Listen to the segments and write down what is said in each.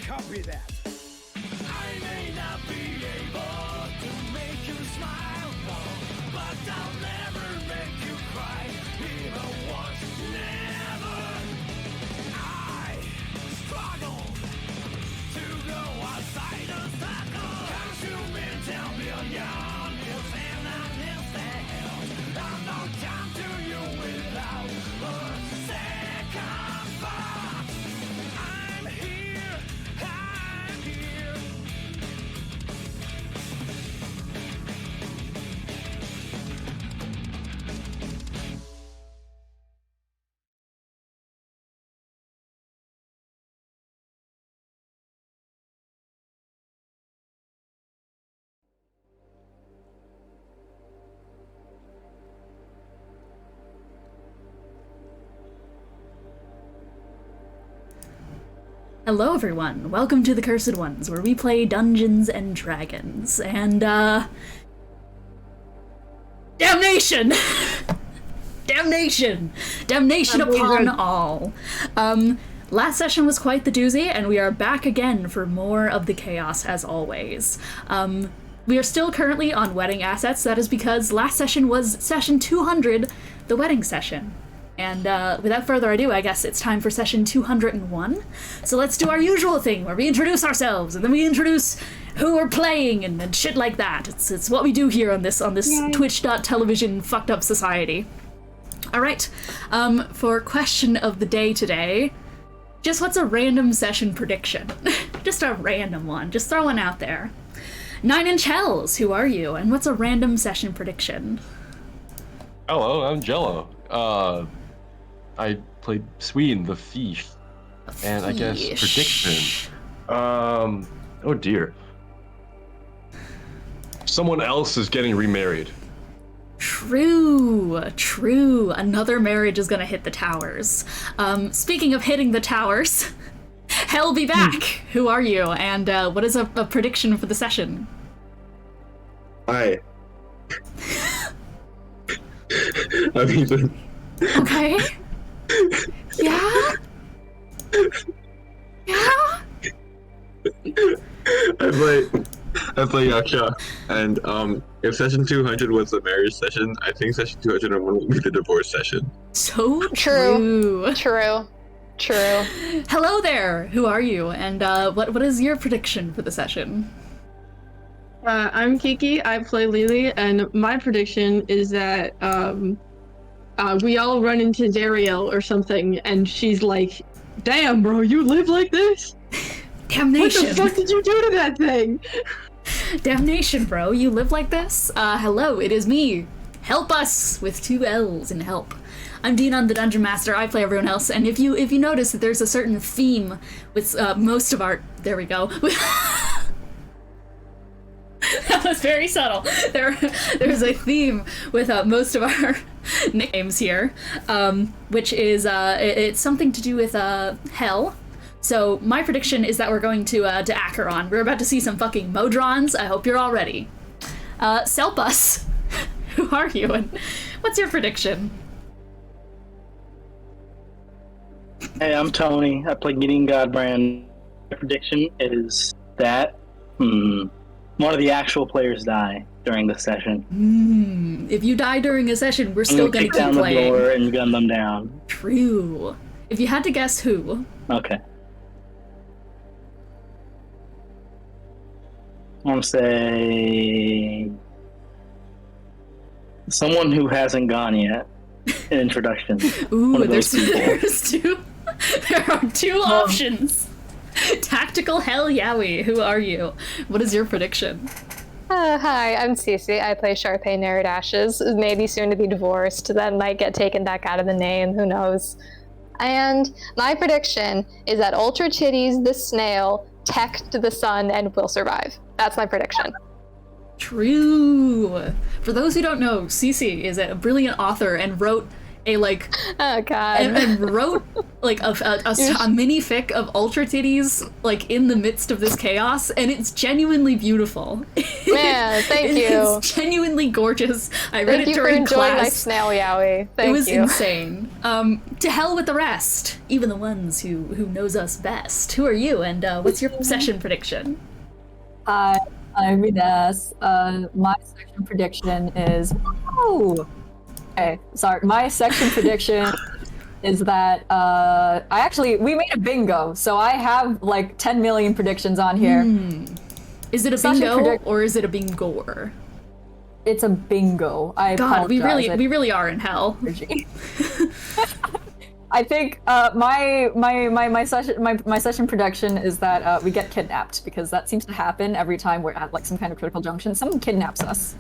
Copy that. I may not be able to make you smile, but I'll never make you cry, even once, never. I struggle to go outside the circle, consuming 10 billion meals and I miss the hell. I've no time to you without a second thought. I'm here, I'm here. Hello everyone, welcome to the Cursed Ones, where we play Dungeons and Dragons, and damnation! Damnation! Damnation upon all! Last session was quite the doozy, and we are back again for more of the chaos as always. We are still currently on wedding assets. That is because last session was session 200, the wedding session. And without further ado, I guess it's time for session 201. So let's do our usual thing, where we introduce ourselves, and then we introduce who we're playing, and shit like that. It's what we do here on this Twitch.television fucked up society. Alright, for question of the day today, just what's a random session prediction? Just a random one, just throw one out there. 9-inch Hells, who are you, and what's a random session prediction? Hello, I'm Jello. I played Sween, the thief. And I guess prediction. Oh dear. Someone else is getting remarried. True. Another marriage is gonna hit the towers. Speaking of hitting the towers, Hell be back. Who are you? And what is a prediction for the session? Hi. I mean, Okay. Yeah? Yeah? I play Yaksha, and if session 200 was the marriage session, I think session 201 will be the divorce session. So true. True. Hello there. Who are you? And what is your prediction for the session? I'm Kiki, I play Lily, and my prediction is that we all run into Dariel or something, and she's like, "Damn, bro, you live like this? Damnation. What the fuck did you do to that thing?" Damnation, bro, you live like this? Hello, it is me. Help us with 2 L's in help. I'm Dion, the Dungeon Master. I play everyone else, and if you notice that there's a certain theme with most of our... There we go. That was very subtle. There's a theme with most of our nicknames here, which is it's something to do with hell. So my prediction is that we're going to Acheron. We're about to see some fucking Modrons. I hope you're all ready. Selpus, who are you, and what's your prediction? Hey, I'm Tony. I play Gideon Godbrand. My prediction is that one of the actual players die during the session. If you die during a session, we're still gonna keep down playing. The door and gun them down. True. If you had to guess who. Okay. I'm gonna say someone who hasn't gone yet. An introduction. Ooh, there's two. There are 2 options. Tactical Hell Yowie, who are you? What is your prediction? Hi, I'm Cece. I play Charpay Nereid-Ashes. Maybe soon to be divorced, then might get taken back out of the name, who knows. And my prediction is that Ultra Titties the snail teched the sun and will survive. That's my prediction. True. For those who don't know, Cece is a brilliant author and wrote Oh god. and wrote like a mini fic of ultra titties like in the midst of this chaos, and it's genuinely beautiful. Man, thank you. It's genuinely gorgeous. I read it during Thank you for enjoying my class. snail yowie. Thank you. It was insane. To hell with the rest, even the ones who knows us best. Who are you, and what's your session prediction? Hi, I'm Ines. My section prediction is my section prediction is that we made a bingo, so I have like 10 million predictions on here. Is it a bingo or is it a bingor? It's a bingo. God, we really are in hell. I think my session prediction is that we get kidnapped, because that seems to happen every time we're at like some kind of critical junction. Someone kidnaps us.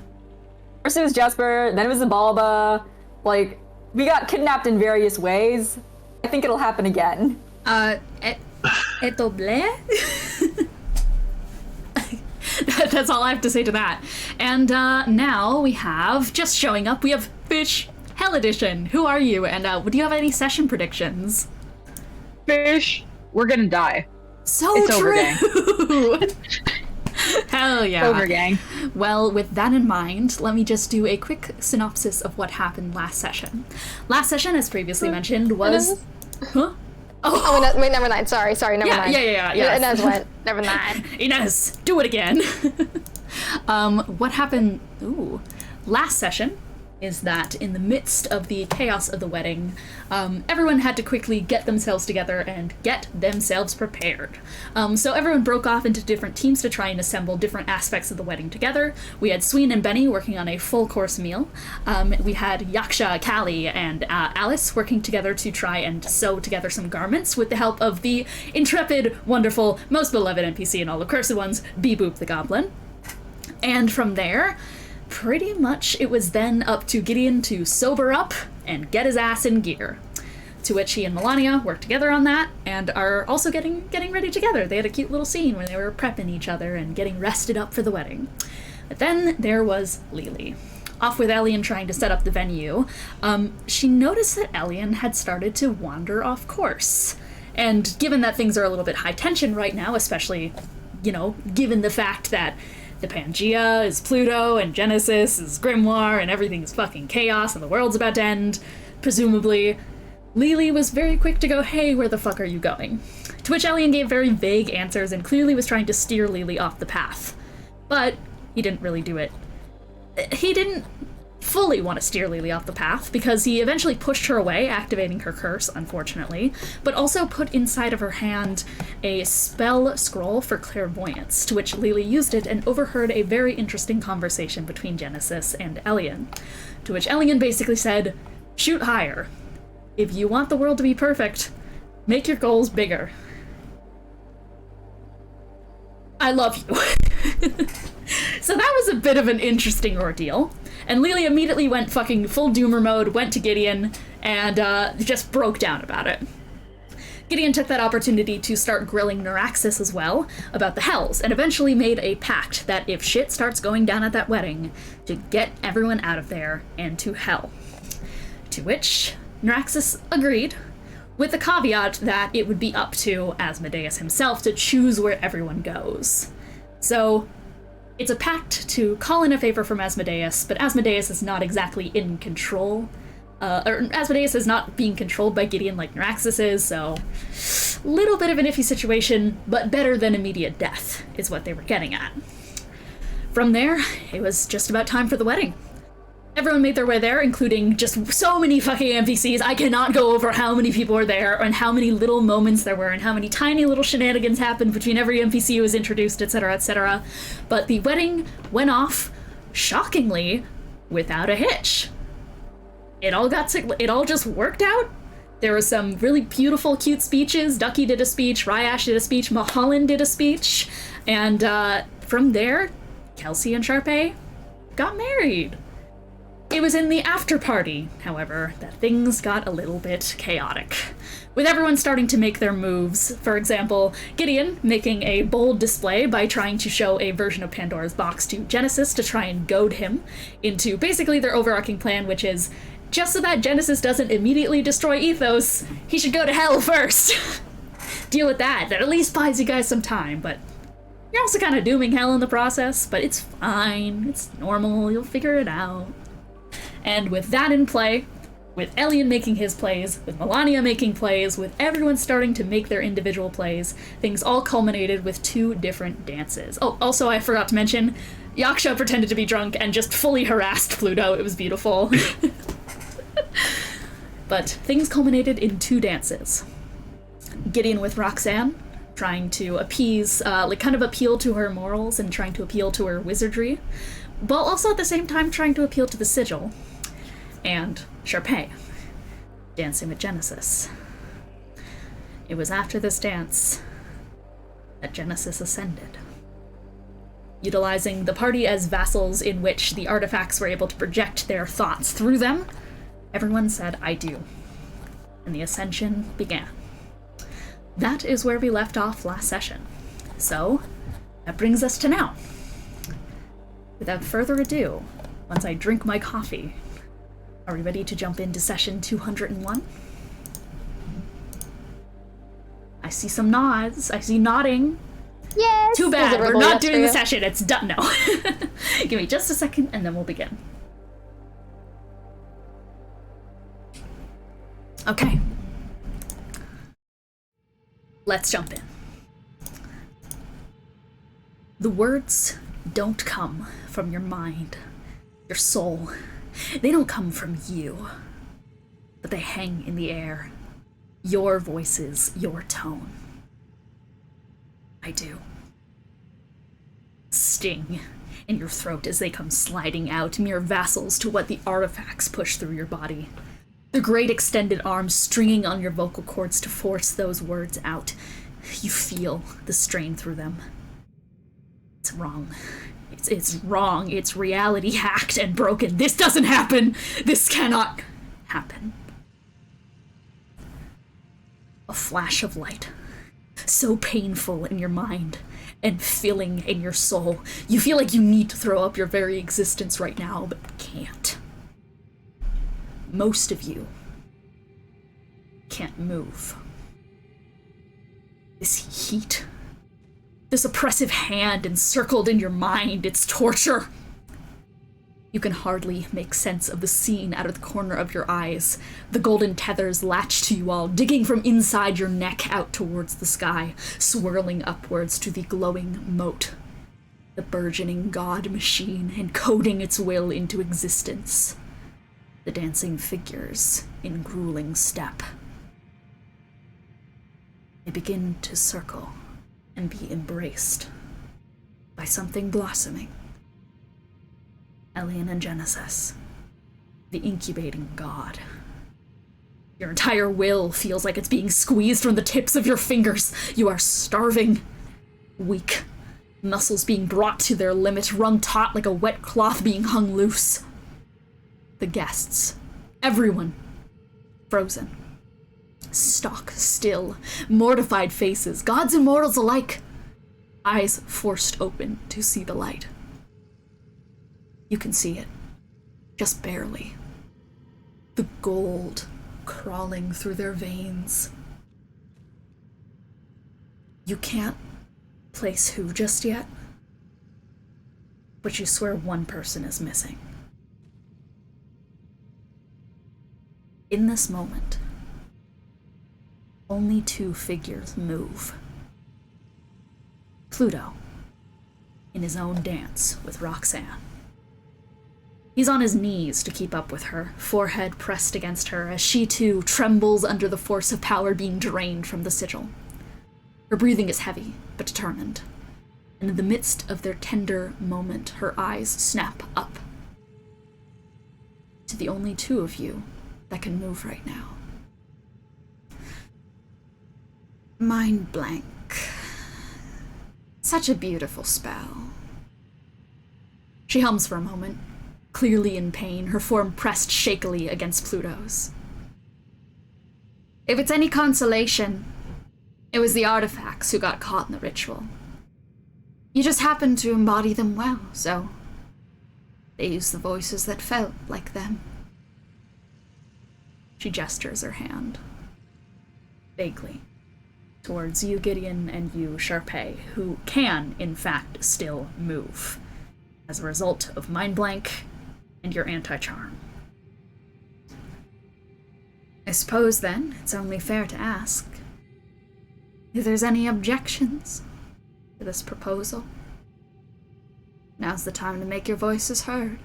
First it was Jasper, then it was Zabalba. Like, we got kidnapped in various ways. I think it'll happen again. That's all I have to say to that. And now we have, just showing up, we have Fish Hell Edition. Who are you? And do you have any session predictions? Fish, we're gonna die. So it's true! Over, gang. Hell yeah. Over, gang. Well, with that in mind, let me just do a quick synopsis of what happened last session. Last session, as previously mentioned, was... Huh? Oh, wait, never mind. Sorry, never mind. Yeah. Ines went. Never mind. Ines, do it again. What happened... Ooh. Last session is that in the midst of the chaos of the wedding, everyone had to quickly get themselves together and get themselves prepared. So everyone broke off into different teams to try and assemble different aspects of the wedding together. We had Sween and Benny working on a full-course meal. We had Yaksha, Callie, and Alice working together to try and sew together some garments with the help of the intrepid, wonderful, most beloved NPC in all the Cursed Ones, Beeboop the Goblin. And from there, pretty much it was then up to Gideon to sober up and get his ass in gear. To which he and Melania worked together on that, and are also getting ready together. They had a cute little scene where they were prepping each other and getting rested up for the wedding. But then there was Lily. Off with Elian trying to set up the venue, she noticed that Elian had started to wander off course. And given that things are a little bit high tension right now, especially, given the fact that the Pangea is Pluto, and Genesis is Grimoire, and everything's fucking chaos, and the world's about to end, presumably, Lily was very quick to go, hey, where the fuck are you going? To which Elian gave very vague answers and clearly was trying to steer Lily off the path. But he didn't really do it. He didn't fully want to steer Lily off the path, because he eventually pushed her away, activating her curse, unfortunately, but also put inside of her hand a spell scroll for clairvoyance, to which Lily used it and overheard a very interesting conversation between Genesis and Elian, to which Elian basically said, shoot higher. If you want the world to be perfect, make your goals bigger. I love you. So that was a bit of an interesting ordeal. And Lily immediately went fucking full doomer mode, went to Gideon, and just broke down about it. Gideon took that opportunity to start grilling Neraxus as well about the hells, and eventually made a pact that if shit starts going down at that wedding, to get everyone out of there and to hell. To which Neraxus agreed, with the caveat that it would be up to Asmodeus himself to choose where everyone goes. So, it's a pact to call in a favor from Asmodeus, but Asmodeus is not exactly in control. Or Asmodeus is not being controlled by Gideon like Neraxus is, so little bit of an iffy situation, but better than immediate death, is what they were getting at. From there, it was just about time for the wedding. Everyone made their way there, including just so many fucking NPCs. I cannot go over how many people were there, and how many little moments there were, and how many tiny little shenanigans happened between every NPC who was introduced, etc., etc. But the wedding went off, shockingly, without a hitch. It all just worked out. There were some really beautiful, cute speeches. Ducky did a speech, Ryash did a speech, Mulholland did a speech, and from there, Kelsey and Charpay got married. It was in the after party, however, that things got a little bit chaotic, with everyone starting to make their moves. For example, Gideon making a bold display by trying to show a version of Pandora's box to Genesis to try and goad him into basically their overarching plan, which is just so that Genesis doesn't immediately destroy Ethos, he should go to hell first. Deal with that. That at least buys you guys some time, but you're also kind of dooming hell in the process, but it's fine. It's normal. You'll figure it out. And with that in play, with Elian making his plays, with Melania making plays, with everyone starting to make their individual plays, things all culminated with 2 different dances. Oh, also I forgot to mention, Yaksha pretended to be drunk and just fully harassed Pluto. It was beautiful. But things culminated in 2 dances. Gideon with Roxanne, trying to appease, kind of appeal to her morals and trying to appeal to her wizardry, but also at the same time trying to appeal to the sigil. And Charpay, dancing with Genesis. It was after this dance that Genesis ascended. Utilizing the party as vassals in which the artifacts were able to project their thoughts through them, everyone said, "I do." And the ascension began. That is where we left off last session. So, that brings us to now. Without further ado, once I drink my coffee, are we ready to jump into session 201? I see some nods. I see nodding. Yes! Too bad, we're not doing the session. session. It's done. No. Give me just a second and then we'll begin. Okay. Let's jump in. The words don't come from your mind, your soul. They don't come from you, but they hang in the air. Your voices, your tone. I do. Sting in your throat as they come sliding out, mere vassals to what the artifacts push through your body. The great extended arms stringing on your vocal cords to force those words out. You feel the strain through them. It's wrong. It's wrong. It's reality hacked and broken. This doesn't happen. This cannot happen. A flash of light. So painful in your mind and filling in your soul. You feel like you need to throw up your very existence right now, but can't. Most of you can't move. This heat, this oppressive hand encircled in your mind, it's torture. You can hardly make sense of the scene out of the corner of your eyes. The golden tethers latch to you all, digging from inside your neck out towards the sky, swirling upwards to the glowing moat. The burgeoning god machine encoding its will into existence. The dancing figures in grueling step. They begin to circle and be embraced by something blossoming. Elian and Genesis, the incubating god. Your entire will feels like it's being squeezed from the tips of your fingers. You are starving, weak, muscles being brought to their limit, wrung taut like a wet cloth being hung loose. The guests, everyone, frozen, stock still, mortified faces, gods and mortals alike, eyes forced open to see the light. You can see it, just barely. The gold crawling through their veins. You can't place who just yet, but you swear one person is missing. In this moment, only 2 figures move. Pluto, in his own dance with Roxanne. He's on his knees to keep up with her, forehead pressed against her, as she too trembles under the force of power being drained from the sigil. Her breathing is heavy, but determined, and in the midst of their tender moment, her eyes snap up to the only 2 of you that can move right now. Mind blank. Such a beautiful spell. She hums for a moment, clearly in pain, her form pressed shakily against Pluto's. If it's any consolation, it was the artifacts who got caught in the ritual. You just happened to embody them well, so they used the voices that felt like them. She gestures her hand. Vaguely. Towards you, Gideon, and you, Charpay, who can, in fact, still move. As a result of Mind Blank and your anti-charm. I suppose, then, it's only fair to ask if there's any objections to this proposal. Now's the time to make your voices heard.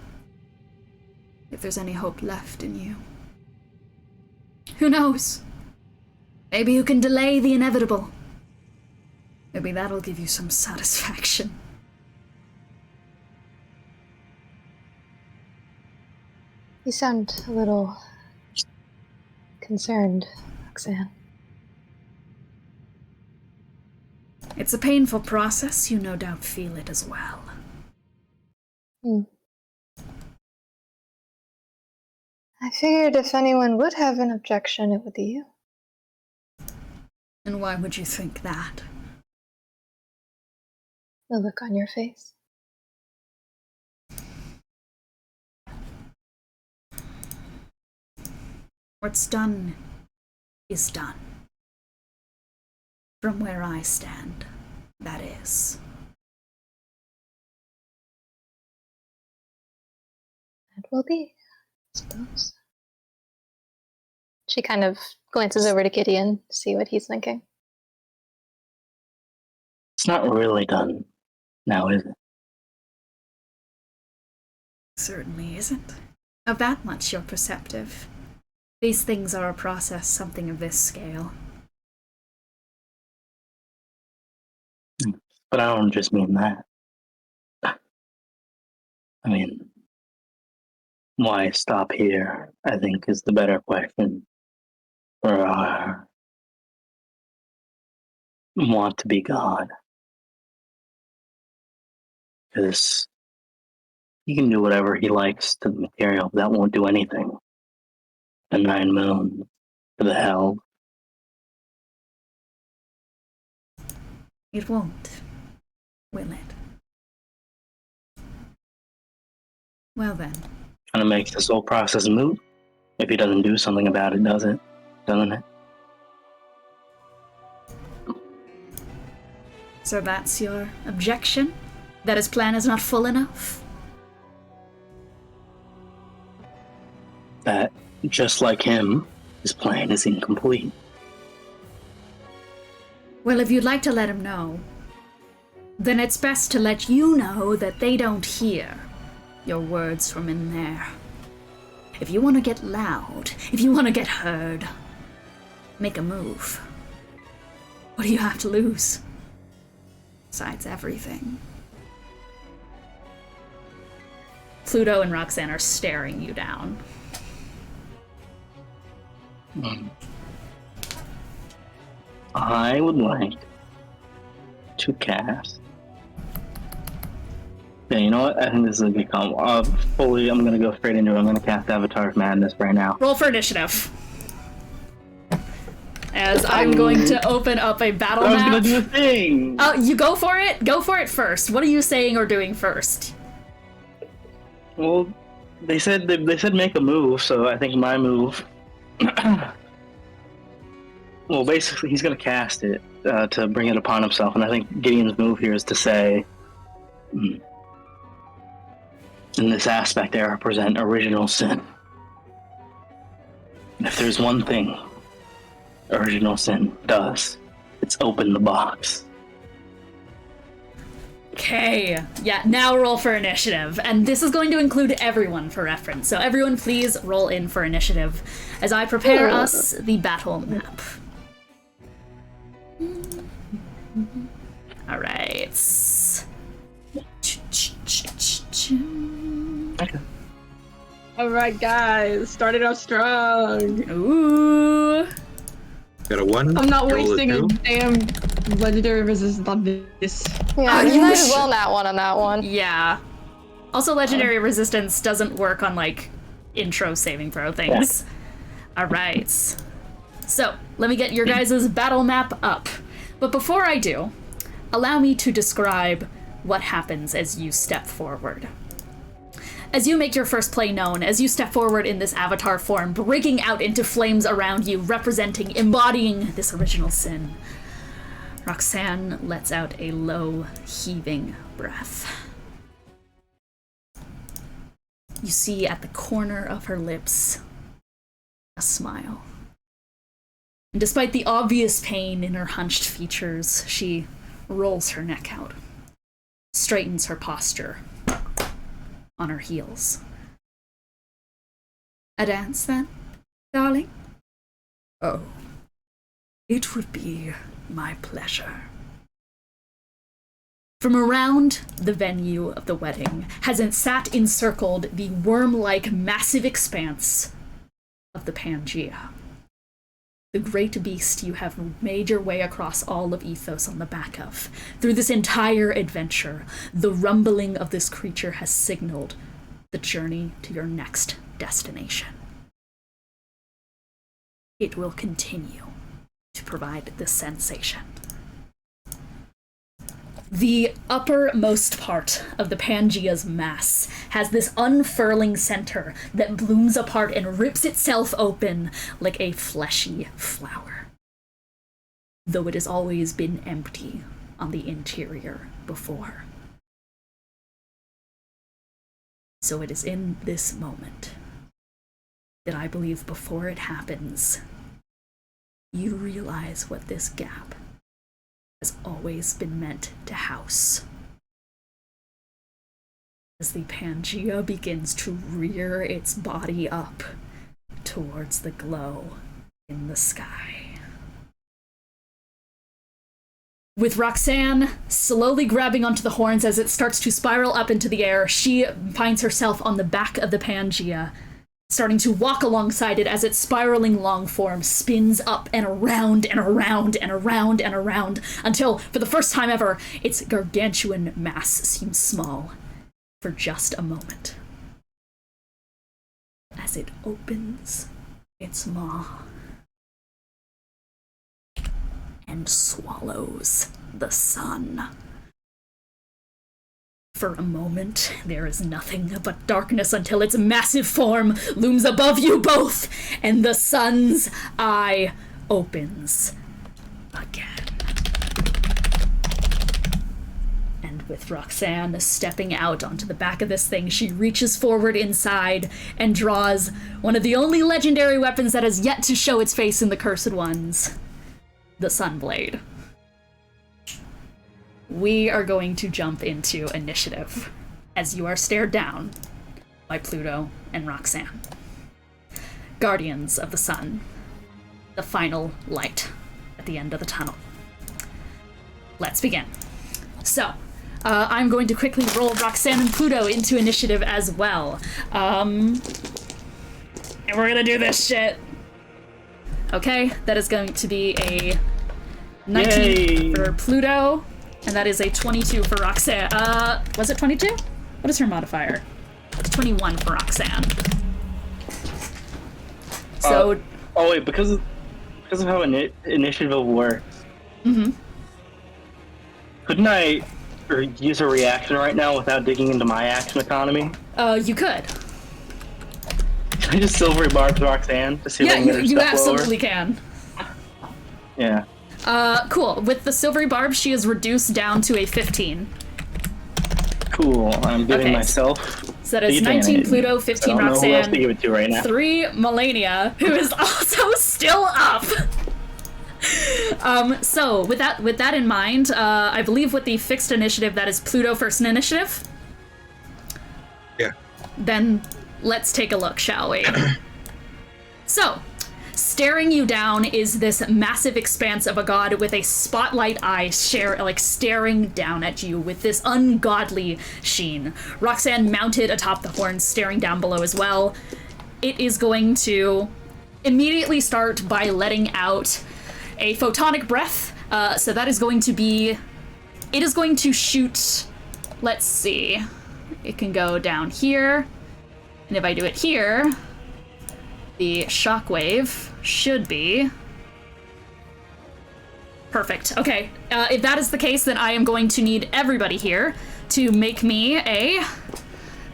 If there's any hope left in you. Who knows? Maybe you can delay the inevitable. Maybe that'll give you some satisfaction. You sound a little concerned, Roxanne. It's a painful process. You no doubt feel it as well. I figured if anyone would have an objection, it would be you. And why would you think that? The look on your face. What's done is done. From where I stand, that is. It will be, I suppose. She kind of glances over to Gideon to see what he's thinking. It's not really done now, is it? Certainly isn't. Of that much you're perceptive. These things are a process, something of this scale. But I don't just mean that. I mean, why stop here, I think, is the better question for our want to be God. Because he can do whatever he likes to the material, but that won't do anything. The 9 moon to the hell. It won't, will it? Well then. Kind of makes this whole process moot. If he doesn't do something about it, doesn't it? So that's your objection? That his plan is not full enough? That, just like him, his plan is incomplete. Well, if you'd like to let him know, then it's best to let you know that they don't hear your words from in there. If you want to get loud, if you want to get heard, make a move. What do you have to lose? Besides everything. Pluto and Roxanne are staring you down. I would like to cast. Yeah, you know what? I think this is a good combo. I'm gonna go straight into it. I'm gonna cast Avatar's Madness right now. Roll for initiative. As I'm going to open up a battle map. I was gonna do a thing! Oh, you go for it? Go for it first. What are you saying or doing first? Well, they said make a move, so I think my move. Well, basically, he's going to cast it to bring it upon himself, and I think Gideon's move here is to say, in this aspect, I represent original sin. And if there's one thing original sin does, it's open the box. Okay, yeah, now roll for initiative. And this is going to include everyone for reference. So everyone please roll in for initiative as I prepare us the battle map. Alright. Okay. Alright, guys, started off strong. Ooh. Got a 1. I'm not roll wasting a 2. damn legendary resistance on this. Yeah, you might as well not one on that one. Yeah. Also, legendary resistance doesn't work on, like, intro saving throw things. Yeah. Alright. So, let me get your guys' battle map up. But before I do, allow me to describe what happens as you step forward. As you make your first play known, as you step forward in this avatar form, breaking out into flames around you, representing, embodying this original sin, Roxanne lets out a low, heaving breath. You see at the corner of her lips a smile. And despite the obvious pain in her hunched features, she rolls her neck out, straightens her posture on her heels. A dance, then, darling? Oh, it would be my pleasure. From around the venue of the wedding has sat encircled the worm-like massive expanse of the Pangea. The great beast you have made your way across all of Ethos on the back of. Through this entire adventure, the rumbling of this creature has signaled the journey to your next destination. It will continue to provide this sensation. The uppermost part of the Pangea's mass has this unfurling center that blooms apart and rips itself open like a fleshy flower, though it has always been empty on the interior before. So it is in this moment that I believe before it happens, you realize what this gap has always been meant to house. As the Pangea begins to rear its body up towards the glow in the sky. With Roxanne slowly grabbing onto the horns as it starts to spiral up into the air, she finds herself on the back of the Pangea, starting to walk alongside it as its spiraling long form spins up and around and around and around and around until, for the first time ever, its gargantuan mass seems small for just a moment. As it opens its maw and swallows the sun. For a moment, there is nothing but darkness until its massive form looms above you both, and the sun's eye opens again. And with Roxanne stepping out onto the back of this thing, she reaches forward inside and draws one of the only legendary weapons that has yet to show its face in the Cursed Ones, the Sunblade. We are going to jump into initiative as you are stared down by Pluto and Roxanne. Guardians of the Sun, the final light at the end of the tunnel. Let's begin. So, I'm going to quickly roll Roxanne and Pluto into initiative as well. And we're gonna do this shit. Okay, that is going to be a 19 for Pluto. And that is a 22 for Roxanne. Was it 22? What is her modifier? It's 21 for Roxanne. So. Oh wait, because of how initiative works. Mm-hmm. Couldn't I use a reaction right now without digging into my action economy? You could. Can I just silvery barb to Roxanne to see if I can get her you stuff absolutely lower? can. Yeah. Cool. With the silvery barb, she is reduced down to a 15. Cool. I'm giving myself. So that is 19 Pluto, 15 Roxanne, who else to give Roxanne, it to right now. 3 Melania, who is also still up. So with that in mind, I believe with the fixed initiative, that is Pluto first in initiative. Yeah. Then let's take a look, shall we? So, staring you down is this massive expanse of a god with a spotlight eye staring down at you with this ungodly sheen. Roxanne mounted atop the horns, staring down below as well. It is going to immediately start by letting out a photonic breath. So that is going to be... It is going to shoot... Let's see. It can go down here. And if I do it here... The shockwave should be... Perfect. Okay. If that is the case, then I am going to need everybody here to make me a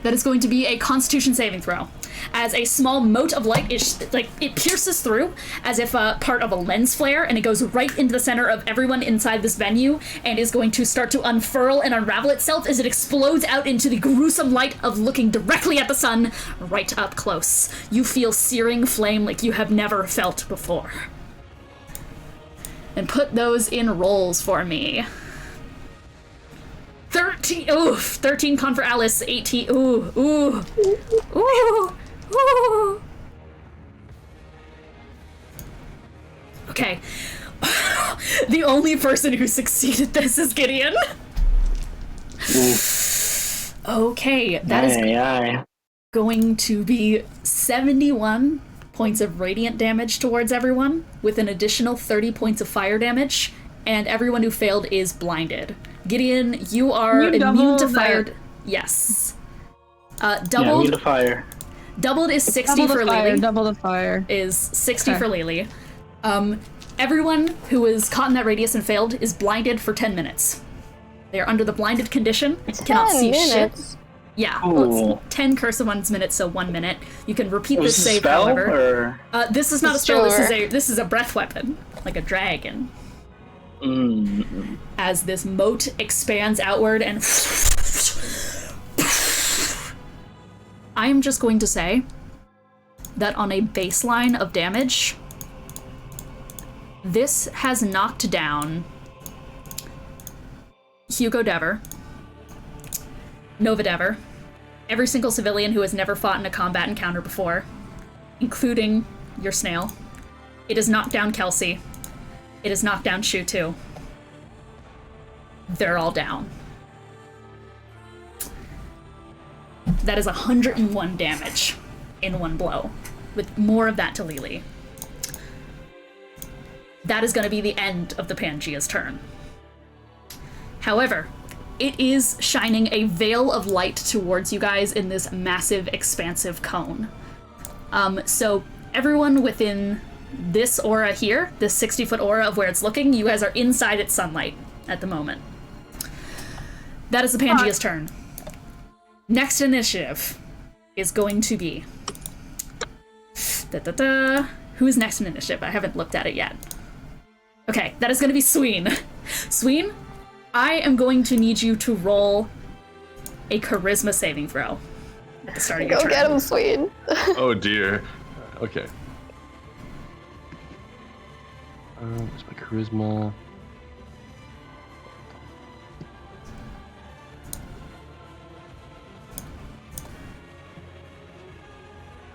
That is going to be a Constitution saving throw. As a small mote of light is it pierces through as if part of a lens flare, and it goes right into the center of everyone inside this venue, and is going to start to unfurl and unravel itself as it explodes out into the gruesome light of looking directly at the sun, right up close. You feel searing flame like you have never felt before. And put those in rolls for me. 13, oof, 13 con for Alice, 18, ooh, ooh, ooh, ooh. Okay. The only person who succeeded this is Gideon. Okay, that is going to be 71 points of radiant damage towards everyone, with an additional 30 points of fire damage, and everyone who failed is blinded. Gideon, you are immune to fire. Yes. Doubled. Immune to fire. Doubled is 60 for Lily. Double the fire. Is 60 for Lily. Everyone who was caught in that radius and failed is blinded for 10 minutes. They are under the blinded condition. Cannot see shit. Yeah, well, it's 10 Curse of One's minutes, so 1 minute. You can repeat this save, however. This is not a spell. This is a breath weapon, like a dragon. As this moat expands outward and I am just going to say that on a baseline of damage, this has knocked down Hugo Dever, Nova Dever, every single civilian who has never fought in a combat encounter before, including your snail. It has knocked down Kelsey. It has knocked down Shu too. They're all down. That is 101 damage in one blow, with more of that to Lily. That is going to be the end of the Pangea's turn. However, it is shining a veil of light towards you guys in this massive, expansive cone. So everyone within this aura here, this 60-foot aura of where it's looking, you guys are inside its sunlight at the moment. That is the Pangea's turn. Next initiative is going to be... Who is next in initiative? I haven't looked at it yet. Okay, that is going to be Sween. Sween, I am going to need you to roll a charisma saving throw at the start of your turn. Go get him, Sween. Oh dear. Okay. Where's my charisma?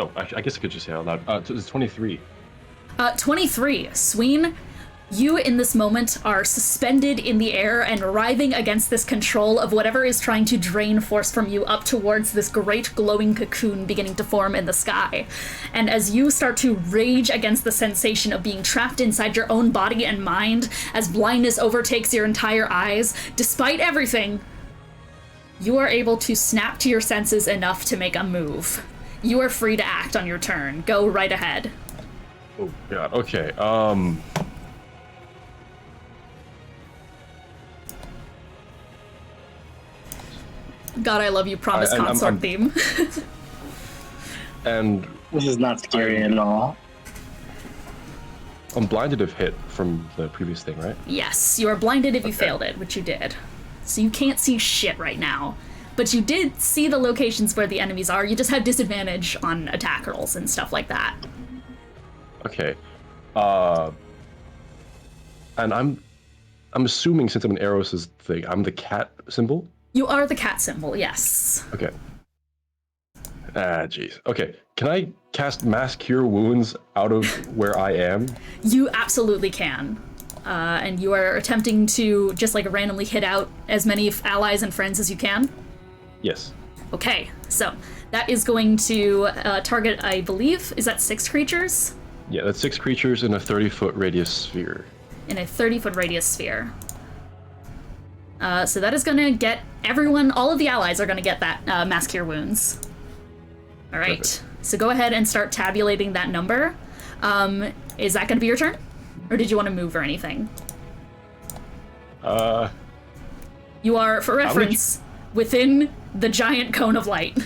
Oh, I guess I could just say out loud. So it's 23. 23. Sween, you in this moment are suspended in the air and writhing against this control of whatever is trying to drain force from you up towards this great glowing cocoon beginning to form in the sky. And as you start to rage against the sensation of being trapped inside your own body and mind, as blindness overtakes your entire eyes, despite everything, you are able to snap to your senses enough to make a move. You are free to act on your turn. Go right ahead. Oh god, okay. God, I love you, Promise Consort theme. And this is not scary at all. I'm blinded if hit from the previous thing, right? Yes, you are blinded if you failed it, which you did. So you can't see shit right now. But you did see the locations where the enemies are. You just have disadvantage on attack rolls and stuff like that. Okay. And I'm assuming, since I'm an Eros' thing, I'm the cat symbol? You are the cat symbol, yes. Okay. Jeez. Okay. Can I cast Mass Cure Wounds out of where I am? You absolutely can. And you are attempting to just like randomly hit out as many allies and friends as you can? Yes. Okay, so that is going to target, I believe, is that 6 creatures? Yeah, that's 6 creatures in a 30-foot radius sphere. In a 30-foot radius sphere. So that is going to get everyone, all of the allies are going to get that Mass Cure Wounds. All right, perfect. So go ahead and start tabulating that number. Is that going to be your turn? Or did you want to move or anything? You are, for reference, within the giant cone of light.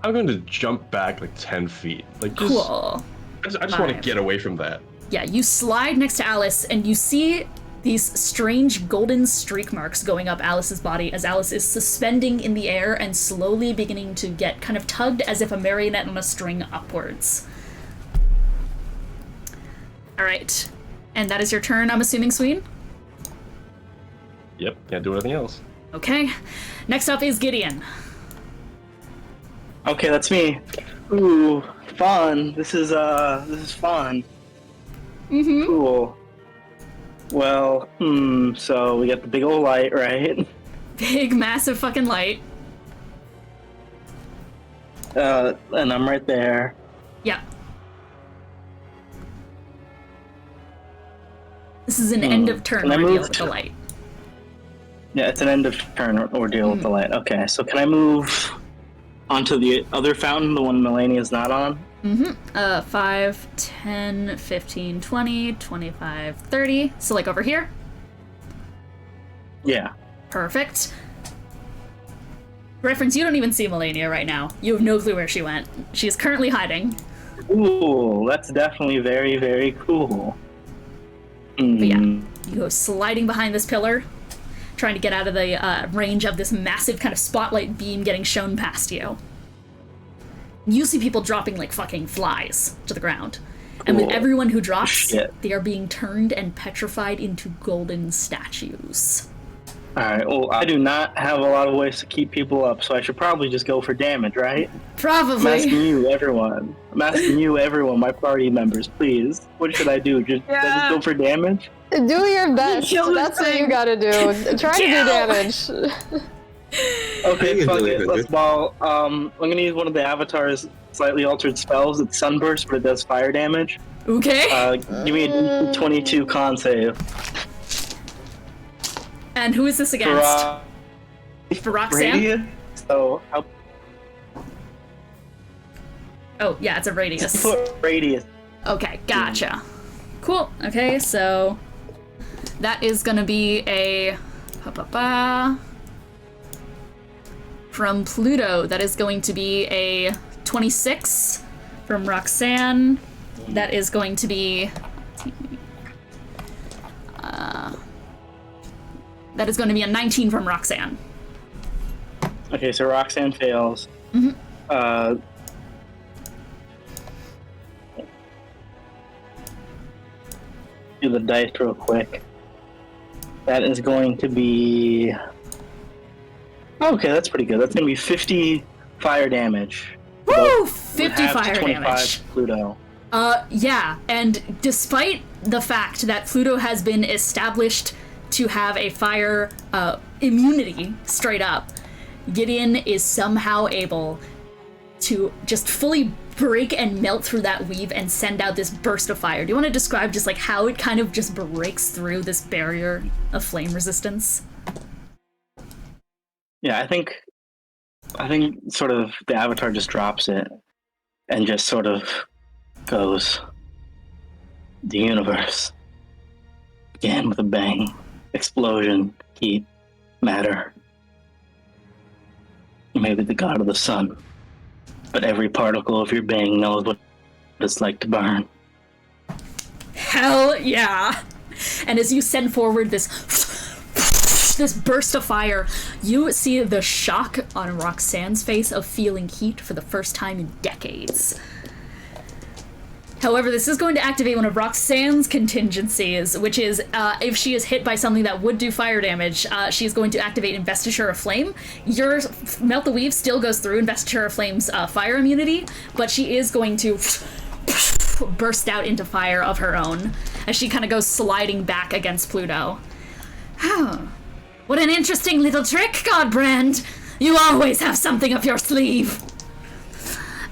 I'm going to jump back like 10 feet. Like, just, Cool. I just want to get away from that. Yeah, you slide next to Alice, and you see these strange golden streak marks going up Alice's body as Alice is suspending in the air and slowly beginning to get kind of tugged as if a marionette on a string upwards. Alright. And that is your turn, I'm assuming, Sween? Yep, can't do anything else. Okay. Next up is Gideon. Okay, that's me. Ooh, fun. This is fun. Mm-hmm. Cool. Well, so we got the big old light, right? Big, massive fucking light. And I'm right there. Yeah. This is an end of turn ordeal with the light. Yeah, it's an end of turn ordeal with the light. Okay, so can I move onto the other fountain, the one Melania's not on? 5, 10, 15, 20, 25, 30. So like over here? Yeah. Perfect. Reference, you don't even see Melania right now. You have no clue where she went. She is currently hiding. Ooh, that's definitely very, very cool. But yeah, you go sliding behind this pillar, trying to get out of the range of this massive kind of spotlight beam getting shown past you. You see people dropping like fucking flies to the ground. And with everyone who drops, they are being turned and petrified into golden statues. Alright, well, I do not have a lot of ways to keep people up, so I should probably just go for damage, right? Probably. I'm asking you, everyone. My party members, please. What should I do? Just go for damage? Do your best. That's what you gotta do. Try to do damage. Okay, fuck it. Let's ball. I'm gonna use one of the Avatar's slightly altered spells. It's Sunburst, but it does fire damage. Okay. Give me a 22 con save. And who is this against? For Roxanne? Radius. So, oh, yeah, it's a radius. Radius. Okay, gotcha. Cool. Okay, so that is gonna be a from Pluto. That is going to be a 26 from Roxanne. That is going to be that is going to be a 19 from Roxanne. Okay, so Roxanne fails. Mm-hmm. Do the dice real quick. That is going to be... Okay, that's pretty good. That's going to be 50 fire damage. Woo! 50 fire 25 damage. Pluto. Yeah, and despite the fact that Pluto has been established to have a fire immunity straight up, Gideon is somehow able to just fully break and melt through that weave and send out this burst of fire. Do you want to describe just like how it kind of just breaks through this barrier of flame resistance? Yeah, I think sort of the Avatar just drops it and just sort of goes, the universe began with a bang, explosion, heat, matter. You may be the god of the sun, but every particle of your being knows what it's like to burn. Hell yeah! And as you send forward this burst of fire, you see the shock on Roxanne's face of feeling heat for the first time in decades. However, this is going to activate one of Roxanne's contingencies, which is if she is hit by something that would do fire damage, she is going to activate Investiture of Flame. Your Melt the Weave still goes through Investiture of Flame's fire immunity, but she is going to burst out into fire of her own as she kind of goes sliding back against Pluto. What an interesting little trick, Godbrand! You always have something up your sleeve!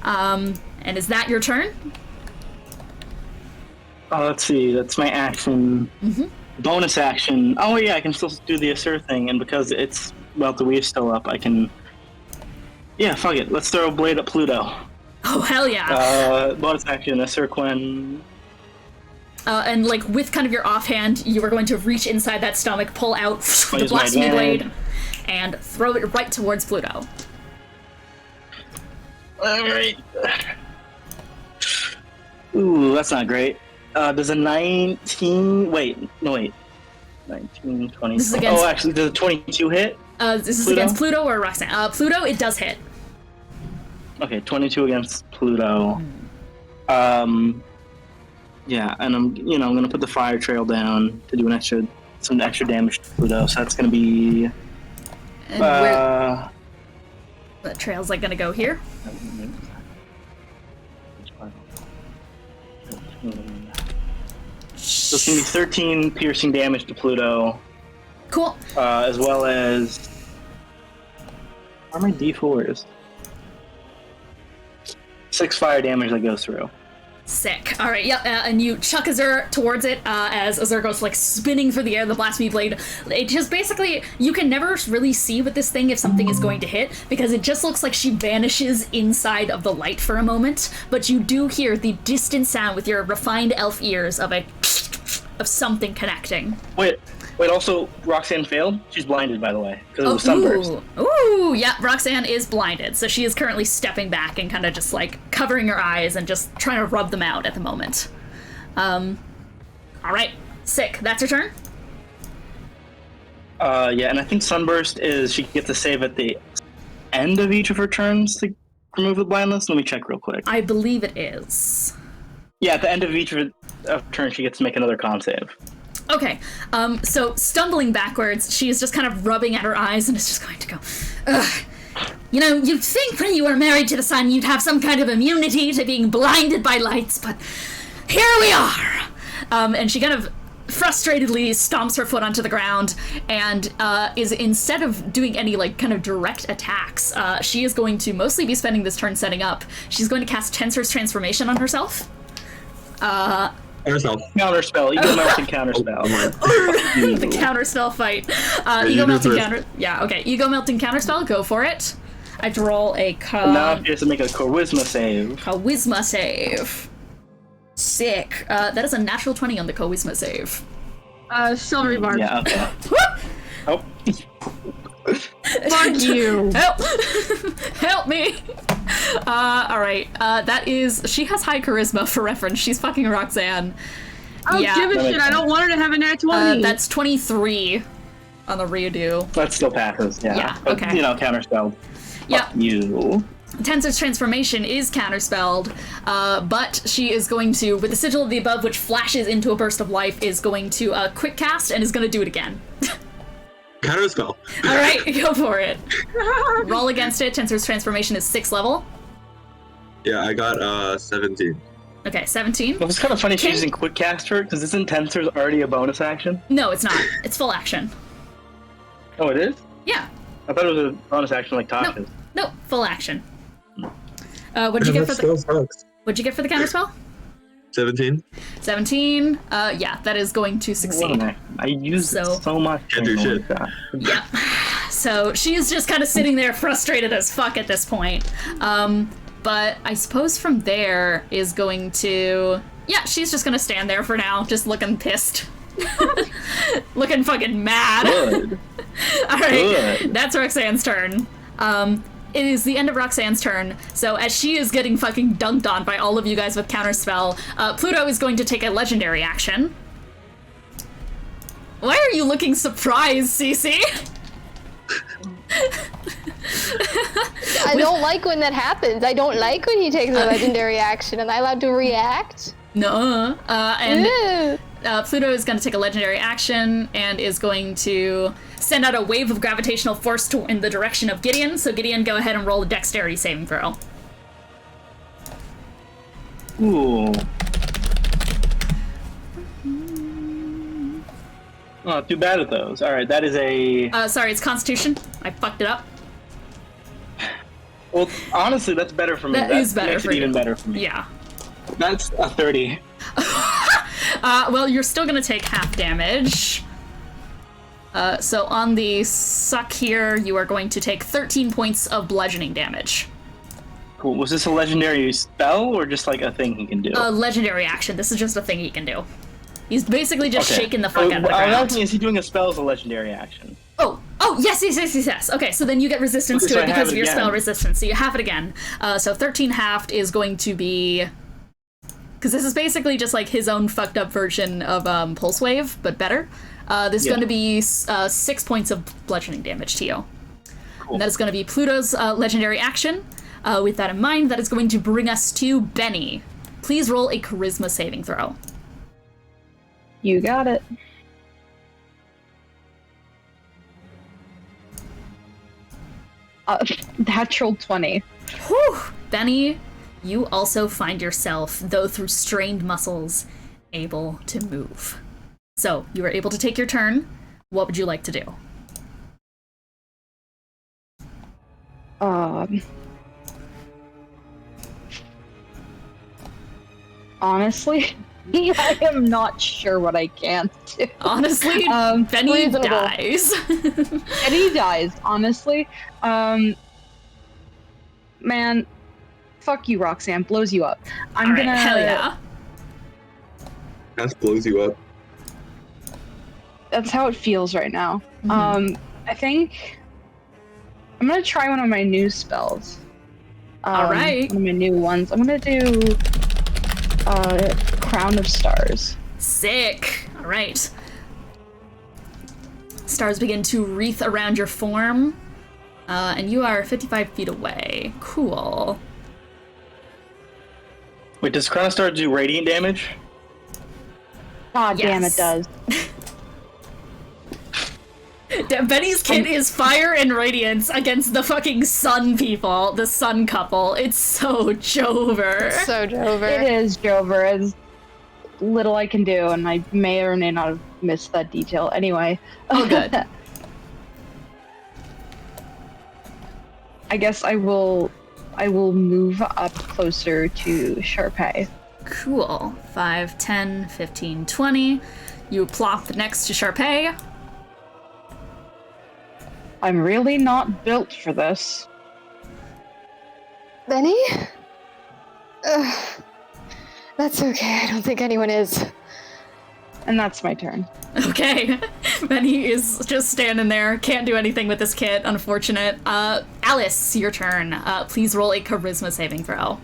And is that your turn? Let's see, that's my action. Bonus action. Oh yeah, I can still do the Assert thing, and because it's, well, the weave's still up, I can... Yeah, fuck it, let's throw a blade at Pluto. Oh, hell yeah. Bonus action, Assert Quen. And like with kind of your offhand, you are going to reach inside that stomach, pull out the blasphemy blade, and throw it right towards Pluto. Alright. Ooh, that's not great. Does a 19... Wait. 19, 20... This is against... Oh, actually, does a 22 hit? This is Pluto? against Pluto or Roxanne? Pluto, it does hit. Okay, 22 against Pluto. Yeah, and I'm gonna put the fire trail down to do some extra damage to Pluto. So that's gonna be. And where the trail's like gonna go here. So it's gonna be 13 piercing damage to Pluto. Cool. As well as. What are my D4s? 6 fire damage that goes through. Sick. All right, yep, and you chuck Azur towards it as Azur goes like spinning through the air, the blasphemy blade. It just basically, you can never really see with this thing if something is going to hit, because it just looks like she vanishes inside of the light for a moment, but you do hear the distant sound with your refined elf ears of something connecting. Wait, also, Roxanne failed? She's blinded, by the way, because it was sunburst. Ooh, yeah, Roxanne is blinded, so she is currently stepping back and kind of just, like, covering her eyes and just trying to rub them out at the moment. Alright, sick. That's her turn? Yeah, and I think Sunburst is, she gets a save at the end of each of her turns to remove the blindness. Let me check real quick. I believe it is. Yeah, at the end of each of her turns, she gets to make another con save. Okay, so stumbling backwards, she is just kind of rubbing at her eyes and is just going to go, ugh. You know, you'd think when you were married to the sun you'd have some kind of immunity to being blinded by lights, but here we are! And she kind of frustratedly stomps her foot onto the ground and is, instead of doing any, like, kind of direct attacks, she is going to mostly be spending this turn setting up. She's going to cast Tensor's Transformation on herself. Counterspell. Ego melting counterspell. The counterspell fight. Ego melting counter. Yeah. Okay. Ego melting counterspell. Go for it. I have to roll a. Now she has to make a charisma save. Charisma save. Sick. That is a natural 20 on the charisma save. Celery bar. Yeah. Okay. Oh. Fuck you. Help! Help me! Alright. That is... She has high charisma for reference. She's fucking Roxanne. I don't give a shit. I don't want her to have a nat 20. That's 23 on the redo. That still passes, yeah. Yeah, But, okay. Counterspelled. Yeah. Fuck you. Tensor's Transformation is counterspelled, but she is going to, with the Sigil of the Above, which flashes into a burst of life, is going to quick cast and is going to do it again. Counterspell. Alright, go for it. Roll against it. Tensor's Transformation is 6th level. Yeah, I got 17. Okay, 17. Well, it's kind of funny she's using quick caster, because isn't Tensor's already a bonus action? No, it's not. It's full action. Oh, it is? Yeah. I thought it was a bonus action like Tasha's. No, full action. What'd you get for the? What'd you get for the counterspell? 17. 17. Yeah, that is going to succeed. I use so much. Can't do shit. Yeah. So she's just kind of sitting there frustrated as fuck at this point. But I suppose from there is going to... Yeah, she's just gonna stand there for now, just looking pissed. Looking fucking mad. Good. Alright, Good. that's Roxanne's turn. It is the end of Roxanne's turn, so as she is getting fucking dunked on by all of you guys with Counterspell, Pluto is going to take a legendary action. Why are you looking surprised, Cece? I don't like when that happens. I don't like when he takes a legendary action. Am I allowed to react? No. And Pluto is going to take a legendary action and is going to send out a wave of gravitational force in the direction of Gideon. So Gideon, go ahead and roll a dexterity saving throw. Ooh. Oh, too bad at those. Alright, that is a... Sorry, it's Constitution. I fucked it up. Well, honestly, that's better for me. That is better makes for it you. even better for me. Yeah. That's a 30. Well, you're still gonna take half damage. So on the suck here, you are going to take 13 points of bludgeoning damage. Cool. Was this a legendary spell or just like a thing he can do? A legendary action. This is just a thing he can do. He's basically just shaking the fuck out of the I was ground. asking, is he doing a spell as a legendary action? Oh, Oh, yes. Okay, so then you get resistance Okay, to so it I have because it of your again. spell resistance, so you have it again. So 13 halved is going to be... Because this is basically just like his own fucked up version of Pulse Wave, but better. This is going to be 6 points of bludgeoning damage to you. Cool. And that is going to be Pluto's legendary action. With that in mind, that is going to bring us to Benny. Please roll a charisma saving throw. You got it. Natural 20. Whew! Benny, you also find yourself, though through strained muscles, able to move. So, you are able to take your turn. What would you like to do? Honestly, I am not sure what I can do. Honestly, Benny reasonable. dies. Eddie dies, honestly. Man, fuck you, Roxanne. Blows you up. I'm Alright, gonna. hell yeah. That blows you up. That's how it feels right now. Mm-hmm. I think I'm gonna try one of my new spells. Alright. One of my new ones. I'm gonna do Crown of Stars. Sick. Alright. Stars begin to wreath around your form. And you are 55 feet away. Cool. Wait, does Crown of Star do radiant damage? God damn, it Yes. does. Benny's kit is fire and radiance against the fucking sun people, the sun couple. It's so Jover. So Jover. It is, Jover. As little I can do, and I may or may not have missed that detail. Anyway. Oh, good. I guess I will move up closer to Charpay. Cool. 5, 10, 15, 20. You plop next to Charpay. I'm really not built for this. Benny? Ugh. That's okay. I don't think anyone is. And that's my turn. Okay. Benny is just standing there. Can't do anything with this kit, unfortunate. Alice, your turn. Please roll a charisma saving throw.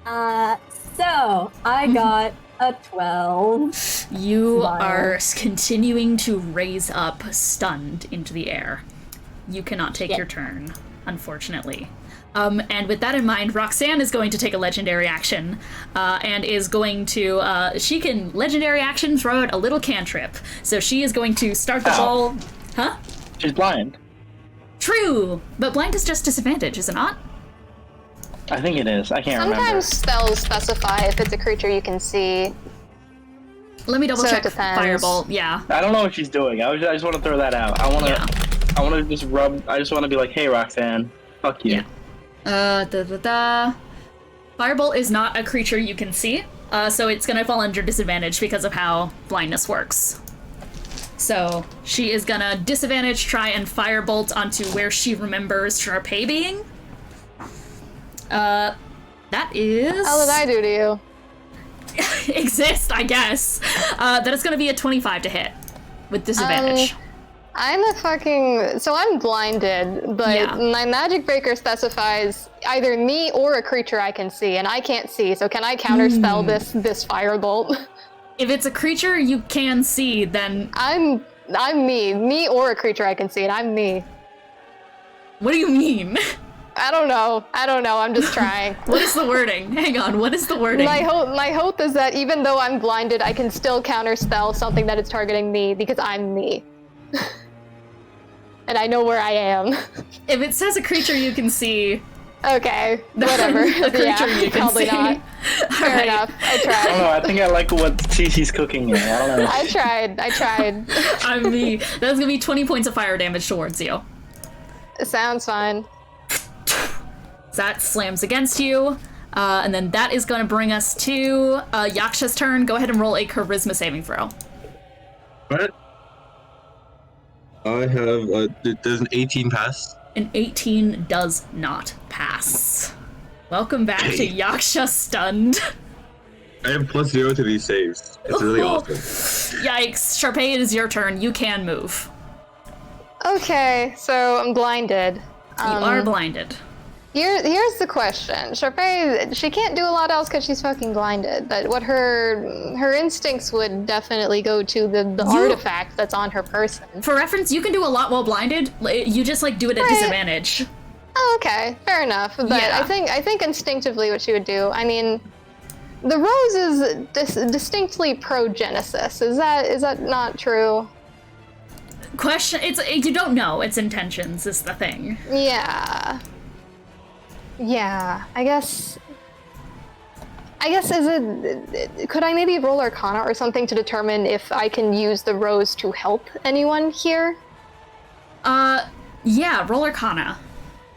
So I got a 12. You Smile. are continuing to raise up, stunned, into the air. You cannot take Shit. your turn, unfortunately. And with that in mind, Roxanne is going to take a legendary action, and is going to, she can legendary action throw out a little cantrip. So she is going to start the Ow. ball. Huh? She's blind. True! But blind is just disadvantage, is it not? I think it is. I can't Sometimes remember. spells specify if it's a creature you can see. Let me double So it check depends. Firebolt. Yeah. I don't know what she's doing. I just want to throw that out. I want to. Yeah. I want to just rub. I just want to be like, hey, Roxanne, fuck you. Yeah. Firebolt is not a creature you can see, so it's gonna fall under disadvantage because of how blindness works. So she is gonna disadvantage try and firebolt onto where she remembers Charpay being. That is... How did I do to you? exist, I guess. That is gonna be a 25 to hit with disadvantage. I'm a fucking... So I'm blinded, but Yeah. my magic breaker specifies either me or a creature I can see, and I can't see, so can I counterspell this firebolt? If it's a creature you can see, then I'm me. Me or a creature I can see, and I'm me. what do you mean? I don't know. I'm just trying. What is the wording? Hang on, what is the wording? My hope is that even though I'm blinded, I can still counterspell something that is targeting me because I'm me. And I know where I am. If it says a creature you can see, Okay, whatever. a creature you can probably see. not. Fair enough. I I don't tried. know. I think I like what Cece's cooking here. I don't know. I tried. I'm me. That's gonna be 20 points of fire damage towards you. It sounds fine. That slams against you. And then that is gonna bring us to Yaksha's turn. Go ahead and roll a charisma saving throw. What? I have, does an 18 pass? An 18 does not pass. Welcome back to Yaksha Stunned. I have +0 to these saves. It's really awesome. Yikes. Charpay, it is your turn. You can move. Okay, so I'm blinded. You are blinded. Here's the question. Charpay, she can't do a lot else because she's fucking blinded. But what her instincts would definitely go to the artifact that's on her person. For reference, you can do a lot while blinded. You just like do it at disadvantage. Oh, okay, fair enough. But Yeah. I think instinctively what she would do. I mean, the rose is distinctly pro-Genesis. Is that not true? Question. You don't know its intentions is the thing. Yeah, I guess is it, could I maybe roll Arcana or something to determine if I can use the rose to help anyone here? Yeah, roll Arcana.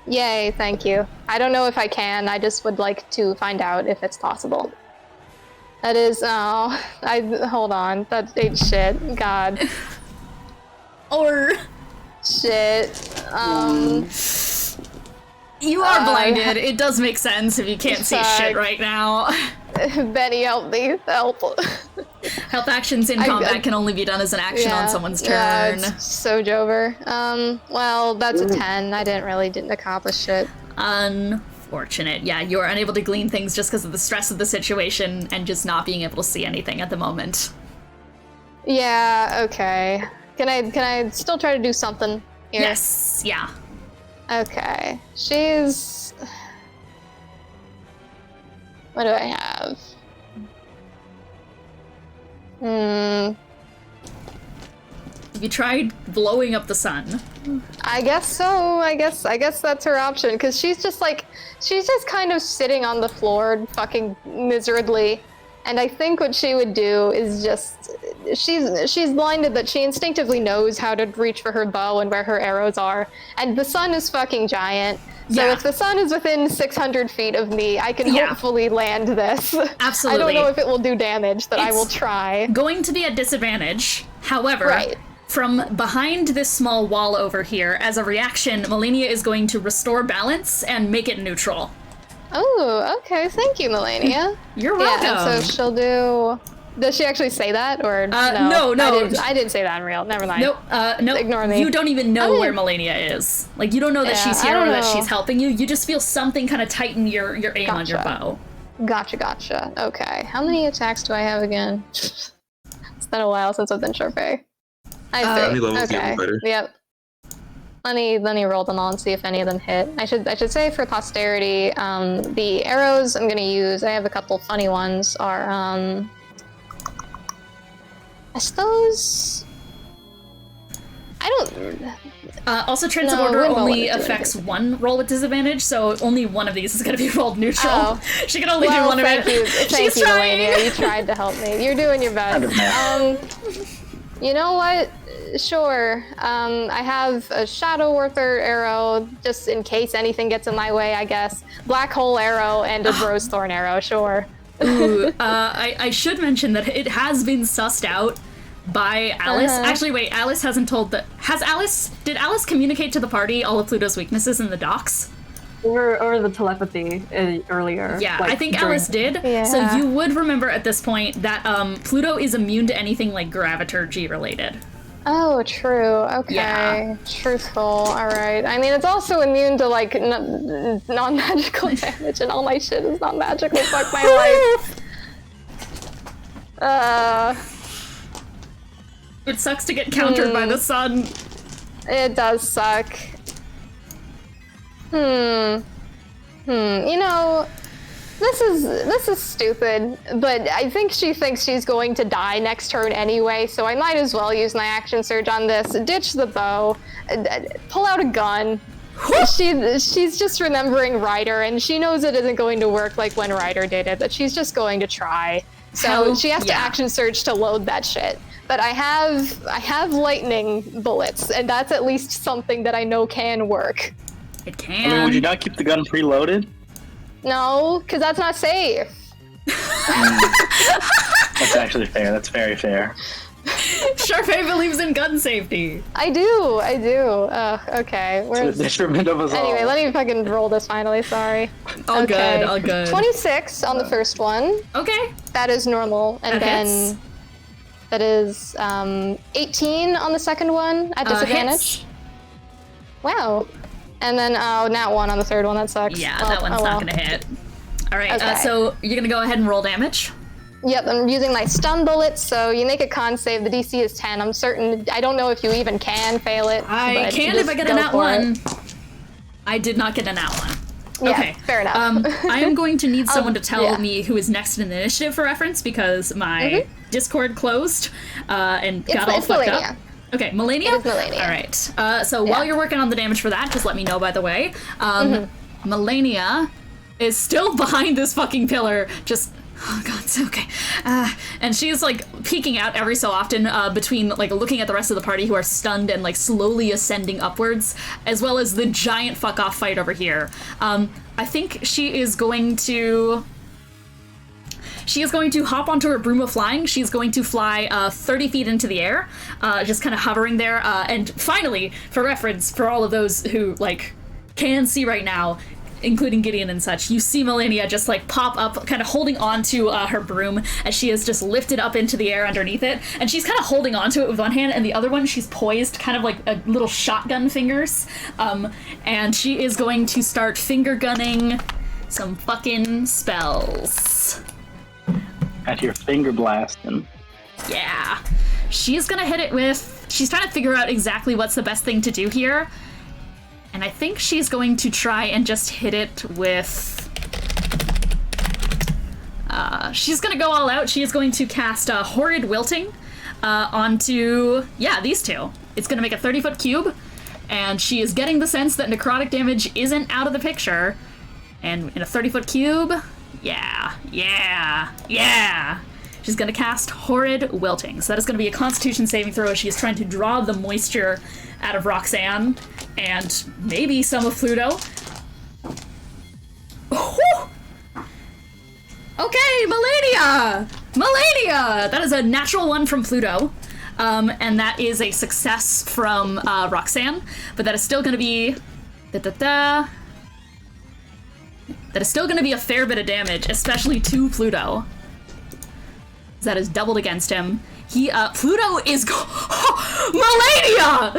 Yay, thank you. I don't know if I can, I just would like to find out if it's possible. That is, hold on, that's 8 shit, god. Or... Shit, You are blinded. It does make sense if you can't see shit right now. Benny, help me. Help. Help actions in combat can only be done as an action on someone's turn. Yeah, it's so Jover. Well, that's a 10. I didn't accomplish shit. Unfortunate. Yeah, you are unable to glean things just because of the stress of the situation and just not being able to see anything at the moment. Yeah, okay. Can I still try to do something here? Yes, yeah. Okay. She's... What do I have? You tried blowing up the sun. I guess so. I guess that's her option, because she's just kind of sitting on the floor fucking miserably. And I think what she would do is just, she's blinded, but she instinctively knows how to reach for her bow and where her arrows are. And the sun is fucking giant. So if the sun is within 600 feet of me, I can hopefully land this. Absolutely. I don't know if it will do damage, but I will try. Going to be at disadvantage. However, from behind this small wall over here, as a reaction, Melania is going to restore balance and make it neutral. Oh, okay. Thank you, Melania. You're welcome. Yeah, and so she'll do... Does she actually say that, or no? I didn't say that in real. Never mind. Nope. Nope. Ignore me. You don't even know where Melania is. Like, you don't know that she's here or that she's helping you. You just feel something kind of tighten your aim on your bow. Gotcha. Okay. How many attacks do I have again? It's been a while since I've been Charpay. I have 3. How many levels do you have in fighter? Yep. Let me roll them all and see if any of them hit. I should say for posterity, the arrows I'm gonna use, I have a couple funny ones, are I suppose I don't also Transit Order only affects one roll with disadvantage, so only one of these is gonna be rolled neutral. Oh. She can only do one of it. Thank you, Melania. You tried to help me. You're doing your best. You know what? Sure. I have a Shadow Orther arrow, just in case anything gets in my way, I guess. Black Hole arrow and a Rose Thorn arrow, sure. Ooh, I should mention that it has been sussed out by Alice. Actually, wait, Alice hasn't told the... Did Alice communicate to the party all of Pluto's weaknesses in the docs? Or the telepathy earlier. Yeah, I think Alice did. Yeah. So you would remember at this point that Pluto is immune to anything like graviturgy related. Oh, true. Okay. Yeah. Truthful. All right. I mean, it's also immune to, like, non-magical damage, and all my shit is not magical. Fuck my life. It sucks to get countered by the sun. It does suck. You know, this is stupid, but I think she thinks she's going to die next turn anyway, so I might as well use my action surge on this, ditch the bow, pull out a gun. She's just remembering Ryder, and she knows it isn't going to work like when Ryder did it, but she's just going to try. So she has to action surge to load that shit. But I have lightning bullets, and that's at least something that I know can work. It can. I mean, would you not keep the gun preloaded? No, because that's not safe. That's actually fair. That's very fair. Charpay believes in gun safety. I do. Okay. To the detriment of us all. Anyway, let me fucking roll this finally, sorry. All good. 26 on the first one. Okay. That is normal. And then hits. that is 18 on the second one at disadvantage. Hits. Wow. And then, nat 1 on the third one, that sucks. Yeah, Well, that one's not gonna hit. Alright, Okay. so you're gonna go ahead and roll damage. Yep, I'm using my stun bullets, so you make a con save. The DC is 10. I'm certain, I don't know if you even can fail it. I but can just if I get a go nat for 1. it. I did not get a nat 1. Yeah, Okay, fair enough. I am going to need someone to tell yeah. me who is next in the initiative for reference because my Discord closed and got all it's fucked Melania. up. Okay, Melania? It is Melania. All right. So while you're working on the damage for that, just let me know, by the way. Melania is still behind this fucking pillar, just... Oh god, it's okay. And she's like peeking out every so often between like looking at the rest of the party who are stunned and like slowly ascending upwards, as well as the giant fuck off fight over here. I think she is going to hop onto her broom of flying. She's going to fly 30 feet into the air, just kind of hovering there. And finally, for reference, for all of those who like can see right now, including Gideon and such, you see Melania just like pop up, kind of holding on to her broom as she is just lifted up into the air underneath it, and she's kind of holding on to it with one hand, and the other one she's poised kind of like a little shotgun fingers, and she is going to start finger gunning some fucking spells. At your finger blasting. Yeah. She's gonna hit it with... She's trying to figure out exactly what's the best thing to do here. And I think she's going to try and just hit it with... she's gonna go all out. She is going to cast Horrid Wilting onto... Yeah, these two. It's gonna make a 30-foot cube. And she is getting the sense that necrotic damage isn't out of the picture. And in a 30-foot cube... Yeah. She's gonna cast Horrid Wilting. So that is gonna be a Constitution saving throw as she is trying to draw the moisture out of Roxanne and maybe some of Pluto. Okay, Melania! That is a natural 1 from Pluto. And that is a success from Roxanne, but that is still gonna be... That is still going to be a fair bit of damage, especially to Pluto. That is doubled against him. Pluto is Melania!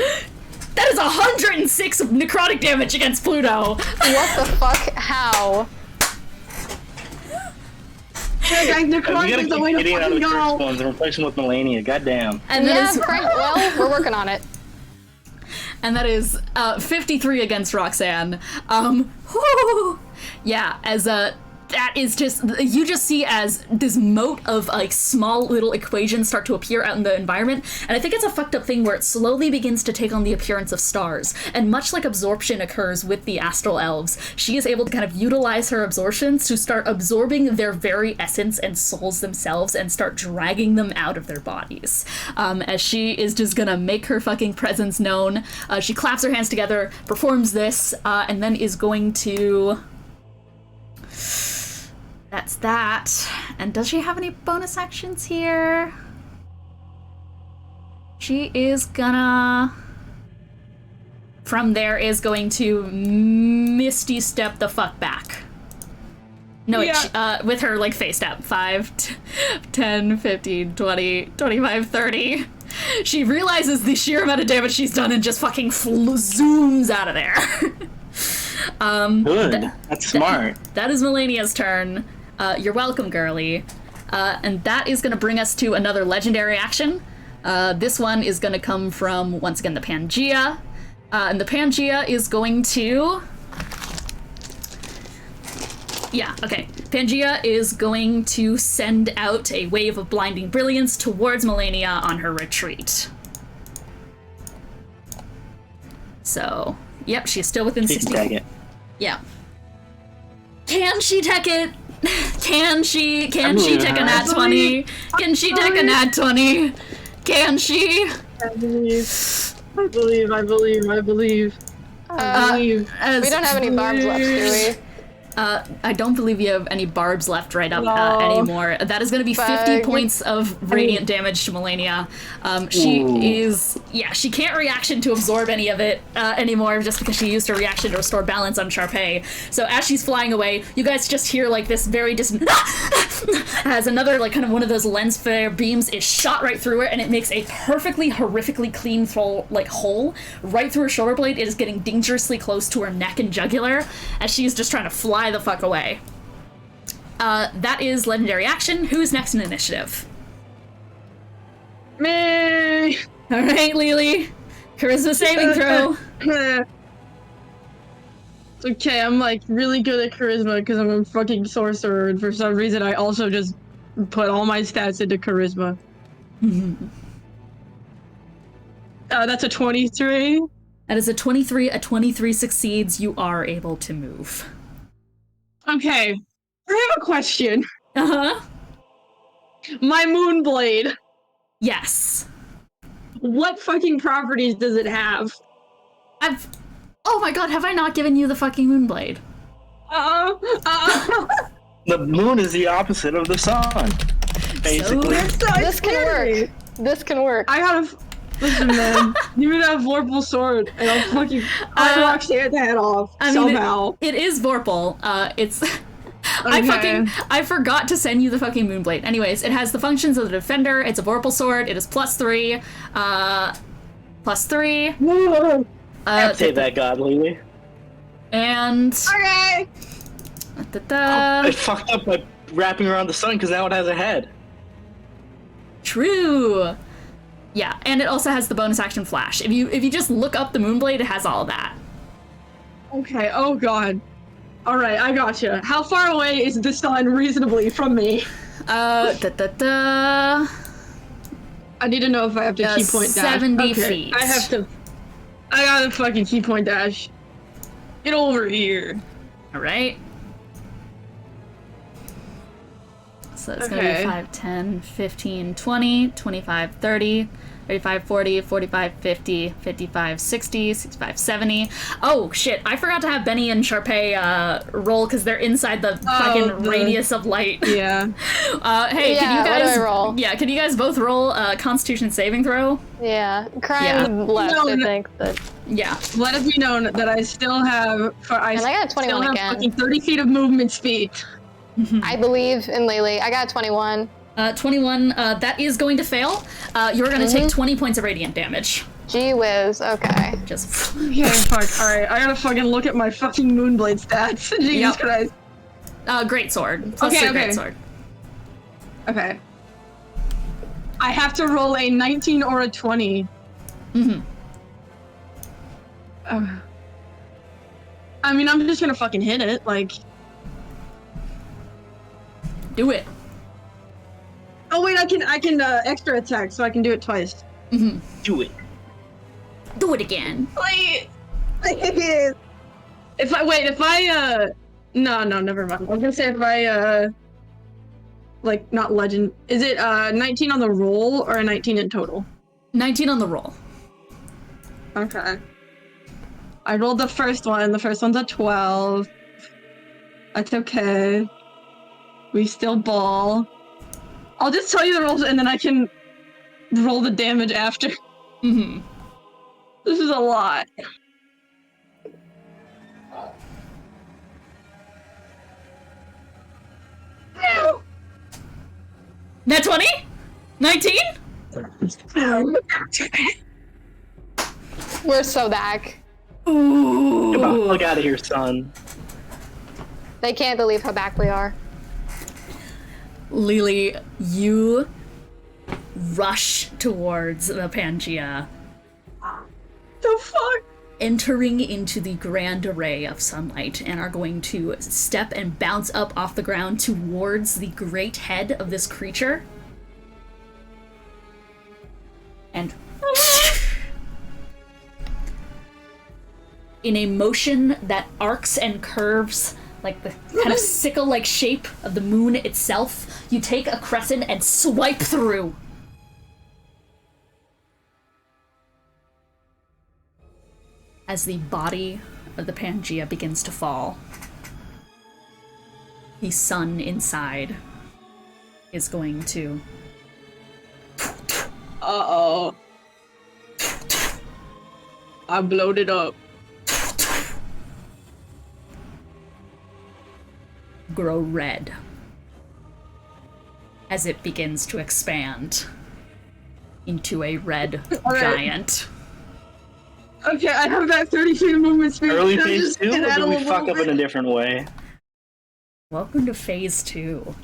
That is 106 necrotic damage against Pluto. What the fuck? How? Necrotic is the way to Gideon out of fucking the first go. ones and replace him with Melania. Goddamn. And that is well, we're working on it. And that is 53 against Roxanne. Yeah, as that is just, you just see as this moat of like small little equations start to appear out in the environment, and I think it's a fucked up thing where it slowly begins to take on the appearance of stars. And much like absorption occurs with the astral elves, she is able to kind of utilize her absorptions to start absorbing their very essence and souls themselves and start dragging them out of their bodies. As she is just gonna make her fucking presence known. She claps her hands together, performs this, and then is going to... That's that. And does she have any bonus actions here? She is gonna... From there is going to Misty Step the fuck back. No, wait, with her, like, face step. 5, 10, 15, 20, 25, 30. She realizes the sheer amount of damage she's done and just fucking zooms out of there. Good. That's smart. That is Melania's turn. You're welcome, girly. And that is going to bring us to another legendary action. This one is going to come from, once again, the Pangea. And the Pangea is going to... Yeah, okay. Pangea is going to send out a wave of blinding brilliance towards Melania on her retreat. So, yep, she's still within 60. Tag it. Yeah. Can she tech it? Can she take a nat 20? Can she take a nat 20? Can she? I believe. We don't have any barbs left, do we? I don't believe you have any barbs left right up anymore. That is going to be 50 Bug. points of radiant damage to Melania. She can't reaction to absorb any of it anymore just because she used her reaction to restore balance on Charpay. So as she's flying away, you guys just hear like this very distant as another like kind of one of those lens flare beams is shot right through her, and it makes a perfectly horrifically clean hole right through her shoulder blade. It is getting dangerously close to her neck and jugular as she's just trying to fly the fuck away. That is legendary action. Who's next in initiative? Me. All right, Lily. Charisma saving throw. It's okay, I'm like really good at charisma because I'm a fucking sorcerer, and for some reason I also just put all my stats into charisma. That's a 23. That is a 23. A 23 succeeds. You are able to move. Okay, I have a question. Uh-huh. My Moonblade. Yes. What fucking properties does it have? Oh my god, have I not given you the fucking Moonblade? The moon is the opposite of the sun. Basically. This can work. This can work. I gotta... Listen, man. Give me that Vorpal sword, and I'll fucking... I'll actually hit the head off, somehow. It is Vorpal. It's... Okay. I forgot to send you the fucking Moonblade. Anyways, it has the functions of the Defender. It's a Vorpal sword. It is +3. +3. Say that, God, Lily. And... Okay! I fucked up by wrapping around the sun because now it has a head. True. Yeah, and it also has the bonus action flash. If you just look up the Moonblade, it has all of that. Okay, oh god. Alright, I gotcha. How far away is the sun reasonably from me? I need to know if I have to key point dash. 70 feet. I gotta fucking key point dash. Get over here. Alright. So it's gonna be 5, 10, 15, 20, 25, 30, 35, 40, 45, 50, 55, 60, 65, 70. Oh shit, I forgot to have Benny and Charpay roll because they're inside the fucking radius of light. Yeah. Hey, can you guys... what do I roll? Yeah, can you guys both roll Constitution saving throw? Yeah, crime left, I think, but... Yeah. Let it be known that I still have... I got a 21 again. Fucking 30 feet of movement speed. I believe in Lily. I got a 21. 21, that is going to fail. You're going to take 20 points of radiant damage. Gee whiz, okay. Just... Okay, fuck, alright. I gotta fucking look at my fucking Moonblade stats. Jesus Christ. Great sword. +3 great sword. Okay. I have to roll a 19 or a 20. I mean, I'm just gonna fucking hit it, like... Do it. Oh wait, I can extra attack, so I can do it twice. Do it. Do it again. Wait. No, never mind. I was gonna say if I like not legend. Is it 19 on the roll or a 19 in total? 19 on the roll. Okay. I rolled the first one. The first one's a 12. That's okay. We still ball. I'll just tell you the rolls and then I can roll the damage after. This is a lot. Net 20? 19? We're so back. Ooh. Come on, look out of here, son. They can't believe how back we are. Lily, you rush towards the Pangea. The fuck? Entering into the grand array of sunlight and are going to step and bounce up off the ground towards the great head of this creature. And in a motion that arcs and curves like the kind of sickle-like shape of the moon itself, you take a crescent and swipe through. As the body of the Pangea begins to fall. the sun inside is going to... Uh-oh. I blowed it up. grow red as it begins to expand into a red giant. Okay, I have that 30 feet of movement speed. Early phase 2, or did we fuck up in a different way? Welcome to phase 2.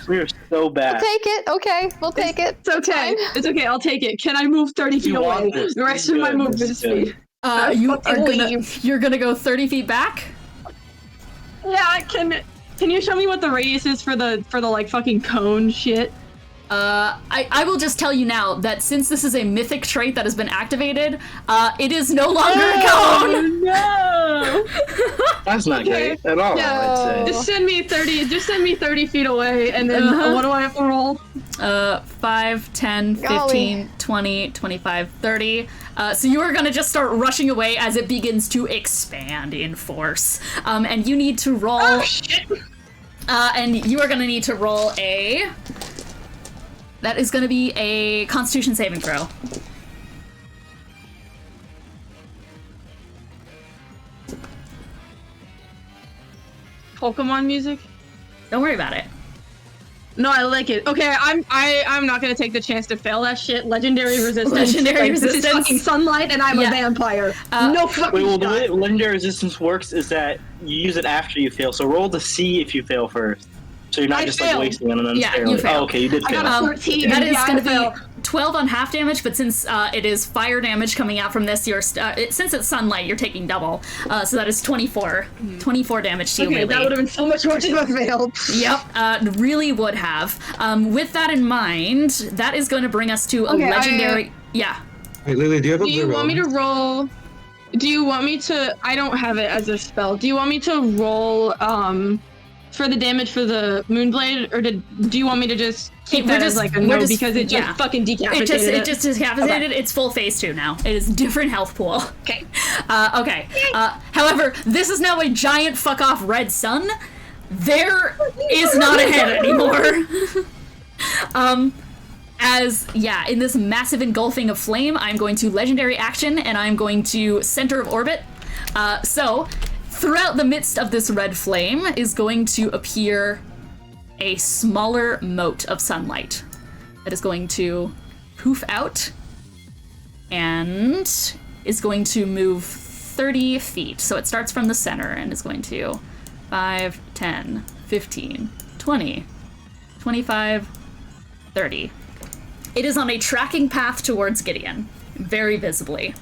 We are so bad. We'll take it. Okay, we'll take it. It's okay. It's okay. I'll take it. Can I move 30 feet away? The rest of my movement speed. You're gonna go 30 feet back? Yeah. Can you show me what the radius is for the like fucking cone shit? I will just tell you now that since this is a mythic trait that has been activated, it is no longer a cone! No! That's not great at all, I'd say. Just send me 30 feet away, and then what do I have to roll? 5, 10, 15, 20, 25, 30. So you are gonna just start rushing away as it begins to expand in force. And you need to roll... Oh, shit! And you are gonna need to roll a... That is gonna be a Constitution saving throw. Pokemon music? Don't worry about it. No, I like it. Okay, I'm not gonna take the chance to fail that shit. Legendary resistance. Legendary resistance. This is fucking sunlight, and I'm a vampire. No fucking Wait, well, the shot. way legendary resistance works is that you use it after you fail. So roll to see if you fail first. So you're not I just failed. like wasting it and then Yeah, failing. you failed. Oh, okay, you did I fail. got a 14. That is Yeah, going I to failed. be 12 on half damage, but since it is fire damage coming out from this, since it's sunlight, you're taking double. So that is 24. 24 damage to you, Okay, Lily. that would have been so much worse if I failed. Yep, really would have. With that in mind, that is going to bring us to a legendary... Yeah. Hey, Lily, do you have a Do you want me to roll? Do you want me to? I don't have it as a spell. Do you want me to roll for the damage for the Moonblade, or do you want me to just keep that as like a no because it just fucking decapitated it just decapitated. Okay. It's full phase 2 now. It is different health pool. Okay. Okay. However, this is now a giant fuck off red sun. There is not a head anymore. In this massive engulfing of flame, I'm going to legendary action, and I'm going to center of orbit. So, throughout the midst of this red flame is going to appear a smaller mote of sunlight that is going to poof out and is going to move 30 feet. So it starts from the center and is going to 5, 10, 15, 20, 25, 30. It is on a tracking path towards Gideon, very visibly.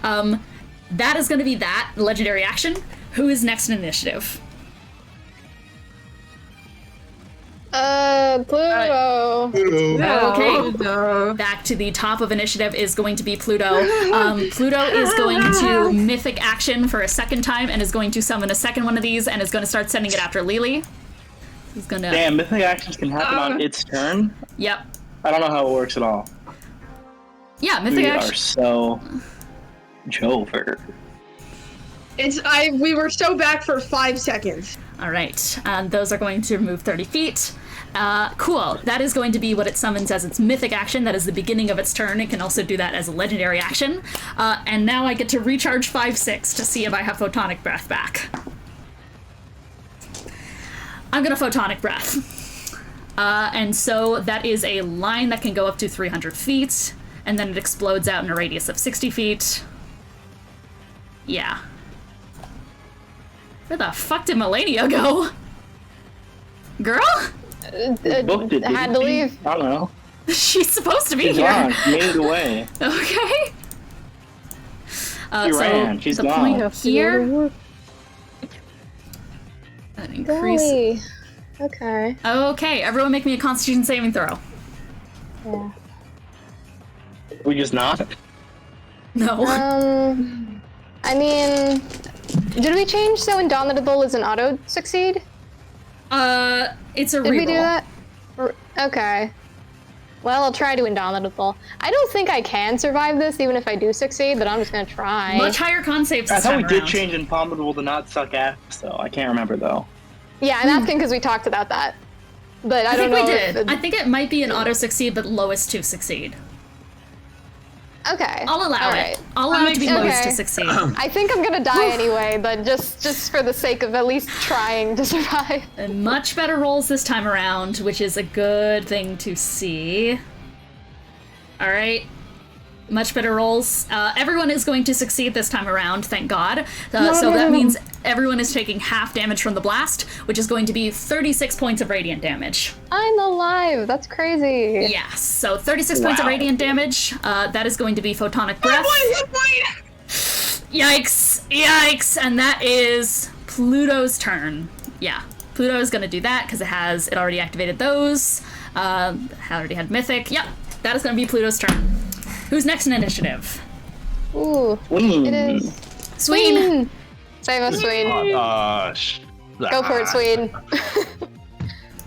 That is going to be that legendary action. Who is next in initiative? Pluto. Okay. Back to the top of initiative is going to be Pluto. Pluto is going to mythic action for a second time and is going to summon a second one of these and is going to start sending it after Lily. He's gonna. Damn, mythic actions can happen on its turn? Yep. I don't know how it works at all. Yeah, mythic action. We are so Jover. We were so back for 5 seconds. All right, those are going to move 30 feet. Cool. That is going to be what it summons as its mythic action. That is the beginning of its turn. It can also do that as a legendary action. And now I get to recharge 5/6 to see if I have photonic breath back. I'm gonna photonic breath. And so that is a line that can go up to 300 feet, and then it explodes out in a radius of 60 feet. Yeah. Where the fuck did Melania go? Girl? Booked it, had to leave. I don't know. She's supposed to be She's here. gone. She made it away. Okay. She ran. She's the gone. point here. That increase. Golly. Okay. Okay, everyone make me a Constitution saving throw. Yeah. We just not? No. I mean, did we change so Indomitable is an auto succeed? It's a reroll. Did we do that? Okay. Well, I'll try to Indomitable. I don't think I can survive this, even if I do succeed, but I'm just gonna try. Much higher con saves I this thought time we did around. change Indomitable to not suck ass, so I can't remember though. Yeah, I'm asking because we talked about that. But I don't know. I think we did. I think it might be an auto succeed, but lowest to succeed. Okay. I'll allow All it. right. I'll allow it to be lowest Okay. to succeed. I think I'm gonna die anyway, but just for the sake of at least trying to survive. And much better rolls this time around, which is a good thing to see. All right. Much better rolls. Everyone is going to succeed this time around, thank God. So that means everyone is taking half damage from the blast, which is going to be 36 points of radiant damage. I'm alive. That's crazy. Yes, so 36 points of radiant damage. That is going to be photonic breath. Yikes! Yikes! And that is Pluto's turn. Yeah, Pluto is going to do that because it already activated those. Already had Mythic. Yep, that is going to be Pluto's turn. Who's next in initiative? Ooh, it is. Sween! Save us, Sween. Go for it, Sween.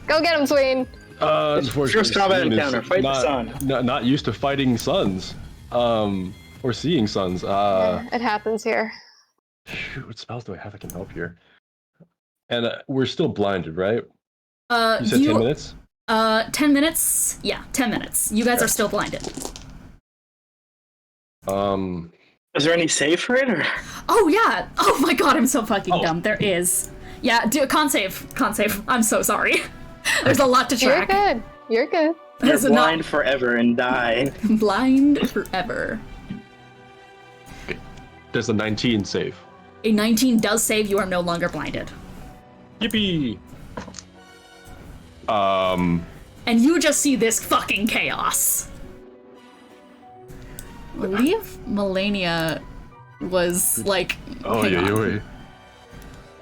Go get him, Sween. Unfortunately, First combat Sween is encounter, fight the sun. Not used to fighting suns, or seeing suns. It happens here. Shoot, what spells do I have that can help here? And we're still blinded, right? You said 10 minutes? 10 minutes? Yeah, 10 minutes. You guys are still blinded. Is there any save for it, or? Oh, yeah! Oh my god, I'm so fucking dumb. There is. Yeah, do a con save. Con save. I'm so sorry. There's a lot to track. You're good. You're good. You're blind forever and die. Blind forever. Does the 19 save? A 19 does save, you are no longer blinded. Yippee! And you just see this fucking chaos. I believe Melania was like... Oh, hang yeah, on.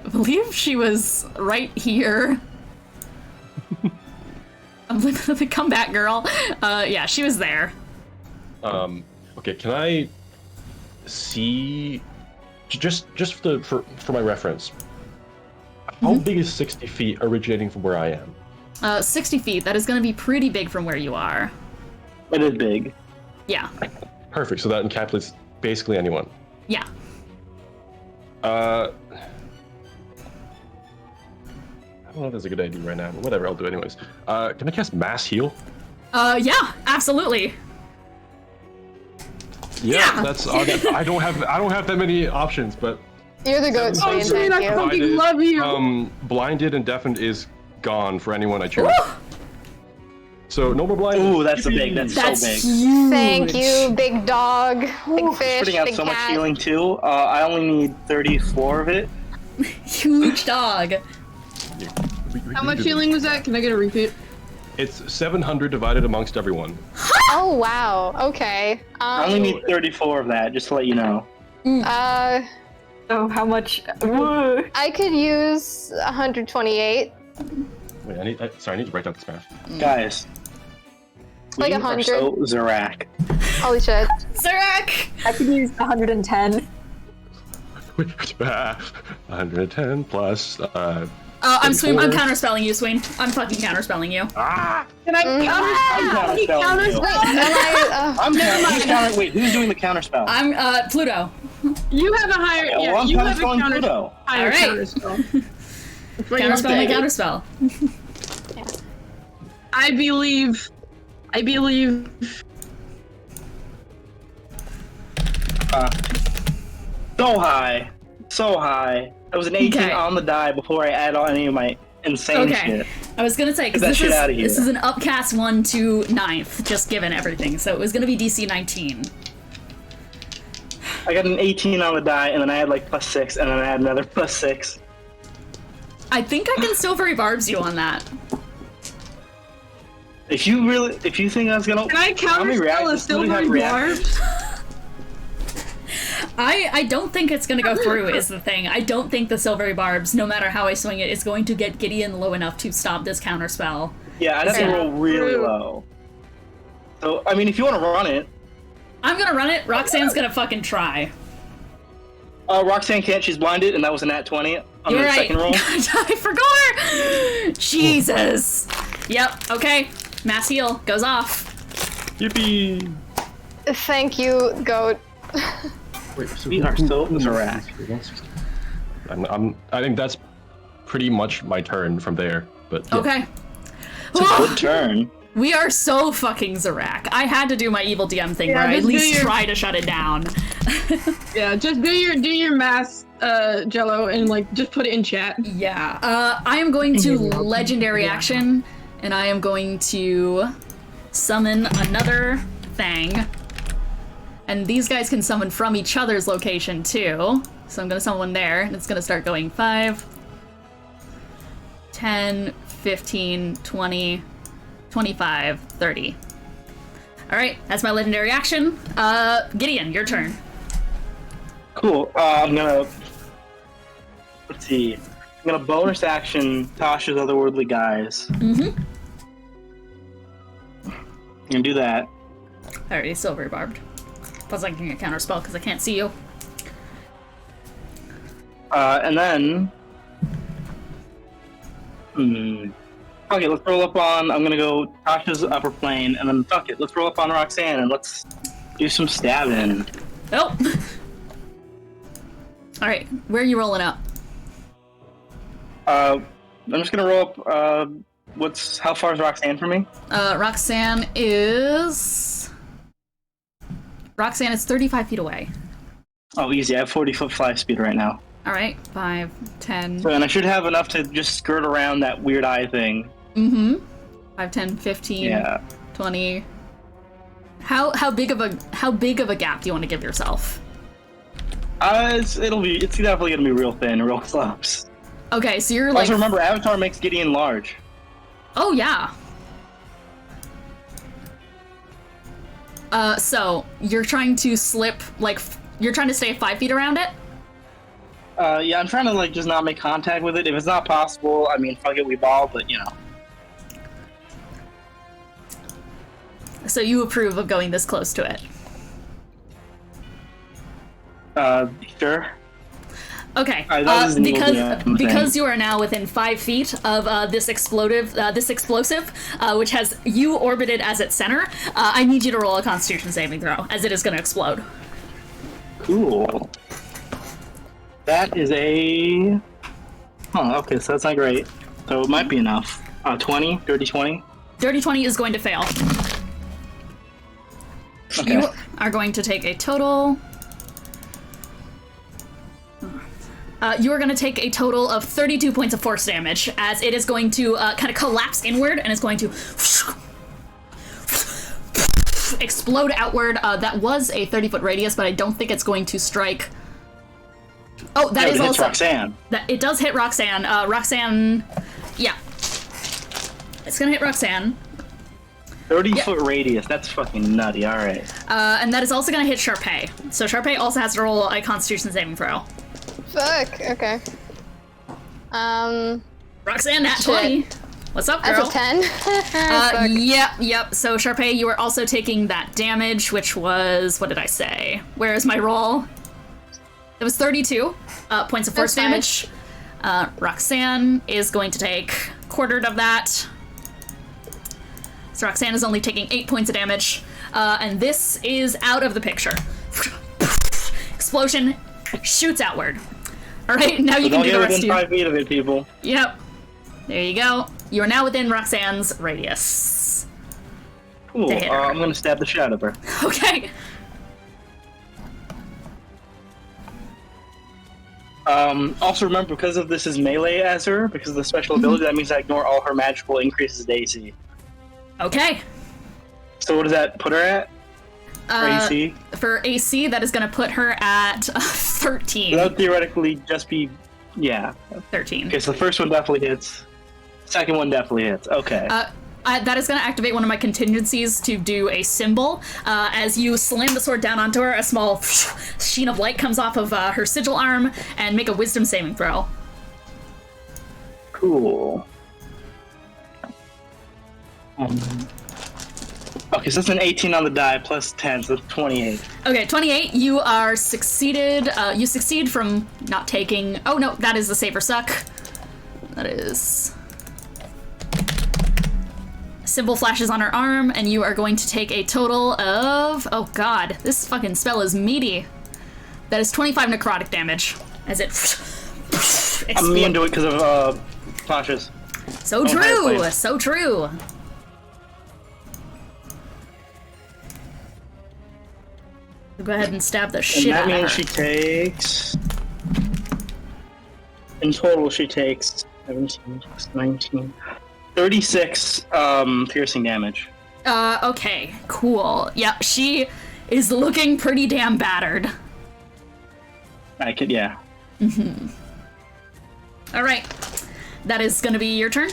I believe she was right here. Come back, girl. Yeah, she was there. Okay, can I see... Just for my reference, how big is 60 feet originating from where I am? 60 feet. That is going to be pretty big from where you are. It is big. Yeah. Perfect, so that encapsulates basically anyone. Yeah. I don't know if that's a good idea right now, but whatever, I'll do it anyways. Can I cast Mass Heal? Yeah, absolutely. Yeah, that's I don't have that many options, but You're the goat, Sween. Sween, I Thank you. fucking love you. blinded and deafened is gone for anyone I choose. So no more blind. Ooh, that's a big. That's so big. Huge. Thank you, big dog, big fish, Putting out big so much cat. healing too. I only need 34 of it. Huge dog. How much healing was that? Can I get a repeat? It's 700 divided amongst everyone. Oh wow. Okay. I only need 34 of that, just to let you know. So how much? I could use 128. Wait, I need to write down this math. Guys. Like we are 100. so Zarak. Holy shit. Zarak! I could use 110. 110 plus. I'm Sween. I'm counterspelling you, Sween. I'm fucking counterspelling you. Can I counterspell? Wait, who's doing the counterspell? I'm Pluto. You have a higher. Yeah, Yeah, well, I'm you have a counterspelling Pluto. higher All right. counterspell. Counterspell my counterspell. I believe. So high. That was an 18 Okay. on the die before I add on any of my insane Okay. shit. I was gonna say, because Get that this shit outta here. this is an upcast 1 to 9th, just given everything, so it was gonna be DC 19. I got an 18 on the die, and then I had like +6, and then I had another +6. I think I can silvery barbs you on that. If you think I was gonna, Can I counterspell a silvery barb? I don't think it's gonna go through is the thing. I don't think the silvery barbs, no matter how I swing it, is going to get Gideon low enough to stop this counterspell. Yeah, I'd have to roll really low. So, I mean, if you want to run it. I'm gonna run it. Roxanne's gonna fucking try. Roxanne can't, she's blinded, and that was a nat 20 on You're the right. second roll. I forgot her! Jesus. Yep, okay. Mass heal goes off. Yippee! Thank you, goat. Wait, so We are so Zarak. I think that's pretty much my turn from there. But yeah. Okay. It's a good turn. We are so fucking Zarak. I had to do my evil DM thing where I at least try to shut it down. Yeah, just do your math, Jello, and like just put it in chat. Yeah. I am going to legendary action, and I am going to summon another thing. And these guys can summon from each other's location too. So I'm gonna summon one there, and it's gonna start going 5, 10, 15, 20, 25, 30. Alright, that's my legendary action. Gideon, your turn. Cool. I'm gonna... Let's see. I'm gonna bonus action Tasha's otherworldly guys. Mm-hmm. I'm gonna do that. Alright, silver barbed. Plus I can get counter spell because I can't see you. And then... Okay, let's roll up on... I'm gonna go Tasha's upper plane, and then fuck it, let's roll up on Roxanne, and let's do some stabbing. Oh! Alright, where are you rolling up? I'm just gonna roll up, how far is Roxanne from me? Roxanne is 35 feet away. Oh, easy, I have 40-foot fly speed right now. Alright, 5, 10... So, and I should have enough to just skirt around that weird eye thing. Mm-hmm. 5, 10, 15, yeah. 20... How big of a gap do you want to give yourself? It's definitely gonna be real thin, real close. Okay, so you're like... Also remember, Avatar makes Gideon large. Oh, yeah. So, you're trying to slip, like, you're trying to stay 5 feet around it? Yeah, I'm trying to, like, just not make contact with it. If it's not possible, I mean, fuck it, we ball, but, you know. So you approve of going this close to it? Sure. Okay, because you are now within 5 feet of this explosive, which has you orbited as its center, I need you to roll a Constitution saving throw, as it is going to explode. Cool. That is a... Huh, okay, so that's not great. So it might be enough. 20? Dirty 20? Dirty 20 is going to fail. Okay. You are going to take a total... you are going to take a total of 32 points of force damage, as it is going to kind of collapse inward, and it's going to explode outward. That was a 30-foot radius, but I don't think it's going to strike... Oh, that is also... Roxanne. It does hit Roxanne. Roxanne... Yeah. It's going to hit Roxanne. 30-foot radius, that's fucking nutty, alright. And that is also going to hit Charpay. So Charpay also has to roll a Constitution saving throw. Fuck, okay. Roxanne, nat 20. What's up, girl? That's a 10. Yep. So Charpay, you are also taking that damage, which was... What did I say? Where is my roll? It was 32 points of force damage. Roxanne is going to take quartered of that. So Roxanne is only taking 8 points of damage. And this is out of the picture. Explosion shoots outward. Alright, now you can do the rest of within 5 feet of it, people. Yep. There you go. You are now within Roxanne's radius. Cool. I'm gonna stab the shit out of her. Okay. Also remember, because of this is melee as her, because of the special ability, that means I ignore all her magical increases to AC. Okay. So what does that put her at? For AC? For AC, that is going to put her at 13. So that would theoretically just be, yeah. 13. Okay, so the first one definitely hits. Second one definitely hits. Okay. That is going to activate one of my contingencies to do a symbol. As you slam the sword down onto her, a small sheen of light comes off of her sigil arm, and make a wisdom saving throw. Cool. Okay, so that's an 18 on the die plus 10, so that's 28. Okay, 28. You are succeeded. You succeed from not taking... Oh, no, that is the save or suck. That is... Symbol flashes on her arm, and you are going to take a total of... Oh, God. This fucking spell is meaty. That is 25 necrotic damage, as it I'm immune to it because of Tasha's. So Oh, true! fireplace. So true! Go ahead and stab the And shit that out of her. means she takes... In total, she takes 17, 19, 36 piercing damage. Okay, cool. Yep, she is looking pretty damn battered. I could, yeah. Alright, that is gonna be your turn.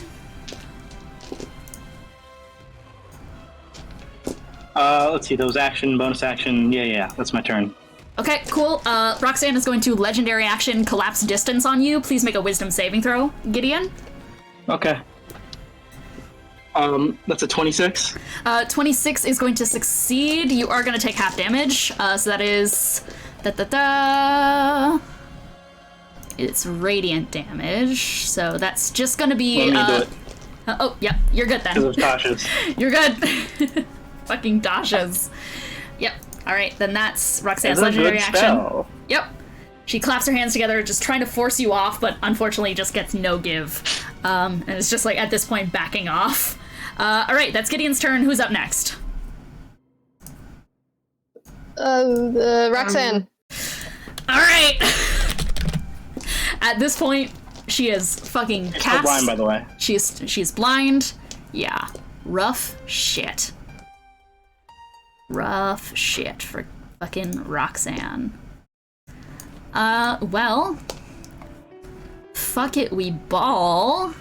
Let's see, those action, bonus action, yeah, that's my turn. Okay, cool. Roxanne is going to legendary action collapse distance on you. Please make a wisdom saving throw, Gideon. Okay. That's a 26. 26 is going to succeed. You are going to take half damage. So that is... It's radiant damage. So that's just going to be... Let me do it. Oh, yep. You're good then. Because of Tasha's. You're good. Fucking Dasha's. Yep. Alright, then that's Roxanne's It's a legendary good action. spell. Yep. She claps her hands together, just trying to force you off, but unfortunately just gets no give. And it's just like, at this point, backing off. Alright, that's Gideon's turn. Who's up next? Roxanne. Alright! At this point, she is fucking She's cast. still blind, by the way. She's blind. Yeah. Rough shit. Rough shit for fucking Roxanne. Well. Fuck it, we ball.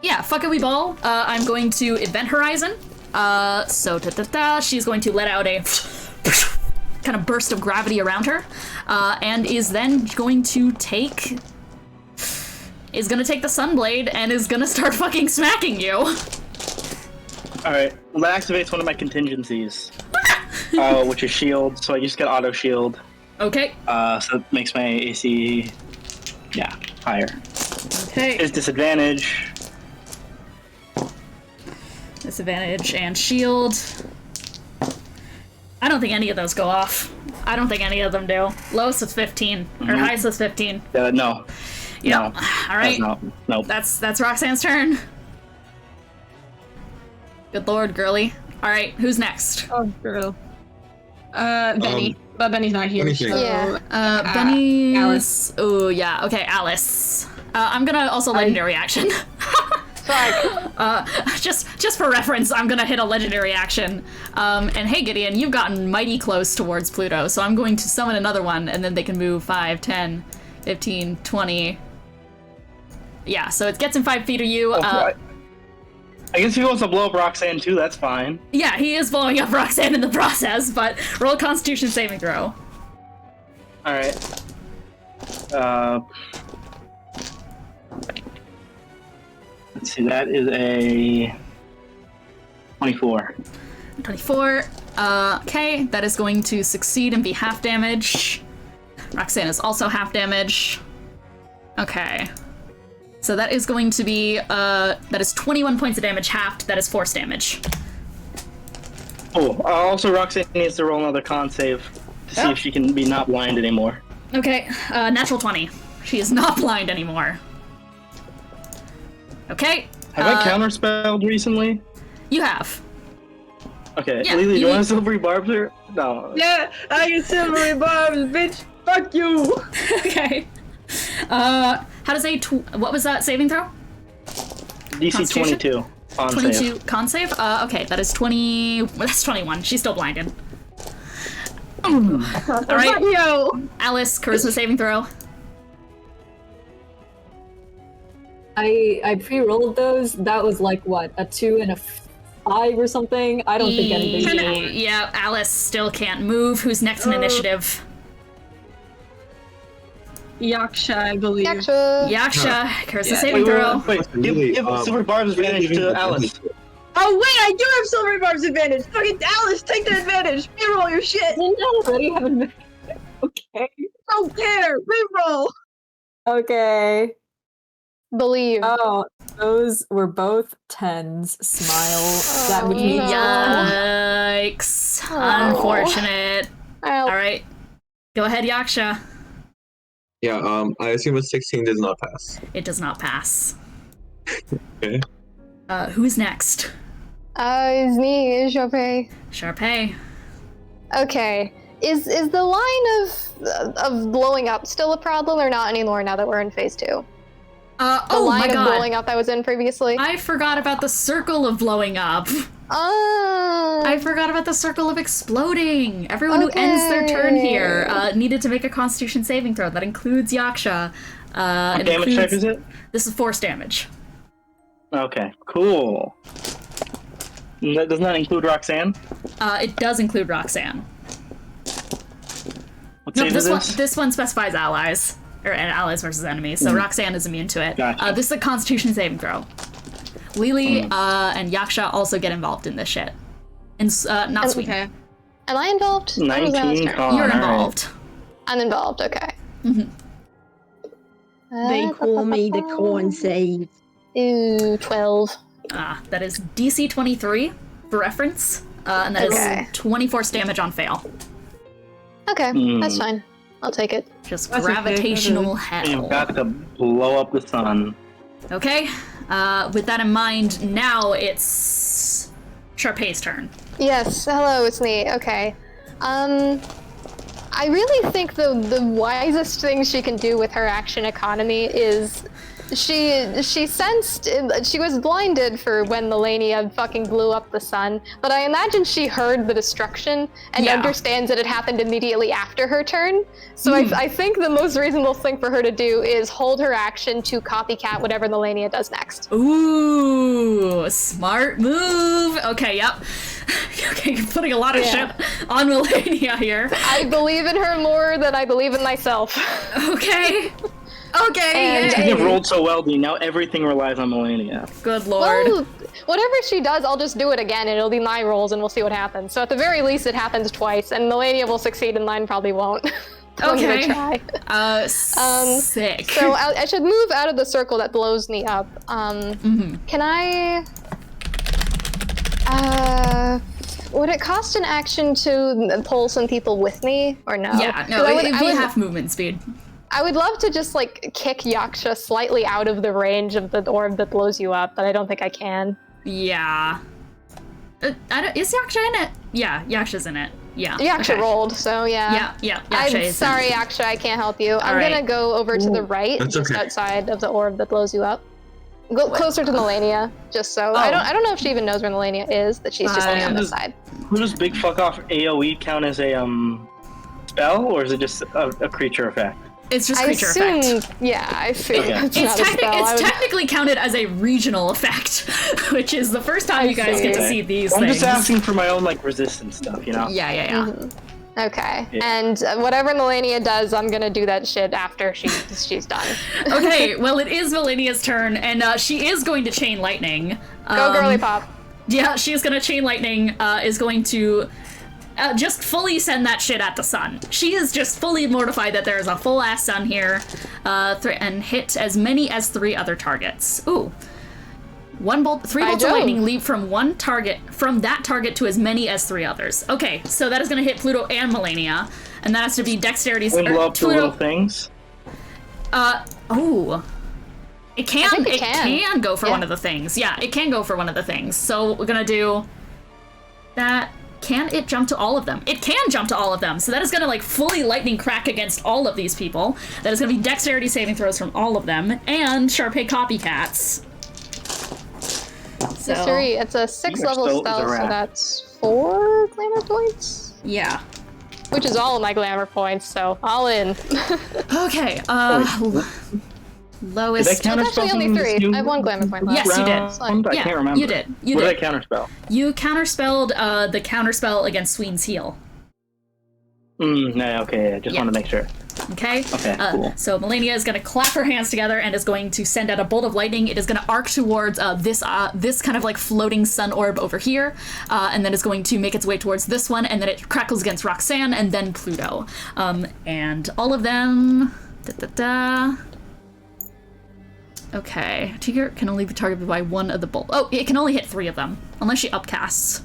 Yeah, fuck it, we ball. I'm going to Event Horizon. She's going to let out a kind of burst of gravity around her, and is then going to take... is gonna take the Sunblade and is gonna start fucking smacking you. Alright, well that activates one of my contingencies. Which is shield, so I just get auto shield. Okay. So it makes my AC, yeah, higher. Okay. Is disadvantage. Disadvantage and shield. I don't think any of those go off. I don't think any of them do. Lowest is 15, or highest is 15. No. Yep. No. All right. Nope. That's Roxanne's turn. Good lord, girly. All right, who's next? Oh, girl. Benny. But Benny's not here. Benny's So, here. Benny's... Alice. Oh, yeah. Okay, Alice. I'm gonna also legendary action. Just for reference, I'm gonna hit a legendary action. And hey, Gideon, you've gotten mighty close towards Pluto, so I'm going to summon another one, and then they can move 5, 10, 15, 20. Yeah, so it gets in 5 feet of you. I guess if he wants to blow up Roxanne too, that's fine. Yeah, he is blowing up Roxanne in the process, but roll a Constitution saving throw. Alright. Let's see, that is a 24. 24. Okay, that is going to succeed and be half damage. Roxanne is also half damage. Okay. So that is going to be, that is 21 points of damage halved. That is force damage. Oh, also Roxanne needs to roll another con save to see if she can be not blind anymore. Okay, natural 20. She is not blind anymore. Okay. Have I counterspelled recently? You have. Okay, Yeah, Lily, do you you- want a silvery barb here? No. Yeah, I get silvery barbs, bitch. Fuck you. Okay. How does what was that saving throw? DC Constitution? 22. Con 22 save. con save? Okay, that is 20. Well, that's 21. She's still blinded. All right, Yo. Alice, charisma saving throw. I pre-rolled those. That was like what, a 2 and a 5 or something? I don't think anything. Yeah, Alice still can't move. Who's next in initiative? Yaksha, I believe. Yaksha, charisma saving throw. Wait, give silver barb's advantage to Alice. Oh wait, I do have silvery barbs advantage. Fucking Alice, take the advantage. Reroll your shit. Already have an okay. Don't care. Reroll. Okay. Believe. Oh, those were both 10s. Smile. That would mean Yikes. Unfortunate. Well, All right. Go ahead, Yaksha. Yeah, I assume a 16 does not pass. It does not pass. Okay. Who's next? It's me, Charpay. Charpay. Okay. Is the line of blowing up still a problem or not anymore now that we're in phase 2? The line of blowing up I was in previously? I forgot about the circle of blowing up. Oh. I forgot about the circle of exploding. Everyone who ends their turn here needed to make a Constitution saving throw. That includes Yaksha. What damage type is it? This is force damage. Okay, cool. That does not include Roxanne? It does include Roxanne. What No, save is this one specifies allies. Or allies versus enemies, so Roxanne is immune to it. Gotcha. This is a Constitution saving throw. Lily and Yaksha also get involved in this shit. And not Sween. Okay. Am I involved? 19 con. You're involved. I'm involved, okay. They call me the corn seed. Ooh, 12. That is DC 23 for reference. And that is 24 damage on fail. Okay, that's fine. I'll take it. Just That's gravitational okay. hell. You've got to blow up the sun. Okay, with that in mind, now it's Charpay's turn. Yes, hello, it's me. Okay. I really think the wisest thing she can do with her action economy is she sensed, she was blinded for when Melania fucking blew up the sun, but I imagine she heard the destruction and understands that it happened immediately after her turn. So I think the most reasonable thing for her to do is hold her action to copycat whatever Melania does next. Ooh, smart move. Okay, yep. Okay, you're putting a lot of shit on Melania here. I believe in her more than I believe in myself. Okay. Okay. And You rolled so well, Dean. Now everything relies on Melania. Good lord. Well, whatever she does, I'll just do it again, and it'll be my rolls, and we'll see what happens. So at the very least, it happens twice, and Melania will succeed, and mine probably won't. I'm gonna try. Sick. So I should move out of the circle that blows me up. Can I? Would it cost an action to pull some people with me, or no? Yeah, no, it'd be half movement speed. I would love to just like kick Yaksha slightly out of the range of the orb that blows you up, but I don't think I can. Yeah. Is Yaksha in it? Yeah, Yaksha's in it. Yeah. Yaksha rolled, so yeah. Yeah. I'm sorry, Yaksha, I can't help you. I'm gonna go over to the right, just outside of the orb that blows you up. Go closer to Melania, just so I don't know if she even knows where Melania is, that she's just on this side. Who does Big Fuck Off AoE count as a spell, or is it just a creature effect? It's just creature effect. Yeah, I assume it's It's, not a spell. it's technically counted as a regional effect, which is the first time you guys get to see these things. I'm just asking for my own like resistance stuff, you know? Yeah. Okay, and whatever Melania does, I'm gonna do that shit after she's done. Okay, well it is Melania's turn, and she is going to chain lightning. Go girly pop. Yeah, she is gonna chain lightning, is going to just fully send that shit at the sun. She is just fully mortified that there is a full ass sun here, and hit as many as 3 other targets. Ooh. 3 bolts of lightning leap from that target to as many as 3 others. Okay, so that is gonna hit Pluto and Melania, and that has to be dexterity. We love the little things. It can go for one of the things. Yeah, it can go for one of the things. So we're gonna do that. Can it jump to all of them? It can jump to all of them. So that is gonna like fully lightning crack against all of these people. That is gonna be dexterity saving throws from all of them, and Charpay copycats. So History, it's a 6th level spell, so that's 4 glamour points? Yeah. Which is all of my glamour points, so all in. Okay, lowest. Did I counterspell It's actually only 3. I have 1 glamour point left. Yes, you did. I can't remember. You did. What did I counterspell? You counterspelled the counterspell against Sween's heal. No, okay, I just want to make sure. Okay? Okay, cool. So Melania is going to clap her hands together and is going to send out a bolt of lightning. It is going to arc towards this kind of like floating sun orb over here, and then is going to make its way towards this one, and then it crackles against Roxanne and then Pluto. And all of them... Okay, Tigger can only be targeted by 1 of the bolts. Oh, it can only hit 3 of them, unless she upcasts.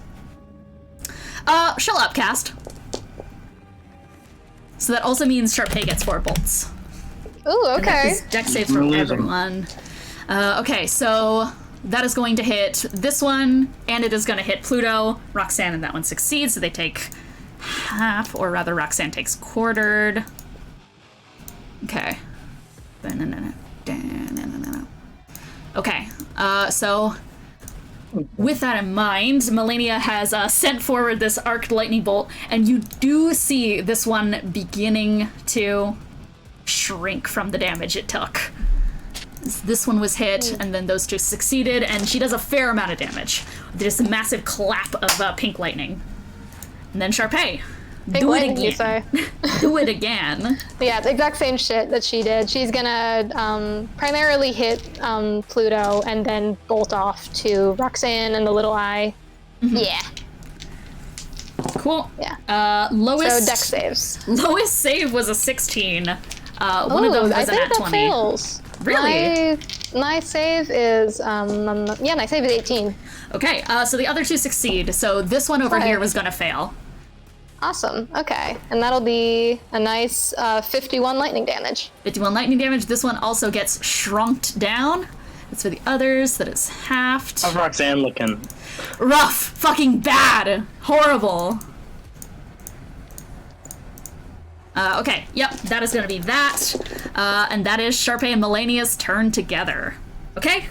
She'll upcast. So that also means Charpay gets 4 bolts. Ooh, okay. Dex saves from everyone. Okay, so that is going to hit this one, and it is going to hit Pluto. Roxanne and that one succeeds, so they take half, or rather Roxanne takes quartered. Okay. Okay, so with that in mind, Melania has sent forward this arced lightning bolt, and you do see this one beginning to shrink from the damage it took. This one was hit, and then those two succeeded, and she does a fair amount of damage. There's a massive clap of pink lightning. And then Charpay. Do it again. Do it again. Yeah, it's the exact same shit that she did. She's gonna primarily hit Pluto and then bolt off to Roxanne and the little eye. Mm-hmm. Yeah. Cool. Yeah. Lowest. So dex saves. Lowest save was a 16. One of them was a nat 20. Fails. Really? My save is my save is 18. Okay. So the other two succeed. So this one over here was gonna fail. Awesome. Okay, and that'll be a nice 51 lightning damage. 51 lightning damage. This one also gets shrunked down. It's for the others. That is halved. How's Roxanne looking? Rough. Fucking bad. Horrible. Okay. Yep. That is going to be that. And that is Charpay and Melania's turn together. Okay?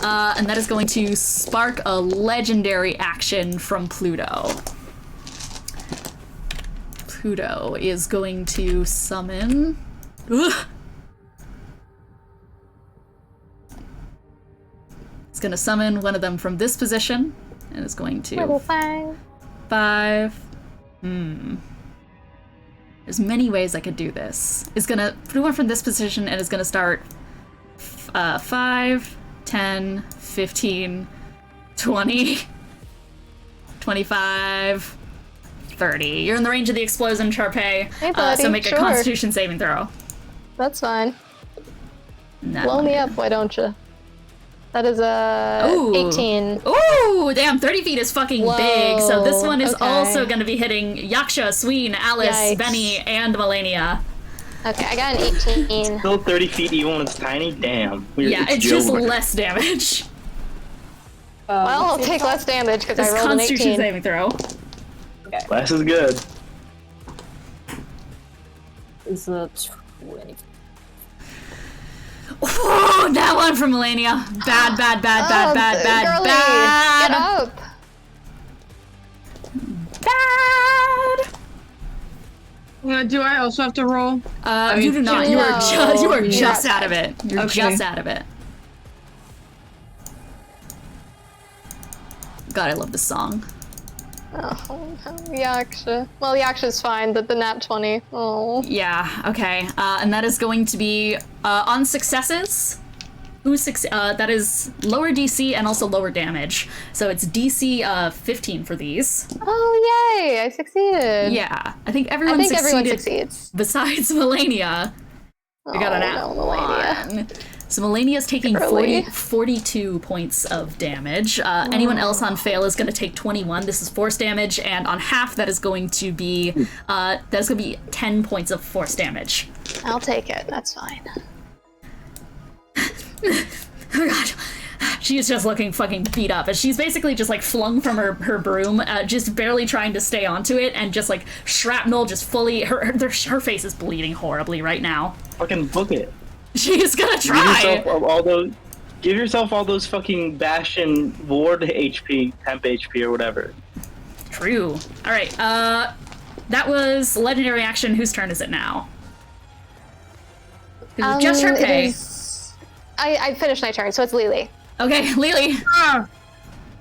And that is going to spark a legendary action from Pluto. Pluto is going to summon... Ugh. It's going to summon one of them from this position, and is going to... Level 5. 5. There's many ways I could do this. It's going to put one from this position, and it's going to start 5, 10, 15, 20, 25... 30. You're in the range of the explosion, Charpay. Hey, buddy. So make a Constitution saving throw. That's fine. Blow me up, why don't you? That is a 18. Ooh, damn, 30 feet is fucking big. So this one is also going to be hitting Yaksha, Sween, Alice, Benny, and Melania. Okay, I got an 18. Still 30 feet even when it's tiny? Damn. It's just less damage. Well, I'll take less damage because I rolled an 18. Constitution saving throw. Okay. Less is good. It's a 20. Oh, that one from Melania. Bad. Girly, get up. Bad. Do I also have to roll? You do not. You are just out of it. You're just out of it. God, I love this song. Oh, Yaksha. Well, Yaksha's fine, but the nat 20. Oh. Yeah, okay. And that is going to be on successes. That is lower DC and also lower damage. So it's DC 15 for these. Oh, yay! I succeeded. Yeah, I think everyone succeeds. Besides Melania. I got an nat 1. So Melania's taking 42 points of damage. Anyone else on fail is going to take 21. This is force damage, and on half that is going to be 10 points of force damage. I'll take it. That's fine. Oh god. She's just looking fucking beat up, and she's basically just like flung from her broom, just barely trying to stay onto it, and just like shrapnel just fully. Her face is bleeding horribly right now. Fucking book it. She's gonna try. Give yourself all those fucking Bastion ward HP, temp HP, or whatever. True. All right. That was legendary action. Whose turn is it now? Just Charpay. I finished my turn, so it's Lily. Okay, Lily.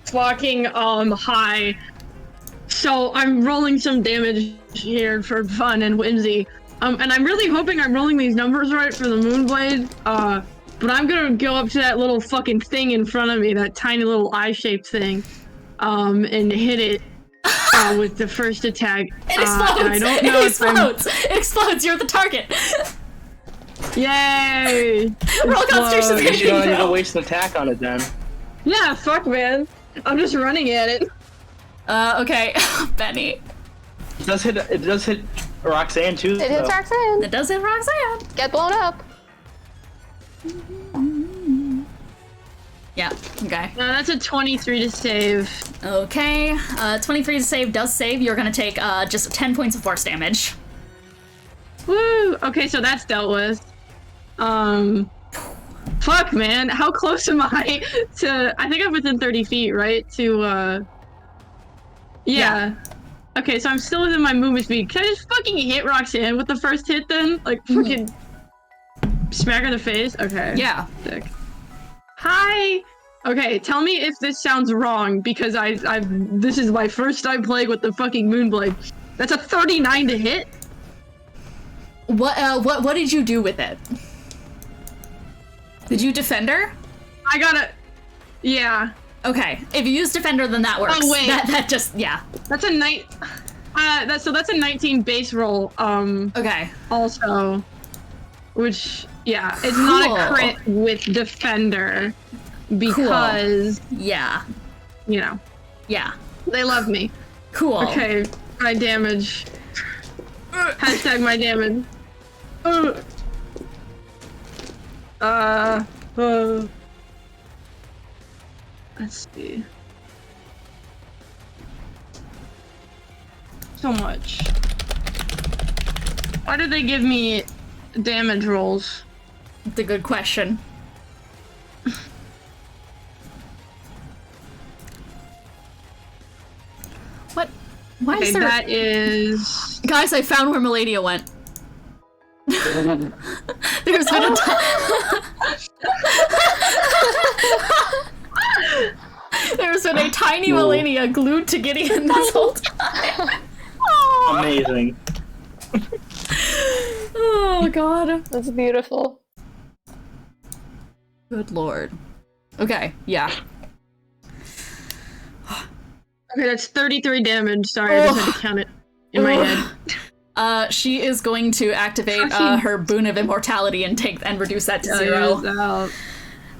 Fucking high. So I'm rolling some damage here for fun and whimsy. And I'm really hoping I'm rolling these numbers right for the Moonblade. But I'm gonna go up to that little fucking thing in front of me, that tiny little eye-shaped thing, and hit it with the first attack. It explodes! And I don't know It explodes! You're the target! Yay! Roll Constitution You saving don't need to throw. waste an attack on it then. Yeah, fuck, man. I'm just running at it. Okay. Benny. It does hit Roxanne too. It hits Roxanne. It does hit Roxanne. Get blown up. Yeah, okay. That's a 23 to save. Okay, 23 to save does save. You're gonna take just 10 points of force damage. Woo! Okay, so that's dealt with. Fuck, man. How close am I to... I think I'm within 30 feet, right? To, Yeah. Okay, so I'm still within my movement speed. Can I just fucking hit Roxanne with the first hit then? Like, fucking... Smack her in the face? Okay. Yeah. Sick. Hi! Okay, tell me if this sounds wrong, because this is my first time playing with the fucking Moonblade. That's a 39 to hit? What did you do with it? Did you Defender? I gotta... Yeah. Okay, if you use Defender, then that works. Oh, wait. That just, yeah. That's a that's a 19 base roll, Okay. also. Which, yeah, it's not a crit with Defender, because... Cool. Yeah. You know. Yeah. They love me. Cool. Okay, my damage. Hashtag my damage. Let's see. So much. Why did they give me damage rolls? That's a good question. What? Why Okay, is there... that is... Guys, I found where Maladia went. There's been There's been a tiny Malenia glued to Gideon this whole time. Amazing. Oh god. That's beautiful. Good lord. Okay, yeah. Okay, that's 33 damage. Sorry, I just had to count it in my head. She is going to activate her boon of immortality and reduce that to 0.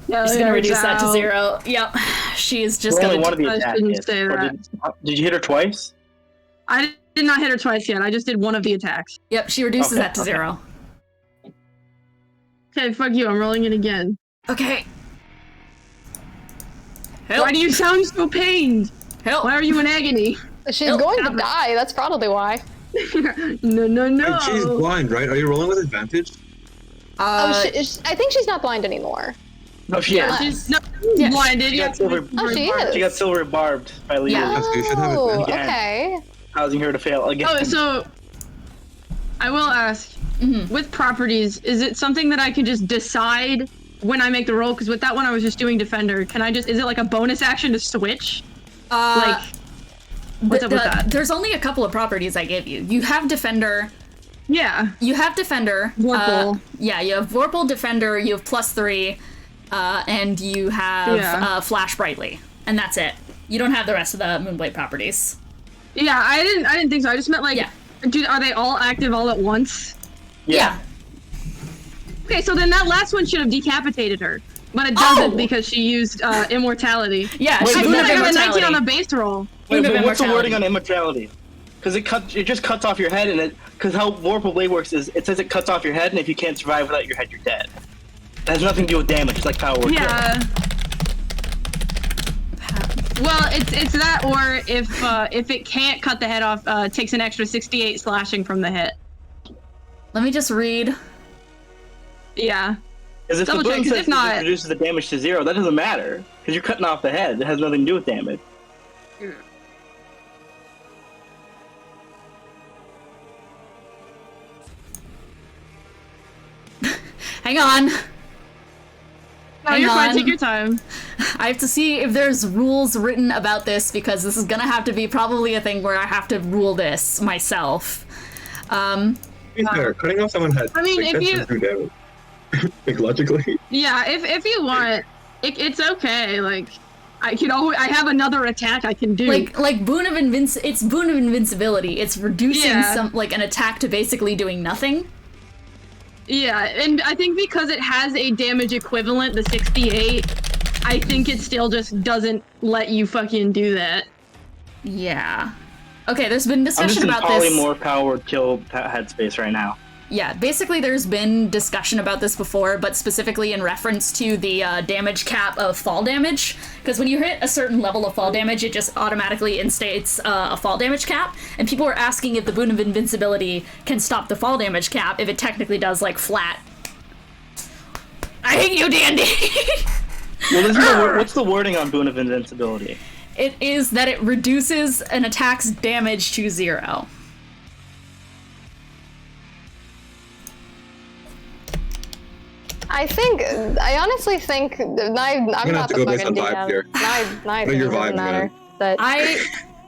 She's gonna reduce that to 0. Yep. She is just Only gonna... one of the I attacks. shouldn't say that. Did you hit her twice? I did not hit her twice yet. I just did one of the attacks. Yep, she reduces that to 0. Okay, fuck you. I'm rolling it again. Okay. Help. Why do you sound so pained? Help. Why are you in agony? She's going to die. That's probably why. No. Wait, she's blind, right? Are you rolling with advantage? I think she's not blind anymore. No, she is. She's blinded. She got silver. She is. She got silver barbed by Leo. Yeah. So you should have Oh, advantage. okay. Causing her to fail again. Oh, so I will ask, with properties, is it something that I can just decide when I make the roll? Because with that one, I was just doing Defender. Can I just, is it like a bonus action to switch? Like, what's up with that? There's only a couple of properties I gave you. You have Defender. Yeah. You have Defender. Vorpal. Yeah, you have Vorpal, Defender, you have +3, and you have Flash Brightly. And that's it. You don't have the rest of the Moonblade properties. Yeah, I didn't think so. I just meant like, are they all active all at once? Yeah. Okay, so then that last one should have decapitated her. But it doesn't because she used immortality. Yeah, I she said boon of I got a 19 immortality. on the base roll. Wait, Boon of but what's the immortality. wording on immortality? Because it just cuts off your head, and because how Vorpal Blade works is it says it cuts off your head, and if you can't survive without your head, you're dead. It has nothing to do with damage. It's like power works. Yeah. Well, it's that, or if it can't cut the head off, it takes an extra 68 slashing from the hit. Let me just read. Yeah. Because if the Double check, boon 'cause says if not- it reduces the damage to 0, that doesn't matter. Because you're cutting off the head. It has nothing to do with damage. Hang on. No, you're fine. Take your time. I have to see if there's rules written about this, because this is gonna have to be probably a thing where I have to rule this myself. Fair. Cutting off someone's head. I mean, like, if that's you- just do damage. Like logically. Yeah, if you want, it's okay. Like, I have another attack I can do. Like boon of it's boon of invincibility. It's reducing an attack to basically doing nothing. Yeah, and I think because it has a damage equivalent, the 68, I think it still just doesn't let you fucking do that. Yeah. Okay, there's been I'm just discussion in about this. polymorph power kill headspace right now. Yeah, basically there's been discussion about this before, but specifically in reference to the damage cap of fall damage, because when you hit a certain level of fall damage, it just automatically instates a fall damage cap, and people were asking if the Boon of Invincibility can stop the fall damage cap, if it technically does, like, flat. I hate you, D&D! Well, what's the wording on Boon of Invincibility? It is that it reduces an attack's damage to 0. I honestly think I'm gonna not have to the go based fucking on vibe here. DM. My Know your opinion doesn't vibe, matter. man. But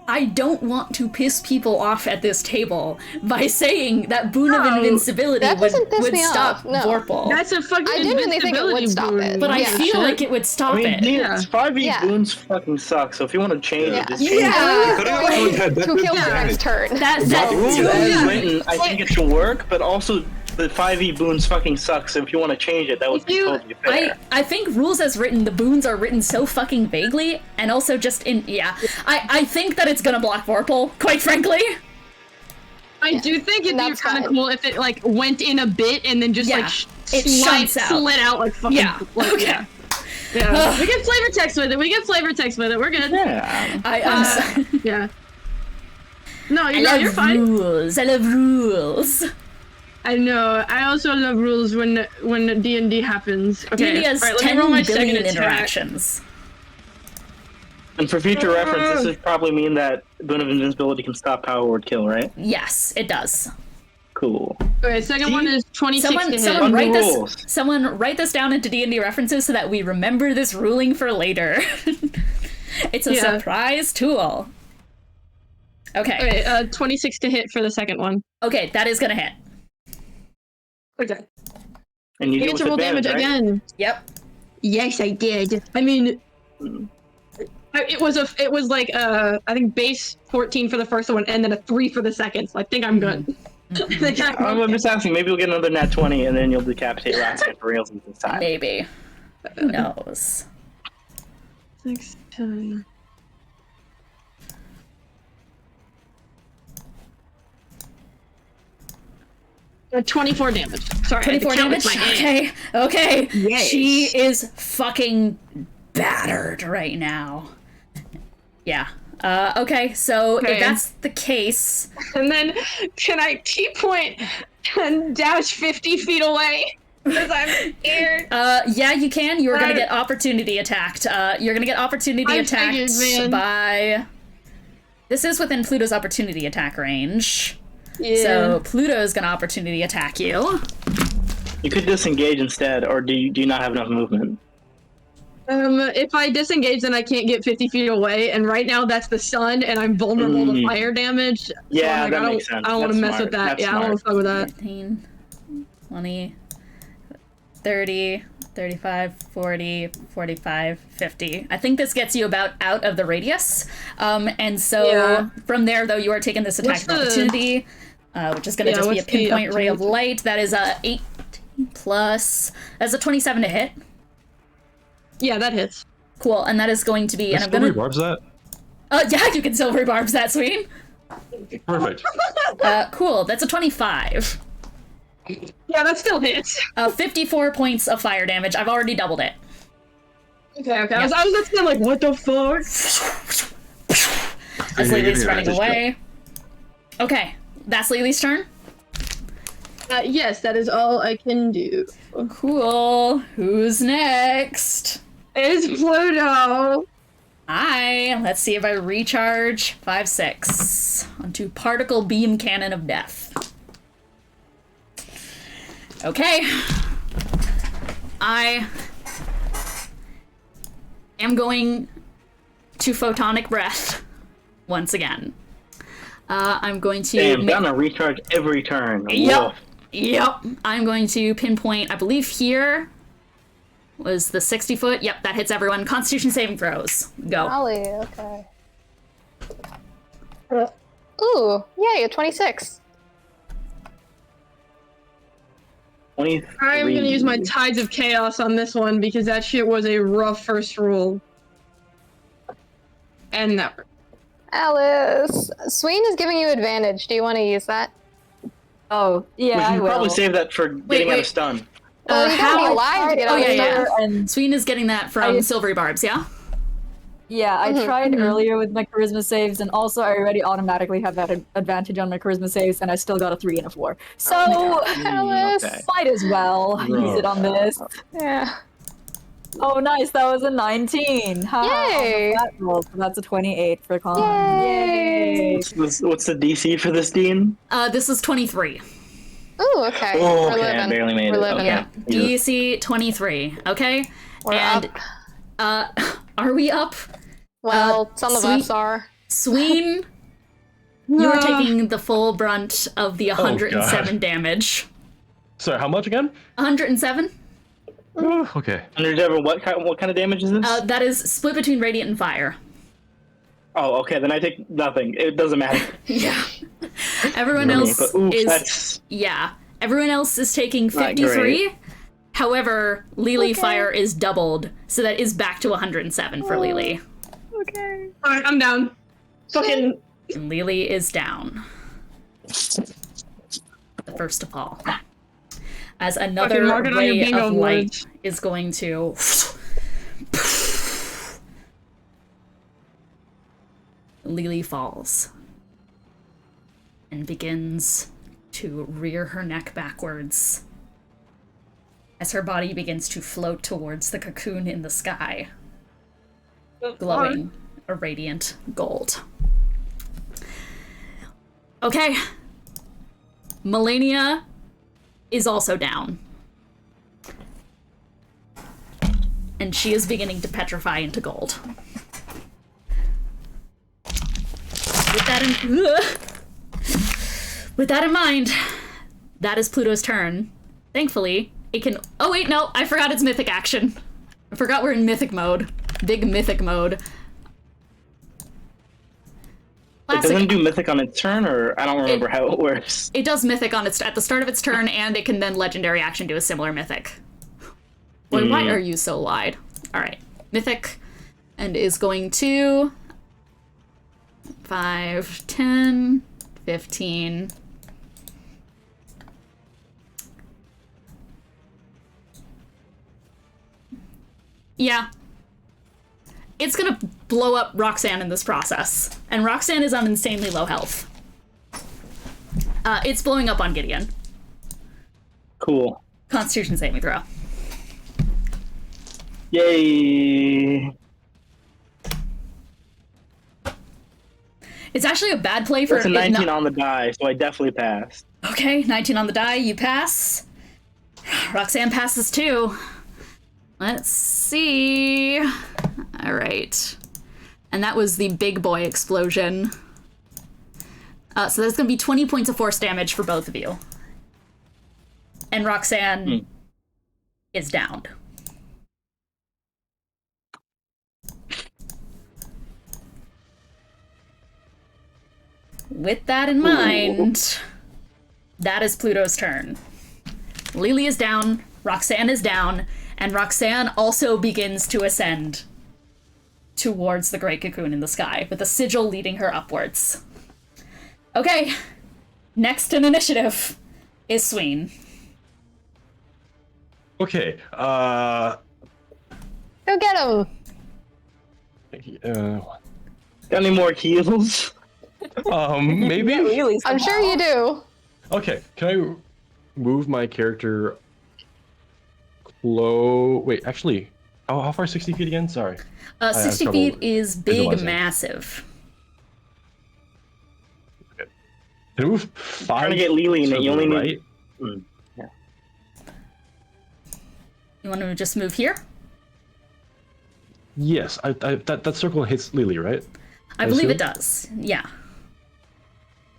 I don't want to piss people off at this table by saying that Boon of Invincibility that doesn't piss would me stop off, no. Vorpal. That's a fucking I genuinely think it would invincibility stop boon. it. But I Yeah. feel like it would stop it. Yeah. 5e Yeah. boons fucking suck, so if you want to change it, just change it. Yeah. Cutting off someone's head, that's Who good kills the damage. next turn? That Rules too. as written, I think it should work, but also the 5e boons fucking suck, so if you want to change it, that would be totally fair. I think rules as written, the boons are written so fucking vaguely, and also just in, I think that it's gonna block Vorpal, quite frankly. I do think it'd be That's kind of fine. cool if it like went in a bit and then just Yeah. like It shunts out. slid out like fucking. Yeah. Like, Okay. Yeah. Yeah. We get flavor text with it. We're good. Yeah. I'm sorry. Yeah. No, I you're love fine. rules. I love rules. I know. I also love rules when D&D happens. Okay. D&D has Alright, let me 10 roll my billion second attack. interactions. And for future reference, this would probably mean that Boon of Invincibility can stop Power Word Kill, right? Yes, it does. Cool. Okay, second one is 26 to hit. Someone write rules. this. Someone write this down into D&D references so that we remember this ruling for later. It's a Yeah. surprise tool. Okay. Okay, 26 to hit for the second one. Okay, that is gonna hit. Okay. And you You do get to roll damage right? again. Yep. Yes, I did. I mean, it was like I think base 14 for the first one and then a 3 for the second. So I think I'm good. I think I'm I'm just asking, maybe you'll get another nat 20 and then you'll decapitate Rascal for reals this time. Maybe. Who knows? 6, 10. Uh, 24 damage. Sorry, 24 I had to count with damage? my hand. Okay. Yes. She is fucking battered right now. Yeah. Okay, so Okay. if that's the case, And then, can I key point and dash 50 feet away? Because I'm scared. yeah, you can. You're gonna I- get opportunity attacked. You're gonna get opportunity I attacked figured, man. by... This is within Pluto's opportunity attack range. Yeah. So Pluto's gonna opportunity attack you. You could disengage instead, or do you not have enough movement? If I disengage, then I can't get 50 feet away, and right now that's the sun, and I'm vulnerable to fire damage. So Yeah, I'm like, that I don't, makes sense. I don't want to That's mess with smart. that. That's Yeah, I don't want to fuck with that. 15, 20, 30, 35, 40, 45, 50. I think this gets you about out of the radius. And so Yeah. from there, though, you are taking this attack What's of the- opportunity, which is going to Yeah, just be a what's the pinpoint ray of opportunity? light. That is a 18 plus. That's a 27 to hit. Yeah, that hits. Cool, and that is going to be... And I'm Silvery gonna... barbs that? Yeah, you can silvery barbs that, Sween. Perfect. Cool, that's a 25. Yeah, that still hits. 54 points of fire damage. I've already doubled it. Okay. I was just kind of like, what the fuck? As Lily's running away. Okay, that's Lily's turn. Yes, that is all I can do. Cool. Who's next? It's Pluto. Let's see if I recharge 5/6 onto Particle Beam Cannon of Death. Okay. I am going to Photonic Breath once again. I'm going to... Damn, gonna recharge every turn. Yep. Woof. Yep. I'm going to pinpoint, I believe here was the 60 foot. Yep, that hits everyone. Constitution saving throws. Go. Golly, okay. Ooh, yay, a 26. 23. I'm gonna use my Tides of Chaos on this one because that shit was a rough first roll. And that. Alice, Sween is giving you advantage. Do you want to use that? Oh, yeah, We I should will. probably save that for getting out wait. of stun. Well, you gotta be how- alive to get Oh, out of yeah. stun. And Sween is getting that from Silvery Barbs, yeah? yeah, I tried earlier with my charisma saves, and also I already automatically have that advantage on my charisma saves, and I still got a 3 and a 4. So, Alice. Okay. might as well use it on this. Yeah. Oh, nice, that was a 19. Yay. That roll, so that's a 28 for con. Yay. What's the DC for this Dean? This is 23. Ooh, okay. Oh, We're okay, living. I barely made We're it. living. Okay. DC 23, okay? We're and, up. are we up? Well, some of Sween- us are. Sween, you are taking the full brunt of the 107 damage. Sorry, how much again? 107? Ooh, okay. Under what kind of damage is this? That is split between Radiant and Fire. Oh, okay, then I take nothing. It doesn't matter. Yeah. Everyone else But, oof, is... that's Yeah. Everyone else is taking Not 53. great. However, Lily Fire is doubled, so that is back to 107 for Lily. Alright, I'm down. Fucking. And Lily is down. The first of all. As another mark it on your ray bingo of light board. is going to... Lily falls. And begins to rear her neck backwards as her body begins to float towards the cocoon in the sky, glowing a radiant gold. Okay. Melania is also down. And she is beginning to petrify into gold. With that in mind, that is Pluto's turn. Thankfully, it can... Oh wait, no, I forgot it's mythic action. I forgot we're in mythic mode. Big mythic mode. It doesn't do mythic on its turn, or I don't remember how it works. It does mythic on its at the start of its turn, and it can then legendary action do a similar mythic. Boy, why are you so wide? Alright. Mythic, and is going to... 5, 10, 15... Yeah. It's gonna blow up Roxanne in this process. And Roxanne is on insanely low health. It's blowing up on Gideon. Cool. Constitution saving throw. Yay! It's actually a bad play for... That's a it 19 not- on the die, so I definitely passed. Okay, 19 on the die, you pass. Roxanne passes too. Let's see. All right. And that was the big boy explosion. So that's going to be 20 points of force damage for both of you. And Roxanne is downed. With that in mind, that is Pluto's turn. Lily is down, Roxanne is down, and Roxanne also begins to ascend towards the great cocoon in the sky, with a sigil leading her upwards. Okay, next in initiative is Sween. Okay, Go get him. Got any more heals? Maybe? Really I'm sure you do. Okay, can I move my character close? Wait, actually, how far is 60 feet again? Sorry. 60 trouble feet is big, visualizing. massive. Can I move 5? Trying to get Lily in to it, you the only need- right? Yeah. You want to just move here? Yes, that circle hits Lily, right? I believe assume? it does. Yeah.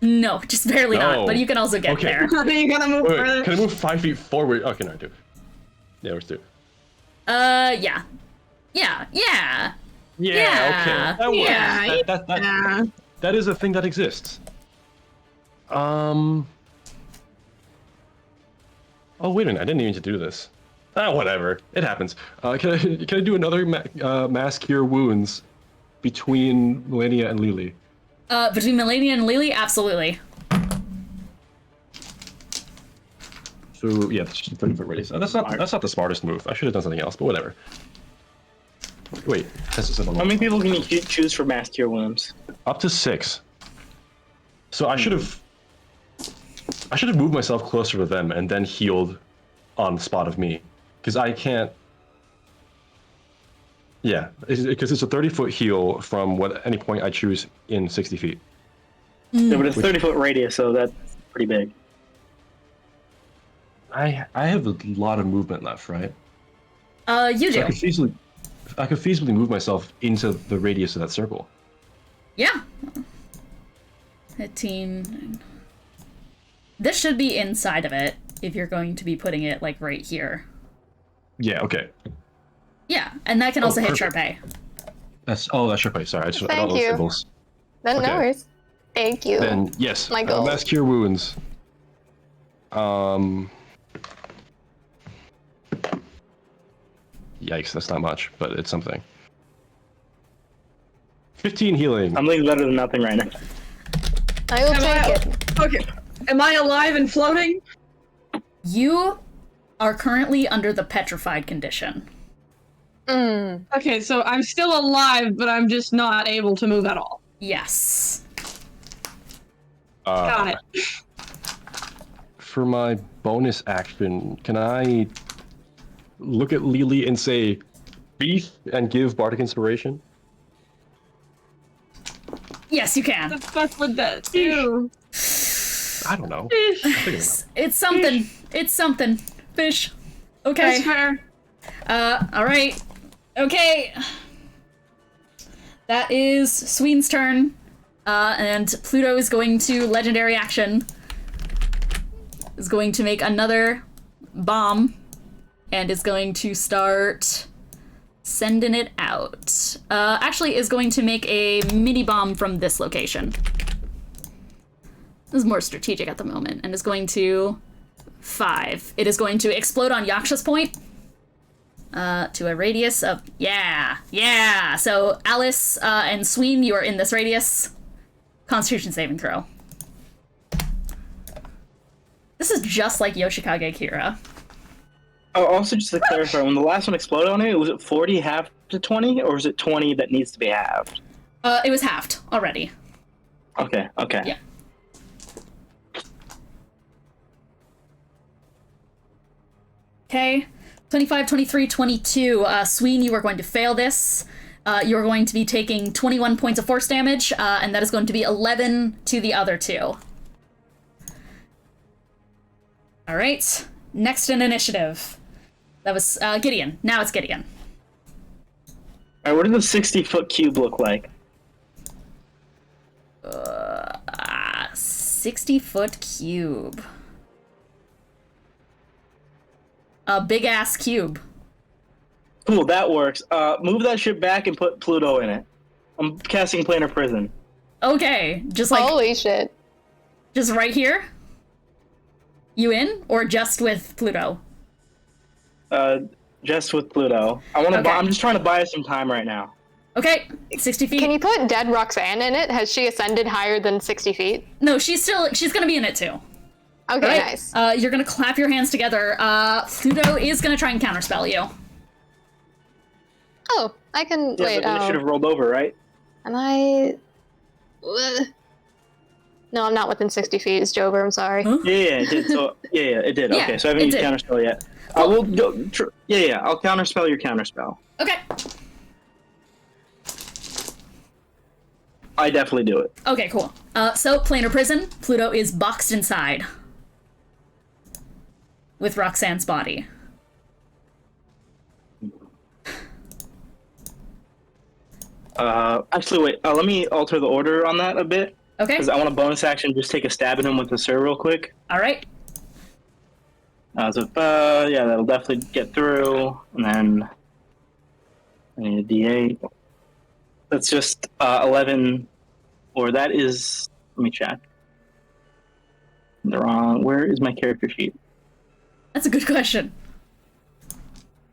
No, just barely not, No. but you can also get Okay. there. You gotta move Wait, further. can I move 5 feet forward? Okay, no, I do. Yeah, we're 2. Yeah. Yeah. Yeah, Yeah. okay. That works. Yeah, That is a thing that exists. Oh, wait a minute. I didn't even do this. Whatever. It happens. Can I do another mass cure wounds between Melania and Lily? Between Melania and Lily, absolutely. So yeah, that's just a 30-foot radius. That's not the smartest move. I should have done something else, but whatever. Wait, how many people can you choose for mass cure wounds? Up to 6. So I should have moved myself closer to them and then healed on the spot of me, because I can't. Yeah, because it's a 30-foot heal from any point I choose in 60 feet. Yeah, but it's 30-foot radius, so that's pretty big. I have a lot of movement left, right? You do. I could feasibly move myself into the radius of that circle. Yeah. 15. This should be inside of it if you're going to be putting it like right here. Yeah. Okay. Yeah, and that can also hit perfect. Charpay. That's Charpay. Sorry, I don't know Thank those you. symbols. Then Okay. no worries. Thank you. Then yes, My goal. mass cure wounds. Yikes, that's not much, but it's something. 15 healing. I'm leaving better than nothing right now. I will take it. Okay. Am I alive and floating? You are currently under the petrified condition. Okay, so I'm still alive, but I'm just not able to move at all. Yes. Got it. For my bonus action, can I look at Lily and say, "Beef," and give Bardic Inspiration? Yes, you can. What the fuck would that do? I don't know. It's something. It's something. Fish. Okay. That's fair. All right. Okay. That is Sween's turn. And Pluto is going to legendary action. Is going to make another bomb. And is going to start sending it out. Actually is going to make a mini bomb from this location. This is more strategic at the moment. And is going to 5. It is going to explode on Yaksha's point. To a radius of, yeah. So Alice and Sween, you are in this radius. Constitution saving throw. This is just like Yoshikage Kira. Oh, also just to clarify, when the last one exploded on it, was it 40 halved to 20, or was it 20 that needs to be halved? It was halved already. Okay. Yeah. Okay. 25, 23, 22. Sween, you are going to fail this. You're going to be taking 21 points of force damage, and that is going to be 11 to the other 2. All right. Next in initiative. That was Gideon. Now it's Gideon. All right, what does the 60-foot cube look like? 60-foot cube. A big-ass cube. Cool, that works. Move that shit back and put Pluto in it. I'm casting Planar Prison. Okay, just like... Holy shit. Just right here? You in? Or just with Pluto? Just with Pluto. I want to. Okay. I'm just trying to buy us some time right now. Okay, 60 feet. Can you put dead Roxanne in it? Has she ascended higher than 60 feet? No, she's gonna be in it too. Okay, Right? nice. You're gonna clap your hands together. Pluto is gonna try and counterspell you. Oh, I can Yeah, wait. but then it should have rolled over, right? Am I? No, I'm not within 60 feet. It's Jober. I'm sorry. Huh? Yeah, it did. So yeah, it did. Yeah, Okay, so I haven't it used did. counterspell yet. We'll go. I'll counterspell your counterspell. Okay. I definitely do it. Okay, cool. So planar prison. Pluto is boxed inside with Roxanne's body. Actually, wait. Let me alter the order on that a bit. Okay. Because I want a bonus action. Just take a stab at him with the Sir real quick. All right. Yeah, that'll definitely get through. And then I need a D8. That's just 11, or that is. Let me check. The wrong. Where is my character sheet? That's a good question.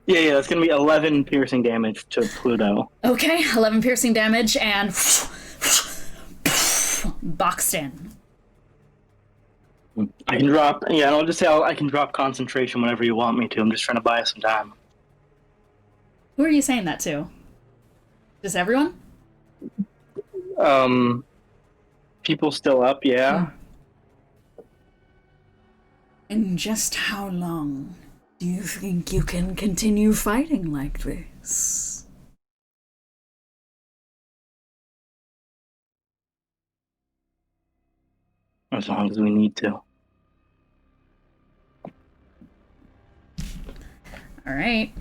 Yeah, that's gonna be 11 piercing damage to Pluto. Okay, 11 piercing damage and boxed in. I can drop. Yeah, I'll just say I can drop concentration whenever you want me to. I'm just trying to buy us some time. Who are you saying that to? Just everyone? People still up, yeah. And just how long do you think you can continue fighting like this? As long as we need to. All right.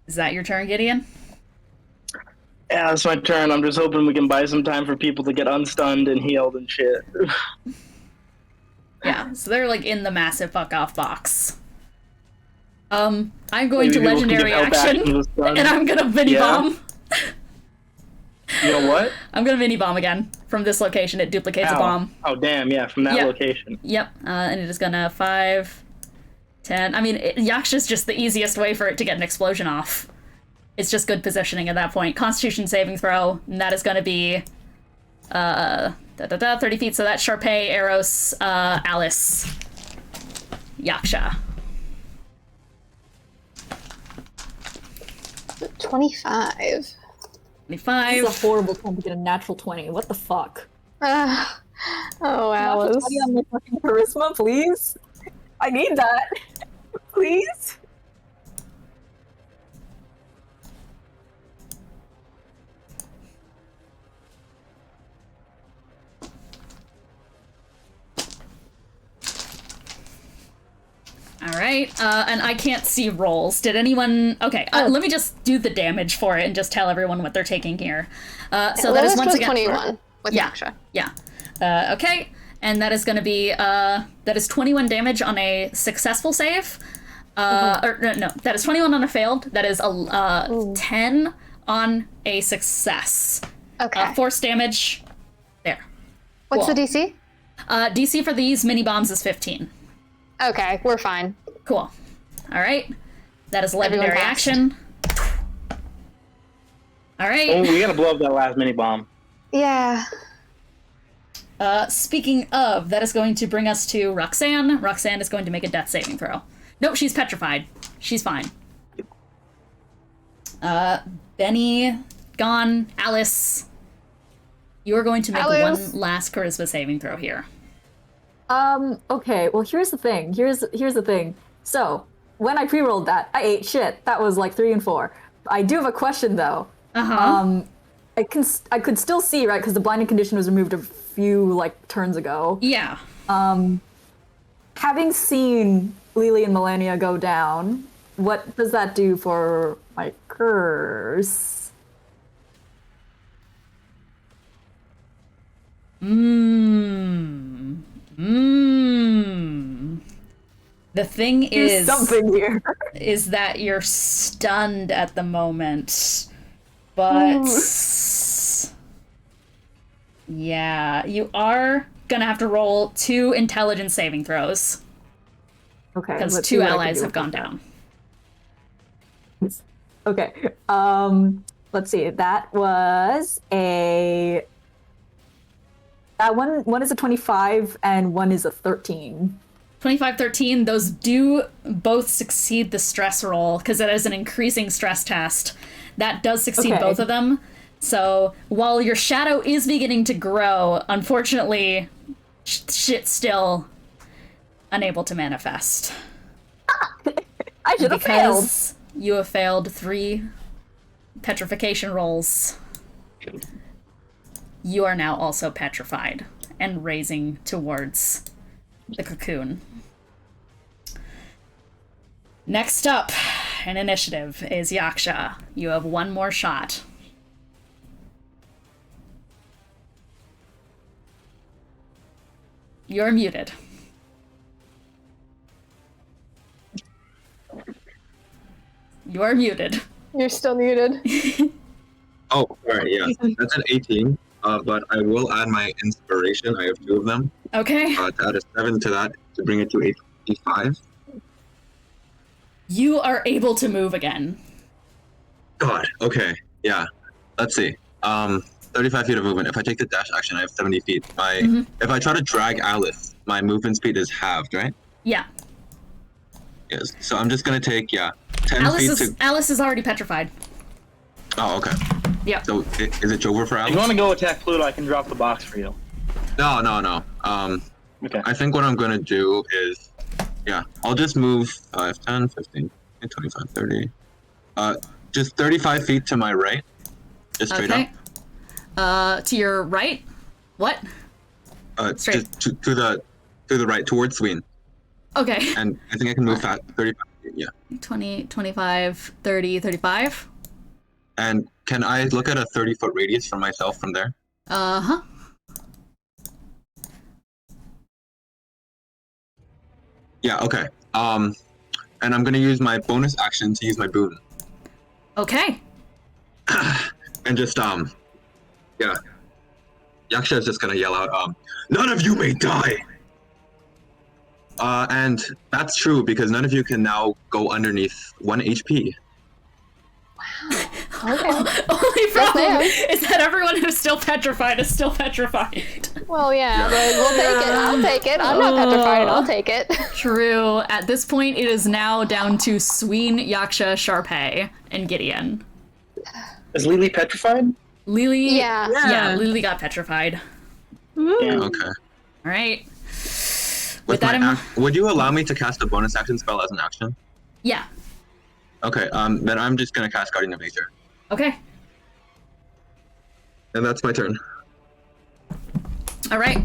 Is that your turn, Gideon? Yeah, that's my turn. I'm just hoping we can buy some time for people to get unstunned and healed and shit. Yeah, so they're like in the massive fuck off box. I'm going Maybe to people can legendary get help action, action with stun. and I'm gonna mini bomb. You know what? I'm gonna mini bomb again from this location. It duplicates a Ow. bomb. Oh damn! Yeah, from that Yeah. location. Yep, and it is gonna 5, 10. I mean, Yaksha's just the easiest way for it to get an explosion off. It's just good positioning at that point. Constitution saving throw, and that is gonna be 30 feet. So that's Charpay, Eros, Alice, Yaksha. 25. 25. This is a horrible time to get a natural 20. What the fuck? Oh, Alice. Natural 20 on my fucking charisma, please? I need that. Please? All right, and I can't see rolls. Did anyone? Okay, let me just do the damage for it and just tell everyone what they're taking here. So that is once again 21 with yeah, Yaksha. yeah. Okay, and that is going to be that is 21 damage on a successful save. Or no, that is 21 on a failed. That is 10 on a success. Okay. Force damage. There. What's Cool. the DC? DC for these mini bombs is 15. Okay, we're fine. Cool. All right. That is legendary passed. action. All right. Oh, we gotta blow up that last mini bomb. Yeah. Speaking of, that is going to bring us to Roxanne. Roxanne is going to make a death saving throw. Nope, she's petrified. She's fine. Benny, gone. Alice, you are going to make Alice. one last charisma saving throw here. Okay, well here's the thing. Here's the thing. So, when I pre-rolled that, I ate shit. That was like 3 and 4. I do have a question though. I could still see, right? Because the blinding condition was removed a few like turns ago. Yeah. Having seen Lily and Melania go down, what does that do for my curse? The thing is something here. Is that you're stunned at the moment. But yeah, you are gonna have to roll 2 intelligence saving throws. Okay. Because let's see 2 what I can allies do have with gone that. down. Okay. Let's see. That was a. That one is a 25 and one is a 13. 25, 13, those do both succeed the stress roll because it is an increasing stress test. That does succeed Okay. both of them. So while your shadow is beginning to grow, unfortunately, shit's still unable to manifest. I should have failed. Because you have failed 3 petrification rolls. You are now also petrified and raising towards the cocoon. Next up in initiative is Yaksha. You have 1 more shot. You're muted. You are muted. You're still muted. Oh, alright, yeah. That's an 18. But I will add my inspiration. I have 2 of them. Okay. To add a 7 to that to bring it to 85. You are able to move again. God. Okay. Yeah. Let's see. 35 feet of movement. If I take the dash action, I have 70 feet. If I try to drag Alice, my movement speed is halved, right? Yeah. Yes. So I'm just gonna take 10 feet to. Alice is already petrified. Oh, okay. Yeah. So is it over for Alice? If you want to go attack Pluto, I can drop the box for you. No. Okay. I think what I'm gonna do is, I'll just move 5, 10, 15, 25, 30. Just 35 feet to my right. Just straight up. To your right? What? Straight. Just to the right, towards Sween. Okay. And I think I can move fast, 35 feet, yeah. 20, 25, 30, 35. And can I look at a 30-foot radius from myself from there? Uh-huh. Yeah, okay. And I'm gonna use my bonus action to use my boon. Okay. And just, Yaksha is just gonna yell out, none of you may die! And that's true because none of you can now go underneath 1 HP. Okay. Only problem is that everyone who's still petrified is still petrified. Well, yeah, but we'll take it. I'll take it. I'm not petrified, and I'll take it. True. At this point, it is now down to Sween, Yaksha, Charpay, and Gideon. Is Lily petrified? Lily? Yeah. Lily got petrified. Yeah. Okay. All right. With that would you allow me to cast a bonus action spell as an action? Yeah. Okay, then I'm just gonna cast Guardian of Nature. Okay. And that's my turn. All right.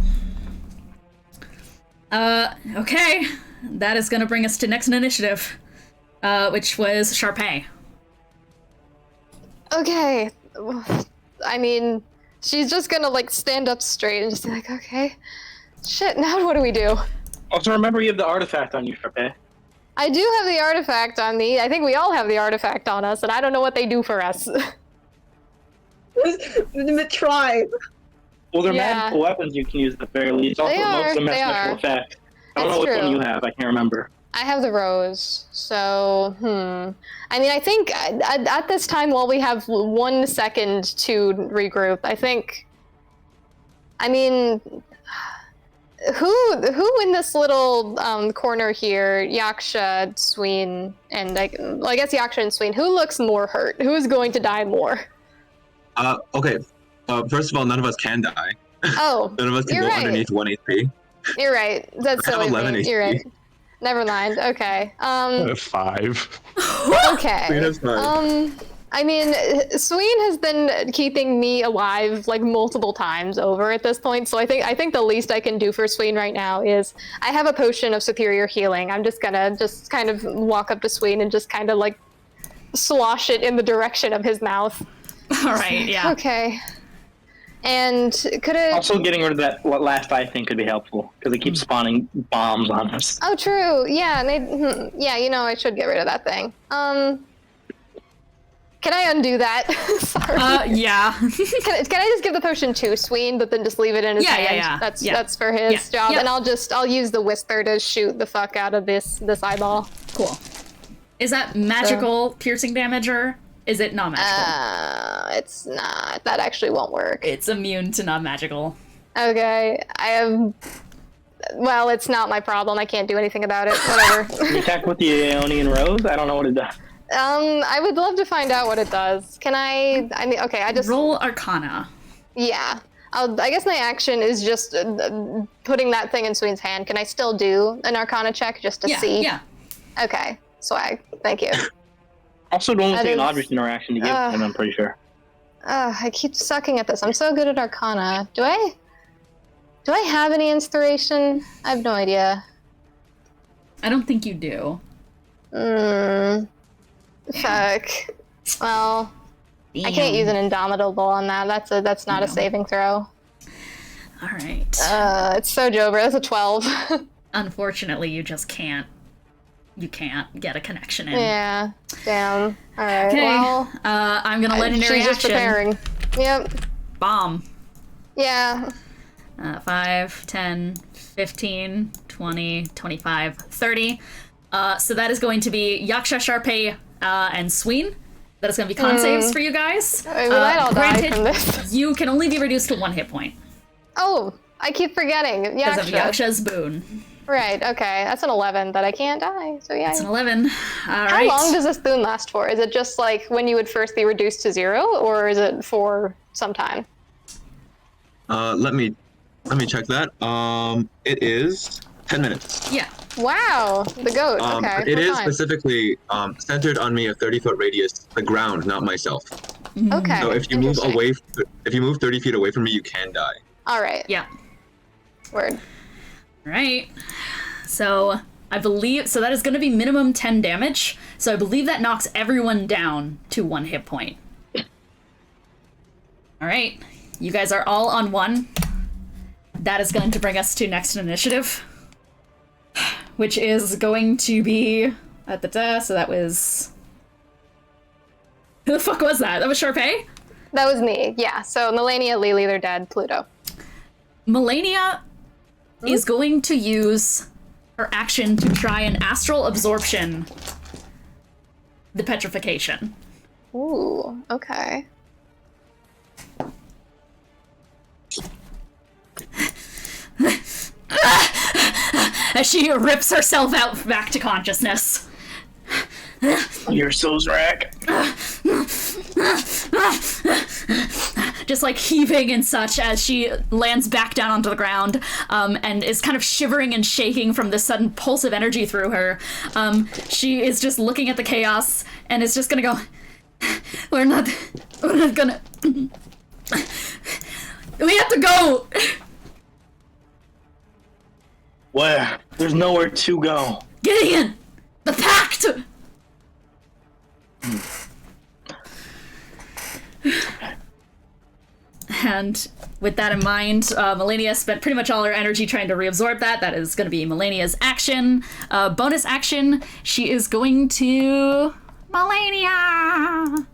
Okay. That is gonna bring us to next initiative, which was Charpay. Okay. I mean, she's just gonna, like, stand up straight and just be like, okay. Shit, now what do we do? Also, remember you have the artifact on you, Charpay. I do have the artifact on me. I think we all have the artifact on us, and I don't know what they do for us. Try. Well, they're magical weapons you can use at the very least. Also, most of them have special effect. I don't know which one you have. I can't remember. I have the rose, so, I mean, I think at this time, while we have 1 second to regroup, I think... I mean... Who in this little corner here, Yaksha, Sween, and I guess Yaksha and Sween, who looks more hurt? Who is going to die more? Okay. First of all, none of us can die. Oh, none of us can go underneath 1 HP. You're right. That's I have silly. 11 HP. You're right. Never mind. Okay. I have 5. Okay. Sween has 5. I mean, Sween has been keeping me alive like multiple times over at this point, so I think the least I can do for Sween right now is I have a potion of superior healing. I'm just gonna kind of walk up to Sween and just kind of like slosh it in the direction of his mouth. All right, yeah. Okay. And could it also getting rid of that last eye thing could be helpful because it keeps spawning bombs on us. Oh, true. Yeah, yeah. You know, I should get rid of that thing. Can I undo that? Sorry. Yeah. Can I just give the potion to Sween, but then just leave it in his hand? Yeah. That's for his job, and I'll use the whisper to shoot the fuck out of this eyeball. Cool. Is that magical piercing damage or is it not magical? It's not. That actually won't work. It's immune to non-magical. Okay, well, it's not my problem. I can't do anything about it. Whatever. You attack with the Aeonian Rose? I don't know what it does. I would love to find out what it does. Can I mean, okay, I just... Roll Arcana. Yeah. I guess my action is just putting that thing in Sween's hand. Can I still do an Arcana check just to see? Yeah. Okay. Swag. Thank you. Also, don't take an Audrey's interaction to give him, I'm pretty sure. I keep sucking at this. I'm so good at Arcana. Do I have any inspiration? I have no idea. I don't think you do. Fuck. Well, damn. I can't use an Indomitable on that. That's not a saving throw. All right. It's so Jover. That's a 12. Unfortunately, you just can't. You can't get a connection in. Yeah. Damn. All right. Okay. Well, I'm gonna legendary she's just action. preparing. Yep. Bomb. Yeah. 5, 10, 15, 20, 25, 30. So that is going to be Yaksha, Charpay, and Sween. That is going to be con saves for you guys. We might all die Granted, from this. you can only be reduced to 1 hit point Oh, I keep forgetting. because of Yaksha. Yaksha's boon. Right, okay. That's an 11, but I can't die, so yeah. It's an 11. All How right. long does this boon last for? Is it just like when you would first be reduced to 0, or is it for some time? Let me check that. It is 10 minutes. Yeah. Wow, the goat. Okay, It we're is fine. specifically centered on me a 30-foot radius, the ground, not myself. Okay. So if you move interesting. if you move 30 feet away from me, you can die. All right. Yeah. Word. All right. So I believe that is going to be minimum 10 damage. So I believe that knocks everyone down to 1 hit point. All right. You guys are all on 1. That is going to bring us to next initiative, which is going to be so that was who the fuck was that? That was Charpay? That was me, yeah. So Melania, Lily, they're dead. Pluto. Melania is going to use her action to try and astral absorption the petrification. Ooh, okay. As she rips herself out back to consciousness. You're so Zrak. Just like heaving and such as she lands back down onto the ground, and is kind of shivering and shaking from the sudden pulse of energy through her. She is just looking at the chaos and is just gonna go, we're not gonna, we have to go! Where? There's nowhere to go. Gideon! The pact! And with that in mind, Melania spent pretty much all her energy trying to reabsorb that. That is going to be Melania's action. Bonus action, she is going to... Melania!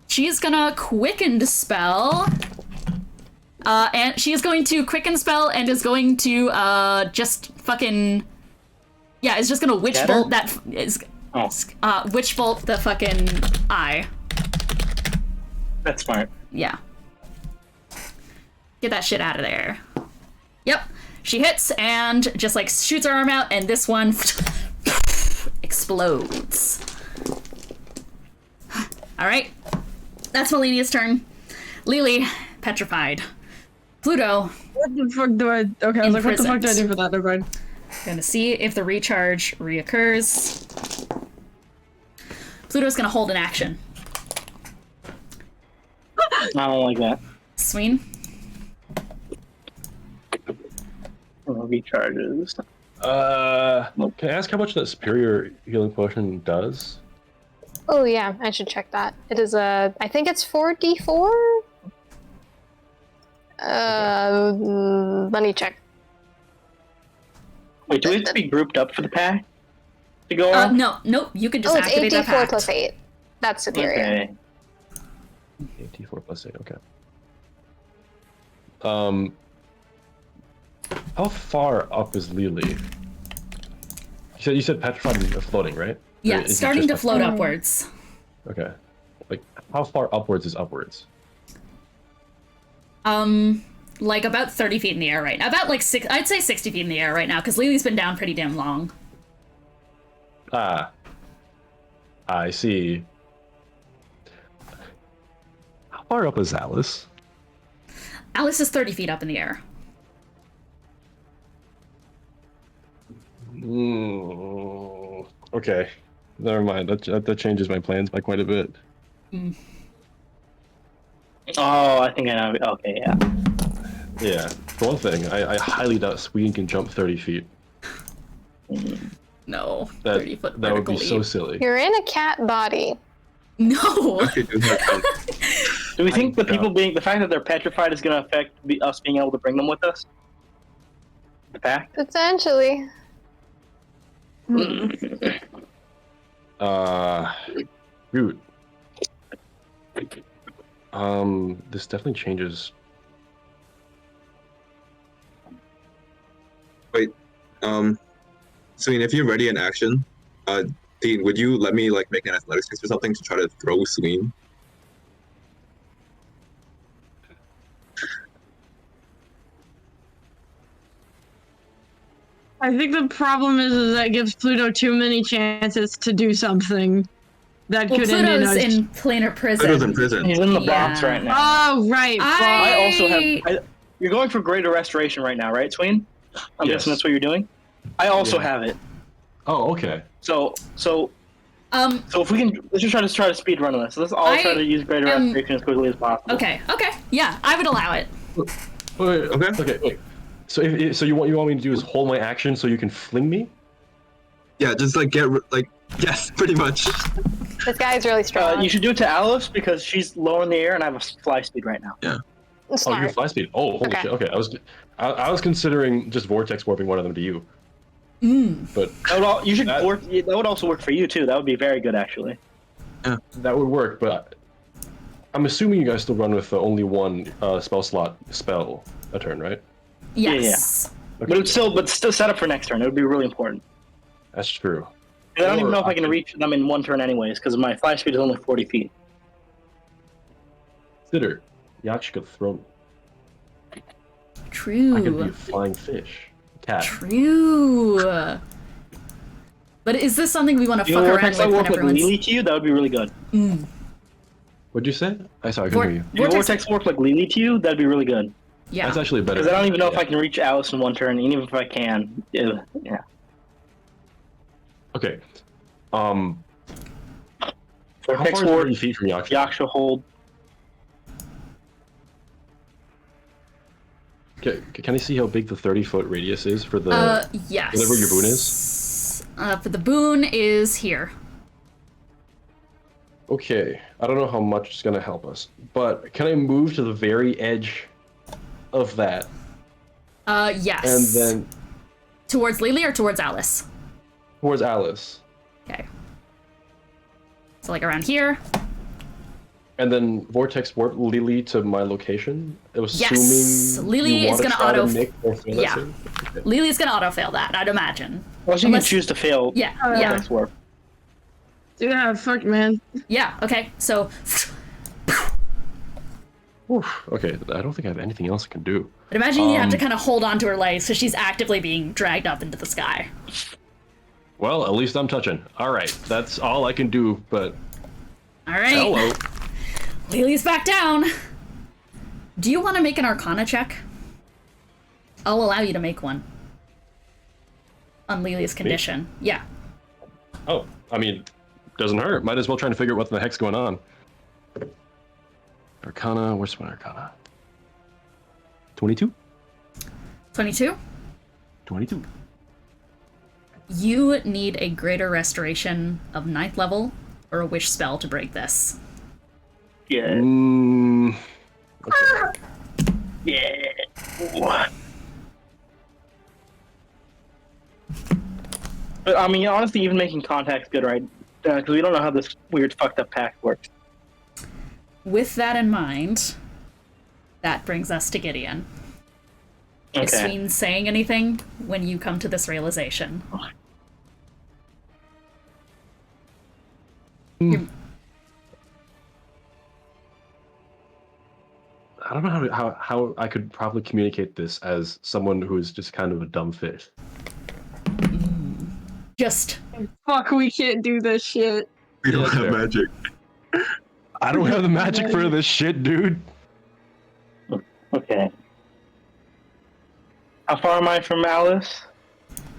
She is going to Quicken Spell. And she is going to Quicken Spell and is going to just fucking... Yeah, it's just going to Witch Bolt that... Witch Bolt the fucking eye. That's smart. Yeah. Get that shit out of there. Yep. She hits and just like shoots her arm out, and this one explodes. Alright. That's Melania's turn. Lily, petrified. Pluto. What the fuck do I... Okay, I was like, what the fuck do I do for that? Never mind. Gonna see if the recharge reoccurs. Pluto's gonna hold an action. I don't like that. Sween? Recharges. Can I ask how much that superior healing potion does? Oh yeah, I should check that. It is I think it's 4d4? Let me check. Wait, do we have to be grouped up for the pack to go on? Nope, you can just it's activate that 8d4 pact. plus 8. That's superior. Okay. 8d4 plus 8, okay. How far up is Lily? You said petrified and floating, right? Yeah, Or is it starting to just float upwards. Okay. Like, how far upwards is upwards? Like about 30 feet in the air right now. About like I'd say 60 feet in the air right now, because Lily's been down pretty damn long. Ah. I see. How far up is Alice? Alice is 30 feet up in the air. Okay. Never mind. That changes my plans by quite a bit. Oh, I think I know. Okay, yeah. Yeah. For one thing, I highly doubt Sween can jump 30 feet. No, That 30 foot that would be vertical so leap. silly. You're in a cat body. No! Okay, do that. Do we think the fact that they're petrified is going to affect us being able to bring them with us? The pack? Potentially. Dude. This definitely changes. Wait, Sween, if you're ready in action, Dean, would you let me like make an athletics test or something to try to throw Sween? I think the problem is that it gives Pluto too many chances to do something that Well, could end in Pluto's us. in planar prison. Pluto's in prison. He's in the box Yeah. right now. Oh, right. I also have. You're going for greater restoration right now, right, Sween? I'm Yes. guessing that's what you're doing. I also Yeah. have it. Oh, okay. So if we can, let's just try to speed run this. Let's all try to use greater restoration as quickly as possible. Okay. Yeah, I would allow it. Wait. Wait. So what you want me to do is hold my action so you can fling me? Yeah, just like yes, pretty much. This guy's really strong. You should do it to Alice because she's low in the air and I have a fly speed right now. Yeah. Oh, Smart. you're fly speed. Oh, holy Okay. shit. Okay, I was considering just vortex warping one of them to you. But That would also work for you too. That would be very good actually. that would work. But I'm assuming you guys still run with only one spell a turn, right? Yes. Okay. But still set up for next turn. It would be really important. That's true. I don't even know if I can Or reach them in one turn anyways, because my fly speed is only 40 feet. Consider, you actually could throw me. True. I could be a flying fish. Cat. True. But is this something we want to fuck around with I when work like everyone's... Lily to you, that would be really good. What'd you say? Sorry, I couldn't hear you. If Vortex work like Lily to you, that'd be really good. Yeah. That's actually better. Because I don't even know if I can reach Alice in one turn, and even if I can, yeah. Okay. How Vortex far is work, 30 feet from Yaksha? Yaksha hold. Can I see how big the 30-foot radius is for the yes. whatever your boon is? For the boon is here. Okay, I don't know how much it's gonna help us, but can I move to the very edge of that? Yes. And then Towards Lily or towards Alice? towards Alice. Okay. So like around here. And then vortex warp Lily to my location. Yes, Assuming Lily you is wanna gonna try to auto- make or fail that yeah. save? Okay. Lily's gonna auto-fail that, I'd imagine. Well, she Unless- can choose to fail. Yeah, Vortex warp. Yeah, fuck, man. yeah, okay, so... Oof, okay, I don't think I have anything else I can do. But imagine you have to kind of hold on to her legs, so she's actively being dragged up into the sky. Well, at least I'm touching. Alright, that's all I can do, but Alright. hello. Lily's back down. Do you want to make an Arcana check? I'll allow you to make one. On Lily's condition. Yeah. Oh, I mean, doesn't hurt. Might as well try and figure out what the heck's going on. Arcana, where's my Arcana? 22? 22? 22. You need a greater restoration of 9th level or a wish spell to break this. Yeah. Okay. Yeah. But I mean, honestly, even making contact's good, right? Because we don't know how this weird fucked up pact works. With that in mind, that brings us to Gideon. Is Okay. Sween saying anything when you come to this realization? I don't know how I could probably communicate this as someone who is just kind of a dumb fish. Just Fuck, we can't do this shit. We don't Yeah, have fair. magic. I don't have the magic for this shit, dude. Okay. How far am I from Alice?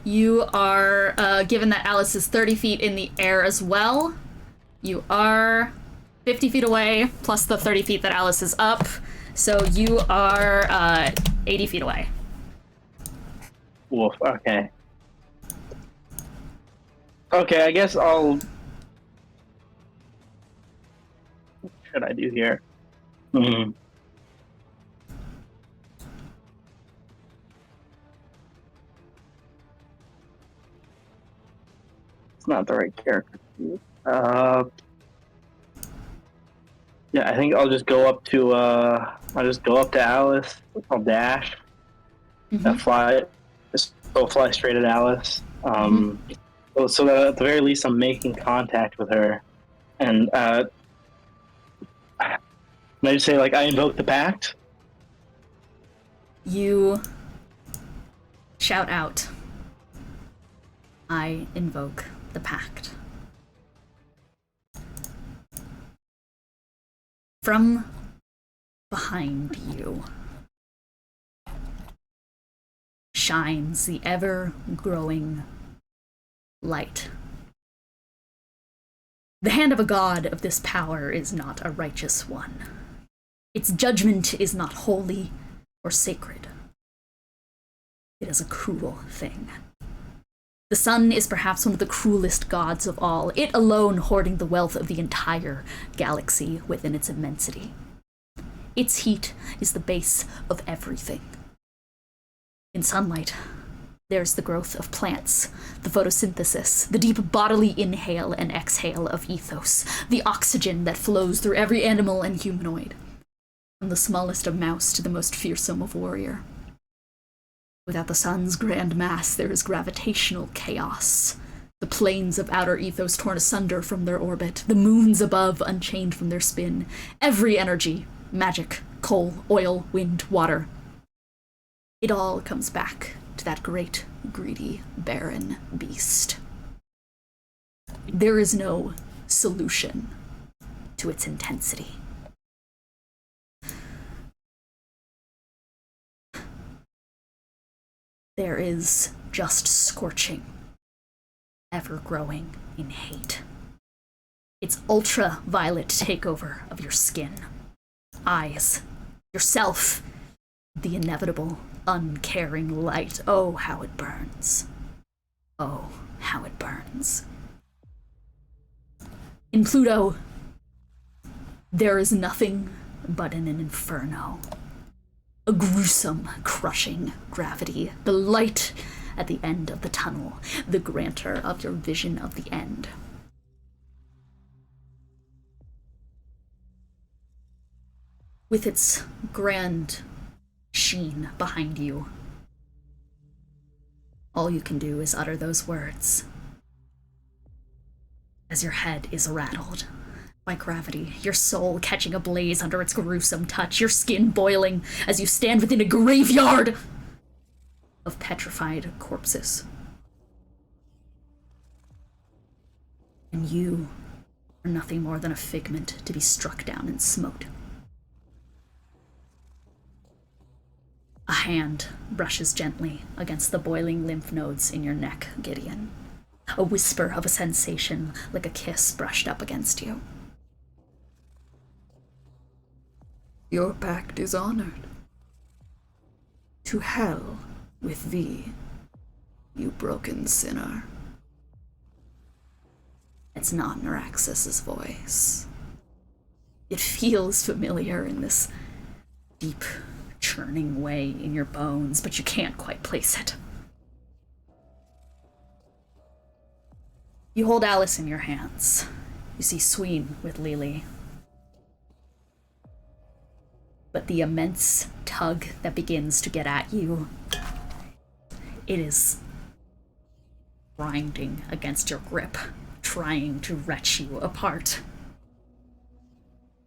you are, given that Alice is 30 feet in the air as well, you are 50 feet away, plus the 30 feet that Alice is up, so you are 80 feet away. Wolf. Okay. Okay, I guess I'll. What should I do here? Hmm. It's not the right character. Yeah, I think I'll just go up to. I'll just go up to Alice. I'll dash. Mhm. And fly. Just go fly straight at Alice. Well, so that at the very least, I'm making contact with her, and can I just say, like, I invoke the pact? You shout out, I invoke the pact. From behind you shines the ever-growing light. The hand of a god of this power is not a righteous one. Its judgment is not holy or sacred. It is a cruel thing. The sun is perhaps one of the cruelest gods of all, it alone hoarding the wealth of the entire galaxy within its immensity. Its heat is the base of everything. In sunlight, there's the growth of plants, the photosynthesis, the deep bodily inhale and exhale of ethos, the oxygen that flows through every animal and humanoid, from the smallest of mouse to the most fearsome of warrior. Without the sun's grand mass, there is gravitational chaos. The planes of outer ethos torn asunder from their orbit, the moons above unchained from their spin. Every energy, magic, coal, oil, wind, water. It all comes back to that great, greedy, barren beast. There is no solution to its intensity. There is just scorching, ever-growing in hate. Its ultraviolet takeover of your skin, eyes, yourself, the inevitable, uncaring light. Oh, how it burns. Oh, how it burns. In Pluto, there is nothing but an inferno. A gruesome, crushing gravity. The light at the end of the tunnel. The grantor of your vision of the end. With its grand sheen behind you, all you can do is utter those words as your head is rattled by gravity, your soul catching ablaze under its gruesome touch, your skin boiling as you stand within a graveyard of petrified corpses. And you are nothing more than a figment to be struck down and smoked. A hand brushes gently against the boiling lymph nodes in your neck, Gideon. A whisper of a sensation like a kiss brushed up against you. Your pact is honored. To hell with thee, you broken sinner. It's not Neraxus's voice. It feels familiar in this deep, churning way in your bones, but you can't quite place it. You hold Alice in your hands. You see Sween with Lily. But the immense tug that begins to get at you, it is grinding against your grip, trying to wrench you apart.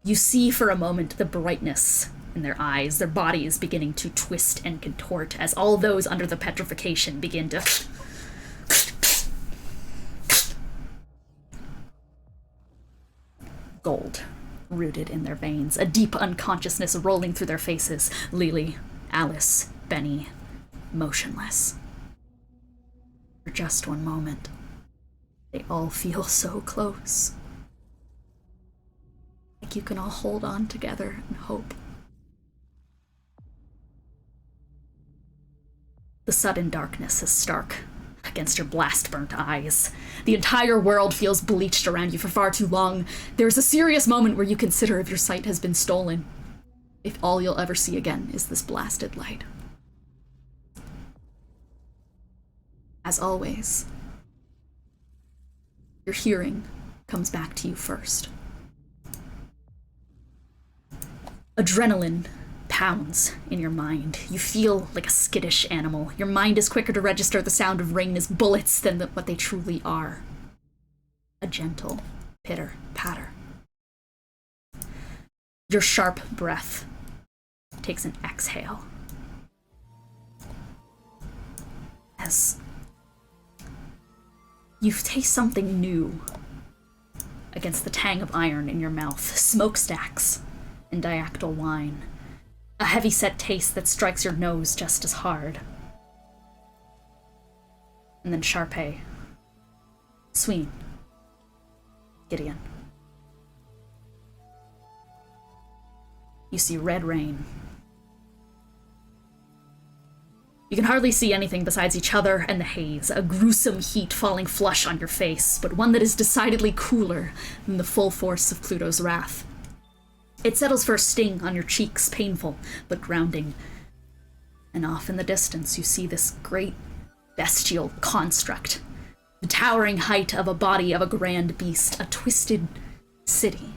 You see for a moment the brightness in their eyes, their bodies beginning to twist and contort as all those under the petrification begin to gold rooted in their veins, a deep unconsciousness rolling through their faces. Lily, Alice, Benny, motionless. For just one moment, they all feel so close. Like you can all hold on together and hope. The sudden darkness is stark against your blast-burnt eyes. The entire world feels bleached around you for far too long. There's a serious moment where you consider if your sight has been stolen, if all you'll ever see again is this blasted light. As always, your hearing comes back to you first. Adrenaline pounds in your mind. You feel like a skittish animal. Your mind is quicker to register the sound of rain as bullets than what they truly are. A gentle pitter-patter. Your sharp breath takes an exhale as you taste something new against the tang of iron in your mouth. Smokestacks and diactyl wine. A heavy-set taste that strikes your nose just as hard. And then Charpay. Sween. Gideon. You see red rain. You can hardly see anything besides each other and the haze, a gruesome heat falling flush on your face, but one that is decidedly cooler than the full force of Pluto's wrath. It settles for a sting on your cheeks, painful but grounding. And off in the distance you see this great bestial construct, the towering height of a body of a grand beast, a twisted city.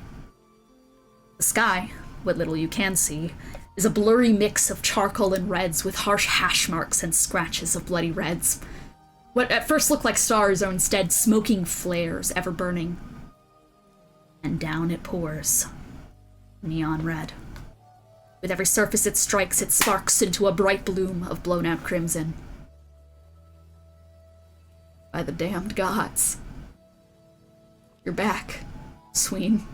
The sky, what little you can see, is a blurry mix of charcoal and reds with harsh hash marks and scratches of bloody reds. What at first looked like stars are instead smoking flares, ever burning. And down it pours, neon red. With every surface it strikes, it sparks into a bright bloom of blown-out crimson. By the damned gods. You're back, Sween.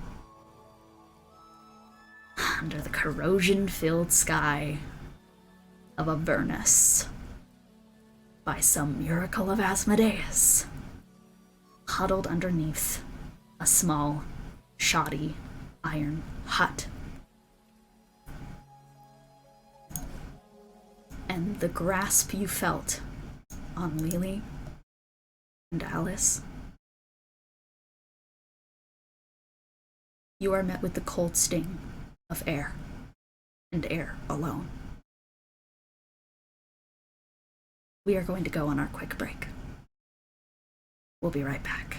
Under the corrosion-filled sky of Avernus, by some miracle of Asmodeus, huddled underneath a small, shoddy iron hut. And the grasp you felt on Lily and Alice, you are met with the cold sting of air, and air alone. We are going to go on our quick break. We'll be right back.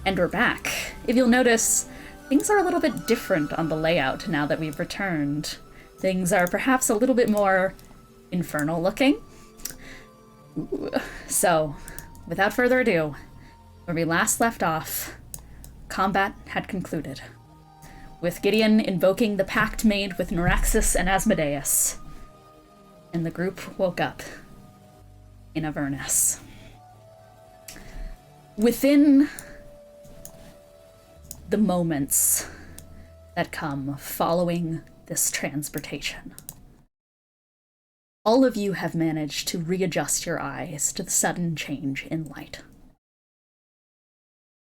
And we're back. If you'll notice, things are a little bit different on the layout now that we've returned. Things are perhaps a little bit more infernal looking. Ooh. So, without further ado, where we last left off, combat had concluded, with Gideon invoking the pact made with Neraxus and Asmodeus. And the group woke up in Avernus. Within the moments that come following this transportation, all of you have managed to readjust your eyes to the sudden change in light.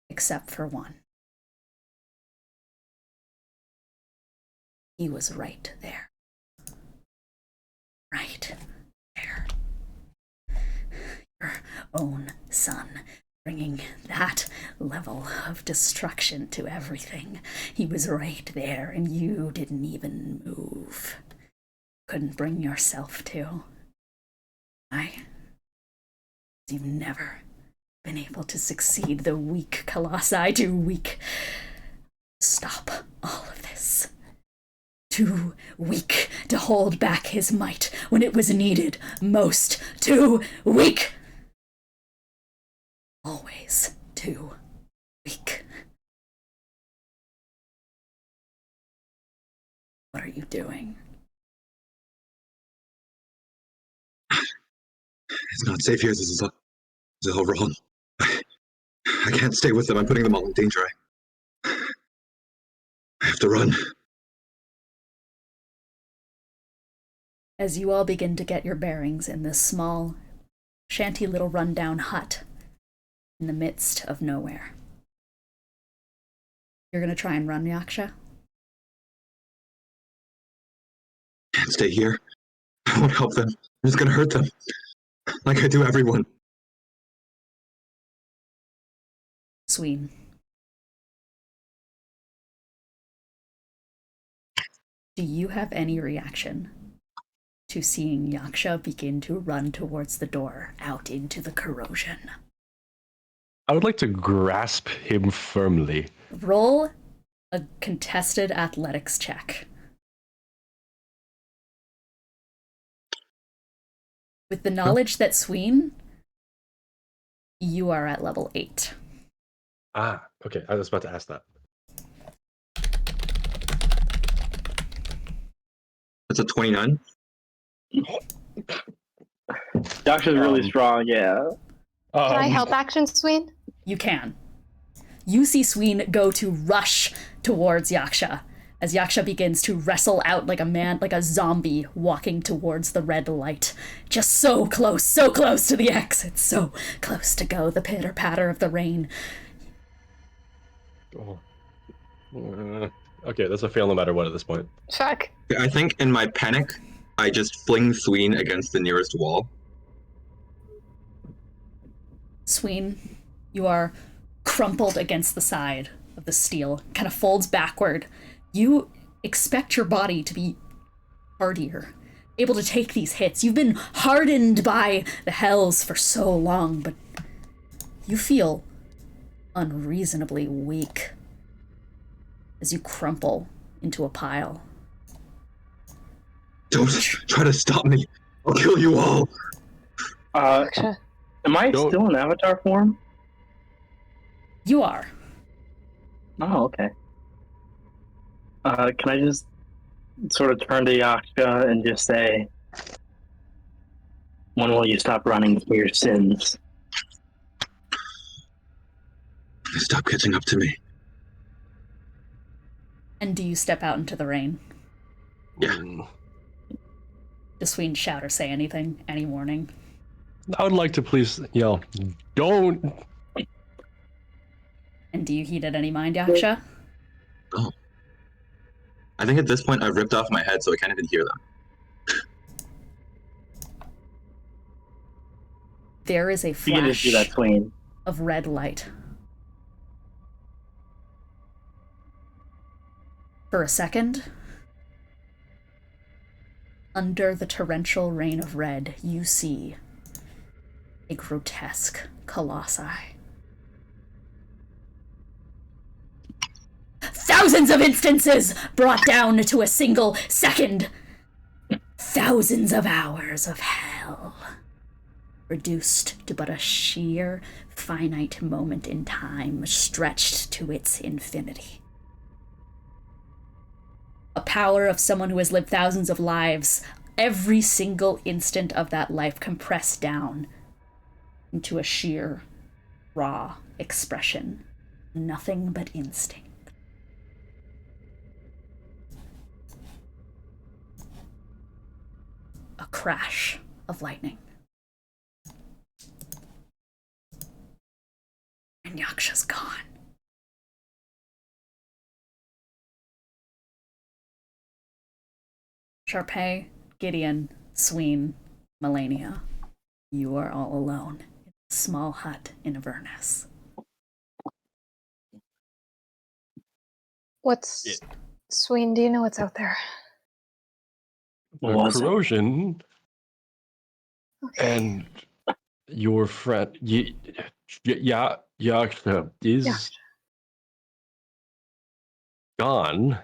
Except for one. He was right there. Right there. Your own son, bringing that level of destruction to everything. He was right there, and you didn't even move. Couldn't bring yourself to. You've never been able to succeed. The weak colossi, too weak. Stop all of this. Too weak to hold back his might when it was needed most. Too weak. Always too weak. What are you doing? It's not safe here. This is all wrong. I can't stay with them. I'm putting them all in danger. I have to run. As you all begin to get your bearings in this small, shanty little rundown hut in the midst of nowhere. You're gonna try and run, Yaksha? Can't stay here. I won't help them. I'm just gonna hurt them. Like I do everyone. Sween. Do you have any reaction to seeing Yaksha begin to run towards the door out into the corrosion? I would like to grasp him firmly. Roll a contested athletics check. With the knowledge that Sween, you are at level 8. Ah, okay. I was about to ask that. That's a 29. Yaksha's really strong, yeah. Can I help action, Sween? You can. You see Sween go to rush towards Yaksha, as Yaksha begins to wrestle out like a man, like a zombie walking towards the red light. Just so close to the exit, so close to go, the pitter-patter of the rain. Oh. Okay, that's a fail no matter what at this point. Fuck. I think in my panic, I just fling Sween against the nearest wall. Sween, you are crumpled against the side of the steel, kind of folds backward. You expect your body to be hardier, able to take these hits. You've been hardened by the hells for so long, but you feel unreasonably weak as you crumple into a pile. Don't try to stop me. I'll kill you all. Am I still in avatar form? You are. Oh, okay. Can I just sort of turn to Yaksha and just say, when will you stop running from your sins? Stop catching up to me. And do you step out into the rain? Yeah. Does Sween shout or say anything? Any warning? I would like to please yell, don't. And do you heed at any mind, Yaksha? Oh. I think at this point I've ripped off my head so I can't even hear them. There is a You can just do flash that, Sween. of red light. For a second, under the torrential rain of red, you see a grotesque colossi. Thousands of instances brought down to a single second. Thousands of hours of hell. Reduced to but a sheer, finite moment in time, stretched to its infinity. A power of someone who has lived thousands of lives, every single instant of that life compressed down into a sheer, raw expression. Nothing but instinct. A crash of lightning. And Yaksha's gone. Charpay, Gideon, Sween, Melania, you are all alone in a small hut in Avernus. What's Sween? Do you know what's out there? The corrosion and your friend Yaksha is gone.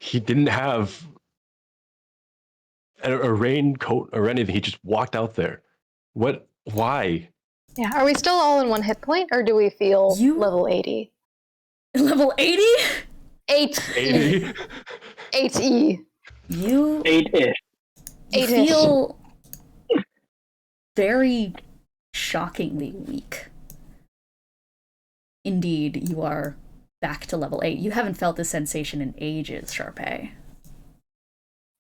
He didn't have a raincoat or anything. He just walked out there. What? Why? Yeah. Are we still all in 1 hit point, or do we feel level 80? Level 80? 80. 8E. You 8-ish. You feel very shockingly weak. Indeed, you are back to level 8. You haven't felt this sensation in ages, Charpay.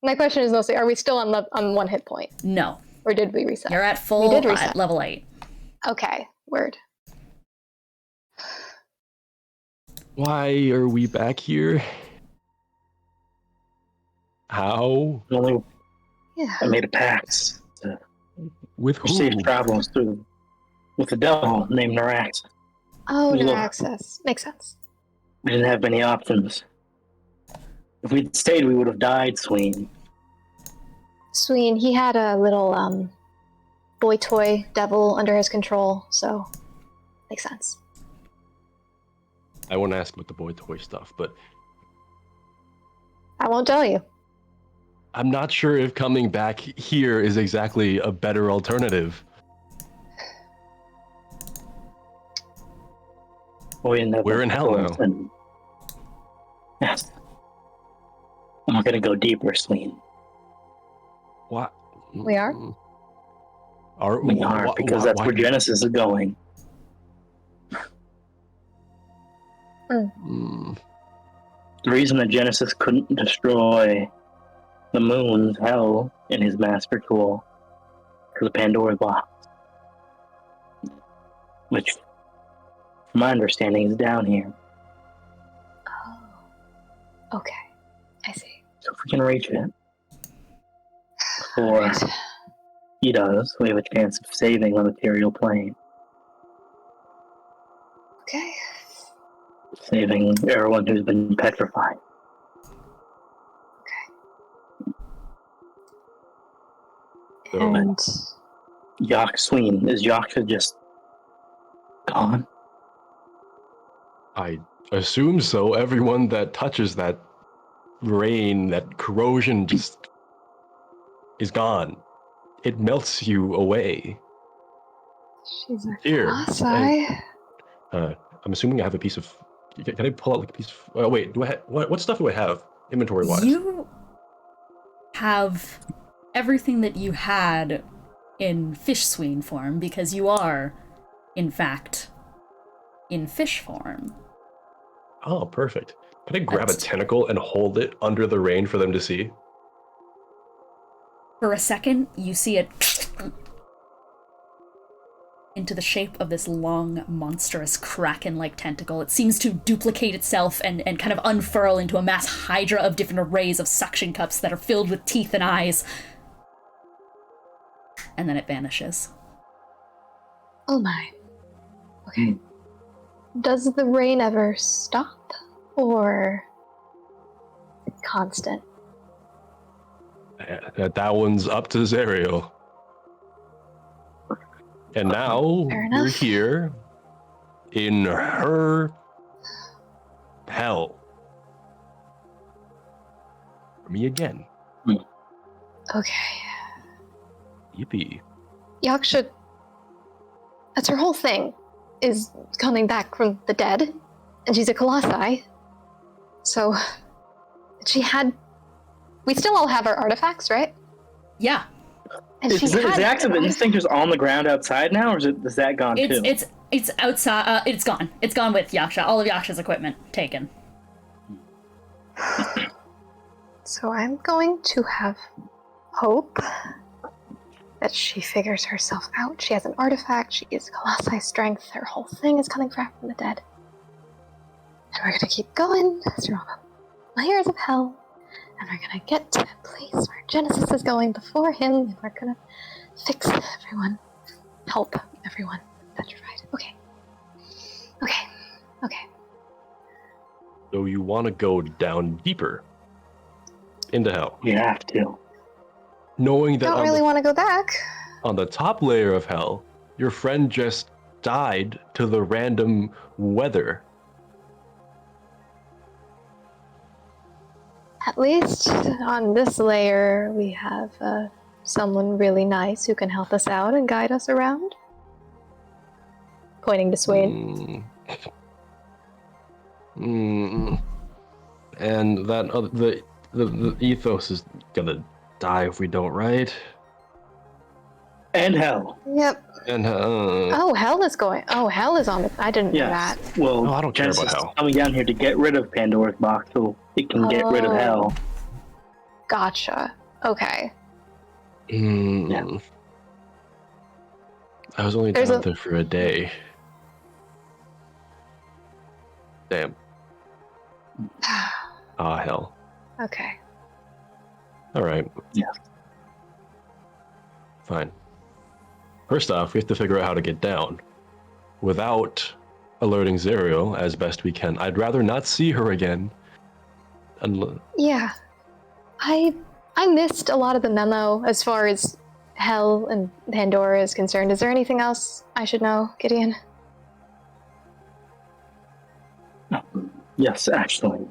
My question is mostly, are we still on 1 hit point? No. Or did we reset? You're at full We did reset. at level 8. Okay, word. Why are we back here? How? I made a pact with who? Safe travels with a devil named Neraxus. Oh, Neraxus. Makes sense. We didn't have many options. If we'd stayed, we would have died, Sween. Sween, he had a little boy toy devil under his control, so makes sense. I won't ask about the boy toy stuff, but I won't tell you. I'm not sure if coming back here is exactly a better alternative. We're in hell now. Yes. I'm not gonna go deeper, Sween. What? We are? We are, because that's where Genesis is going. The reason that Genesis couldn't destroy the moon's hell in his master tool for the Pandora's box, which, from my understanding, is down here. Oh. Okay. I see. So if we can reach it before he does, we have a chance of saving the material plane. Okay. Saving everyone who's been petrified. And Sween, is Yaksha just gone? I assume so. Everyone that touches that rain, that corrosion, just is gone. It melts you away. she's a Here. colossi. I'm assuming I have a piece of. Can I pull out like a piece of? Oh wait, do I have what stuff do I have inventory wise? You have everything that you had in fish sween form because you are, in fact, in fish form. Oh, perfect. Can I grab a tentacle and hold it under the rain for them to see? For a second, you see it into the shape of this long, monstrous, kraken-like tentacle. It seems to duplicate itself and kind of unfurl into a mass hydra of different arrays of suction cups that are filled with teeth and eyes. And then it vanishes. Oh my. Okay. Does the rain ever stop? Or constant? That one's up to Zariel. And now you're here in her hell. me again. Okay. Yippee. Yaksha, that's her whole thing, is coming back from the dead, and she's a colossi. So, we still all have our artifacts, right? Yeah. And Is the Axe of Instinct just on the ground outside now, or is that gone too? It's outside. It's gone. It's gone with Yaksha. All of Yaksha's equipment taken. So I'm going to have hope that she figures herself out. She has an artifact. She is colossi strength. Her whole thing is coming back from the dead. And we're gonna keep going through all the layers of hell. And we're gonna get to the place where Genesis is going before him, and we're gonna fix everyone. Help everyone. Petrified. Okay. So you want to go down deeper into hell. You have to. Knowing that Don't really want to go back. on the top layer of hell, your friend just died to the random weather. At least on this layer, we have someone really nice who can help us out and guide us around. Pointing to Sween. And that the ethos is gonna die if we don't, right? And hell. Yep. And Hell is going. Oh, hell is on the. I didn't know that. Well, I don't care about Genesis hell. is coming down here to get rid of Pandora's box, so it can get rid of hell. Gotcha. Okay. Yeah. I was only down there for a day. Damn. Hell. Okay. All right. Yeah. Fine. First off, we have to figure out how to get down without alerting Zerial as best we can. I'd rather not see her again. Yeah. I missed a lot of the memo as far as hell and Pandora is concerned. Is there anything else I should know, Gideon? Yes, actually.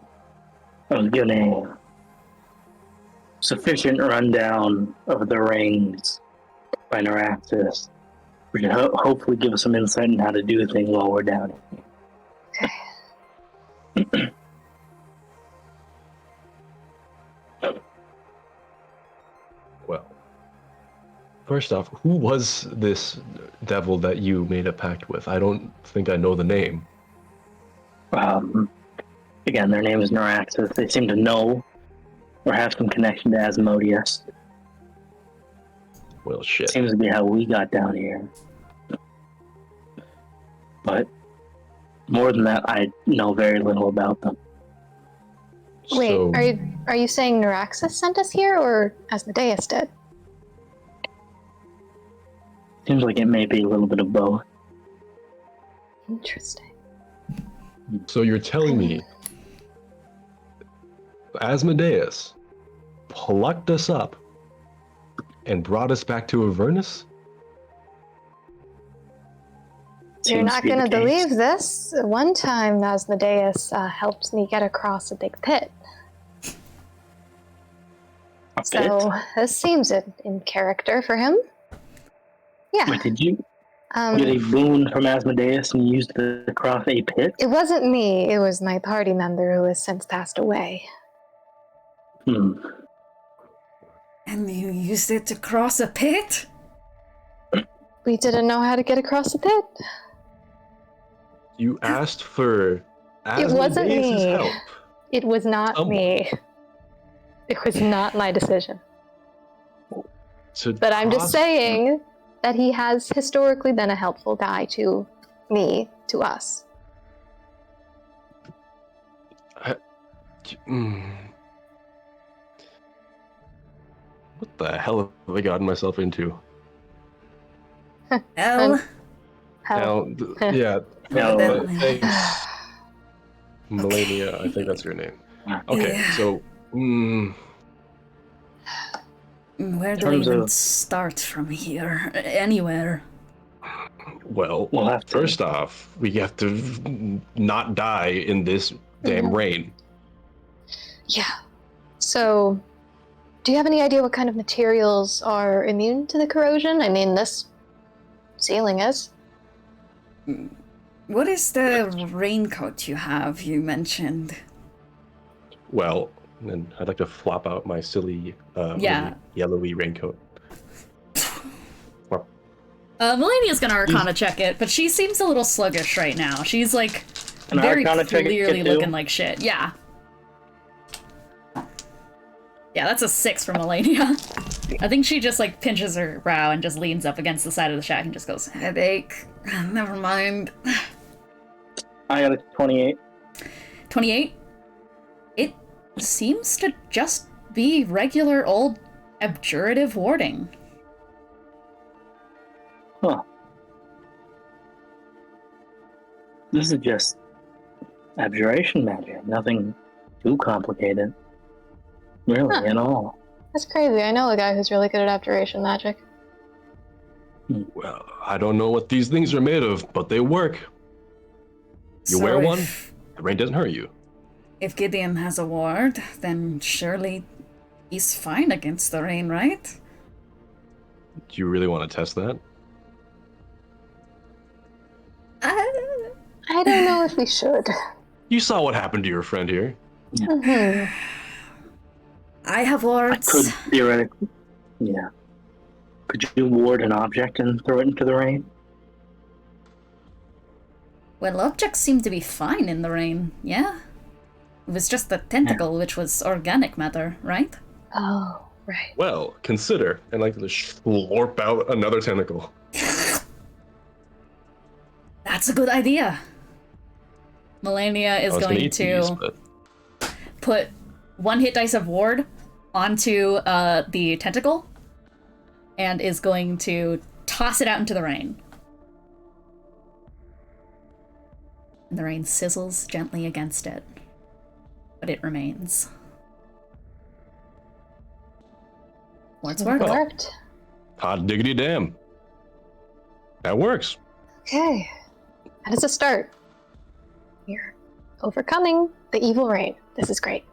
I was given a sufficient rundown of the rings by Neraxus, which should hopefully give us some insight on how to do things while we're down here. Okay. Well, first off, who was this devil that you made a pact with? I don't think I know the name. Again, their name is Neraxus. They seem to know or have some connection to Asmodeus. Well, shit. Seems to be how we got down here. But more than that, I know very little about them. Wait, So, are you saying Neraxus sent us here, or Asmodeus did? Seems like it may be a little bit of both. Interesting. so you're telling me Asmodeus plucked us up and brought us back to Avernus? You're Seems not to be going to the case. believe this. One time, Asmodeus helped me get across a big pit. A So this seems in character for him. Yeah. Wait, did you get a boon from Asmodeus and used it to cross a pit? It wasn't me. It was my party member who has since passed away. And you used it to cross a pit? We didn't know how to get across the pit. You asked for It wasn't Asmodeus' me. help. It was not Someone. me. It was not my decision. to But I'm just cross- saying that he has historically been a helpful guy to me, to us. What the hell have I gotten myself into? Hell? Hell. Yeah. No. Thanks. Melania, I think that's your name. Okay, Yeah. so Where do we terms even of- start from here? Anywhere. well, We'll have to. first off, we have to not die in this damn rain. Yeah. So Do you have any idea what kind of materials are immune to the corrosion? I mean, this ceiling is. What is the raincoat you have, you mentioned? Well, and I'd like to flop out my silly really yellowy raincoat. Melania's gonna Arcana check it, but she seems a little sluggish right now. She's like very Arcana check it clearly too? looking like shit. Yeah. Yeah, that's a 6 for Melania. I think she just like pinches her brow and just leans up against the side of the shack and just goes, Headache. Never mind. I got a 28. 28? It seems to just be regular old abjurative warding. Huh. This is just abjuration magic. Nothing too complicated. Really, at all. That's crazy. I know a guy who's really good at abjuration magic. Well, I don't know what these things are made of, but they work. You So wear if- one, the rain doesn't hurt you. If Gideon has a ward, then surely he's fine against the rain, right? Do you really want to test that? I don't know if we should. You saw what happened to your friend here. Mhm. I have I wards. could theoretically. Yeah. Could you ward an object and throw it into the rain? Well, objects seem to be fine in the rain, yeah? It was just the tentacle, which was organic matter, right? Oh, right. Well, consider, and like to slurp out another tentacle. That's a good idea. Melania is I was gonna going eat these, to but put 1 hit dice of ward onto the tentacle and is going to toss it out into the rain. And the rain sizzles gently against it, but it remains. What's It worked? worked. hot diggity damn. That works. Okay. How does it start? You're overcoming the evil rain. This is great.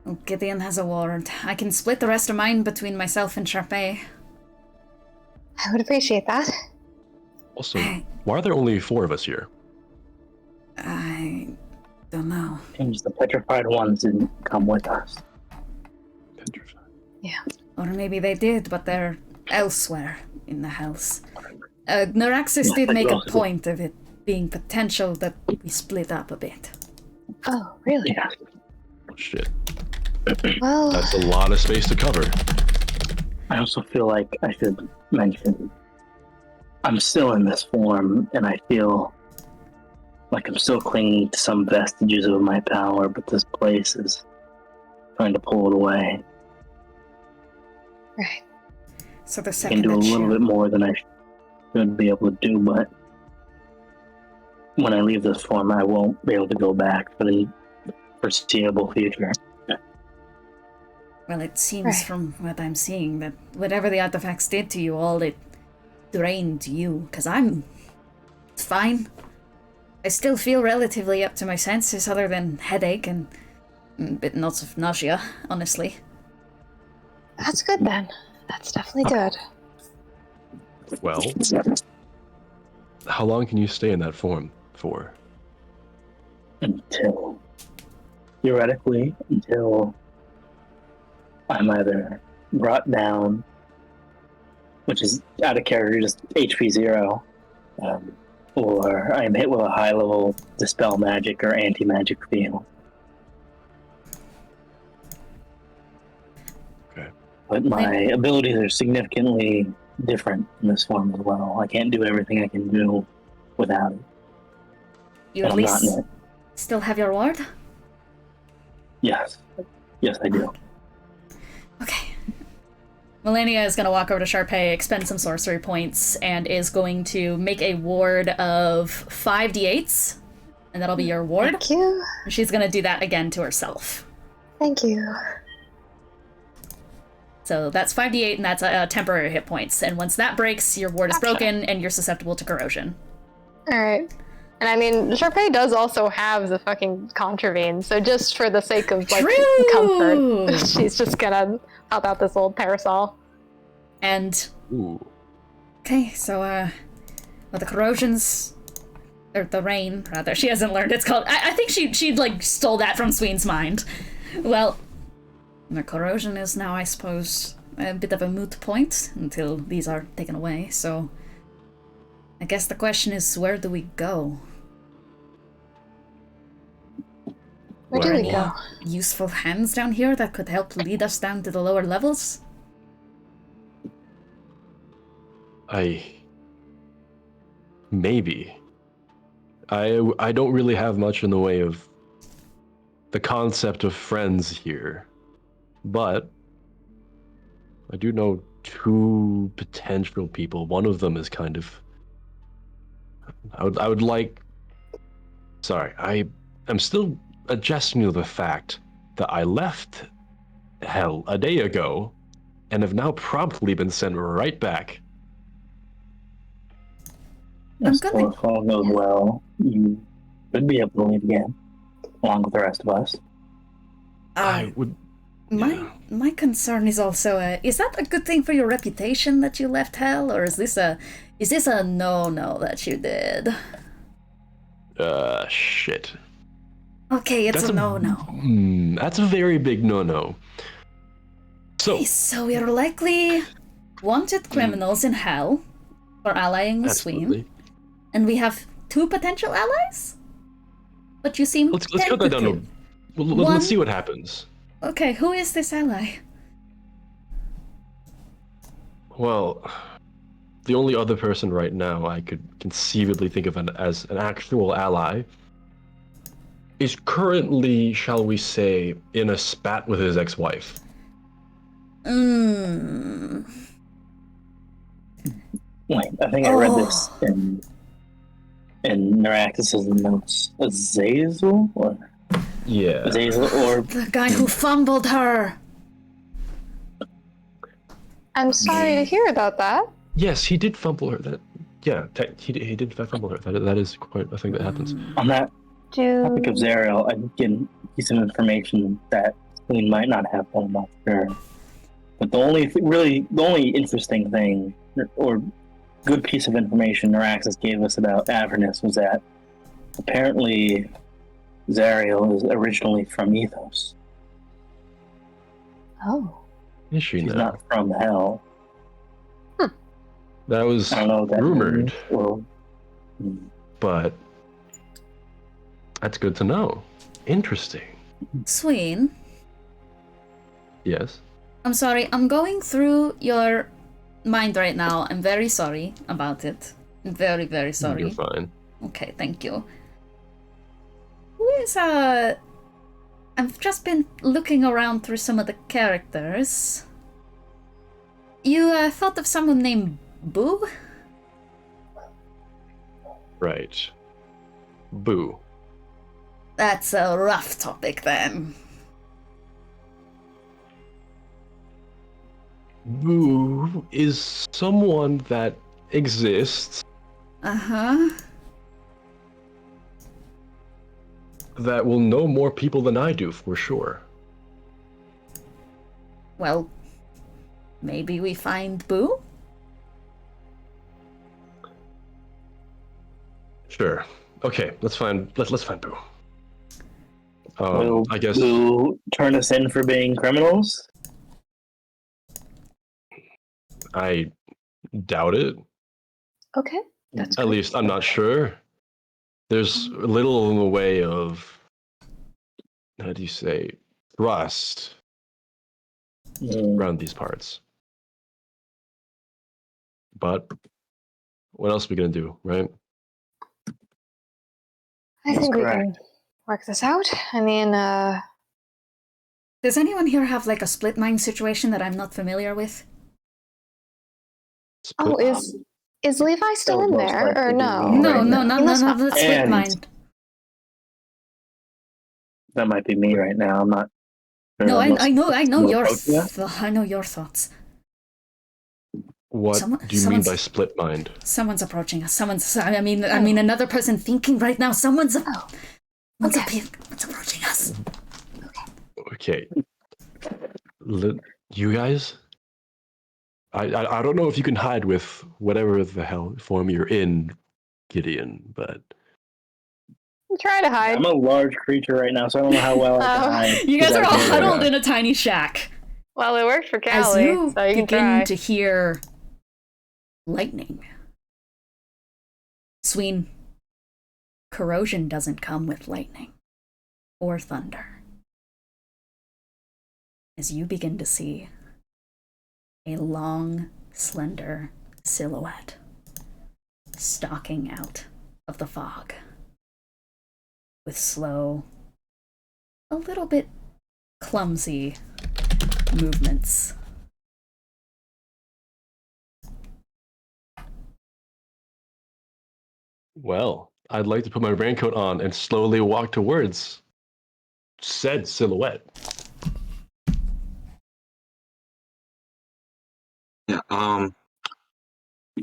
Oh, Gideon has a ward. I can split the rest of mine between myself and Charpay. I would appreciate that. Also, why are there only 4 of us here? I don't know. Seems the petrified ones didn't come with us. Petrified. Yeah. Or maybe they did, but they're elsewhere in the house. Neraxus did make a point of it being potential that we split up a bit. Oh, really? Yeah. Oh, shit. Well, That's a lot of space to cover. I also feel like I should mention I'm still in this form, and I feel like I'm still clinging to some vestiges of my power, but this place is trying to pull it away. right. So the I second can do a that little you- bit more than I should be able to do, but when I leave this form, I won't be able to go back for the foreseeable future. Well, it seems Right. from what I'm seeing that whatever the artifacts did to you all, it drained you. Because I'm fine. I still feel relatively up to my senses, other than headache and a bit lots of nausea, honestly. That's good then. That's definitely good. Well, how long can you stay in that form for? Until, theoretically, until I'm either brought down, which is out of character, just HP 0, or I'm hit with a high level Dispel Magic or Anti-Magic field. Okay. But my abilities are significantly different in this form as well. I can't do everything I can do without it. You But at I'm not least in it. still have your ward? Yes. Yes, I do. Okay. Melania is going to walk over to Charpay, expend some sorcery points, and is going to make a ward of 5d8s, and that'll be your ward. Thank you. And she's going to do that again to herself. Thank you. So that's 5d8, and that's temporary hit points. And once that breaks, your ward is broken, and you're susceptible to corrosion. All right. And I mean, Charpay does also have the fucking contravene, so just for the sake of, like, True! comfort, she's just gonna pop out this old parasol. And... Ooh. Okay, so, well, the corrosion's... Or the rain, rather. She hasn't learned it's called... I think she like, stole that from Sween's mind. Well... The corrosion is now, I suppose, a bit of a moot point until these are taken away, so... I guess the question is, where do we go? Where do we go? Useful hands down here that could help lead us down to the lower levels? Maybe. I don't really have much in the way of the concept of friends here, but I do know 2 potential people. One of them is kind of... I would like... Sorry, I am still adjusting to the fact that I left hell a day ago and have now promptly been sent right back. If all goes well, you would be able to leave again, along with the rest of us. I would... My concern is also, is that a good thing for your reputation that you left hell, or is this a no-no that you did? Shit. Okay, it's a no-no. That's a very big no-no. So... Okay, so we are likely wanted criminals in hell for allying with Sween. And we have 2 potential allies? But you seem Let's cut that down. Let's see what happens. Okay, who is this ally? Well, the only other person right now I could conceivably think of as an actual ally is currently, shall we say, in a spat with his ex-wife. Wait, I think I read this in Neraxus' notes. Azazel? Or... Yeah. Azazel or... The guy who fumbled her! I'm sorry to hear about that. Yes, he did fumble her. He did fumble her. That is quite a thing that happens. On that topic of Zariel, I did get a piece of information that Sween might not have, but I'm not sure. But the only interesting thing, or good piece of information Neraxus gave us about Avernus was that apparently Zariel is originally from Ethos. Oh. Is she She's now? not from Hell. That was I don't know what that rumored, means. Well, but that's good to know. Interesting. Sween, Yes. I'm sorry, I'm going through your mind right now. I'm very sorry about it. I'm very, very sorry. You're fine. Okay, thank you. Who is, I've just been looking around through some of the characters. You, thought of someone named Boo? Right. Boo. That's a rough topic, then. Boo is someone that exists Uh-huh. that will know more people than I do, for sure. Well, maybe we find Boo? Sure. Okay, let's find Boo. will I guess Boo turn us in for being criminals? I doubt it. Okay. That's At least I'm not sure. There's little in the way of, how do you say, trust around these parts. But what else are we gonna do, right? I think we can work this out. I mean, Does anyone here have, like, a split mind situation that I'm not familiar with? oh, is Levi still in there, or no? No, none of the split And- mind. That might be me right now. I'm not. sure. No, I know no your approach yet? I know your thoughts. What do you mean by split mind? Someone's approaching us. I mean, another person thinking right now. Someone's approaching us. Okay. You guys? I don't know if you can hide with whatever the hell form you're in, Gideon, but... Try to hide. I'm a large creature right now, so I don't know how well I can hide. You guys are all huddled in a tiny shack. Well, it worked for Callie, As you so you can begin try. to hear lightning. Sween, corrosion doesn't come with lightning or thunder. As you begin to see a long, slender silhouette stalking out of the fog with slow, a little bit clumsy movements. Well, I'd like to put my raincoat on and slowly walk towards said silhouette. Yeah,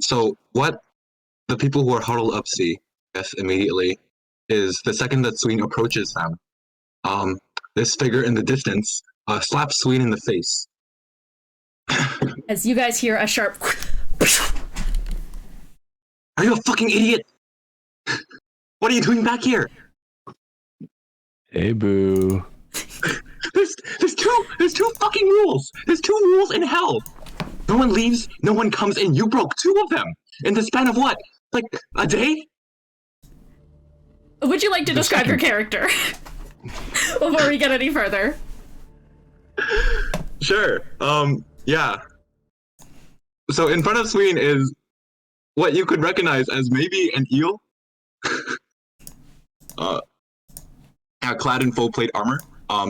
so what the people who are huddled up see, yes, immediately, is the second that Sween approaches them, this figure in the distance slaps Sween in the face. As you guys hear a sharp... Are you a fucking idiot? What are you doing back here? Hey, boo. There's two fucking rules. There's 2 rules in hell. No one leaves, no one comes in. You broke 2 of them in the span of what? Like a day? Would you like to describe your character before we get any further? Sure. Yeah. So in front of Sween is what you could recognize as maybe an eel. Clad in full plate armor.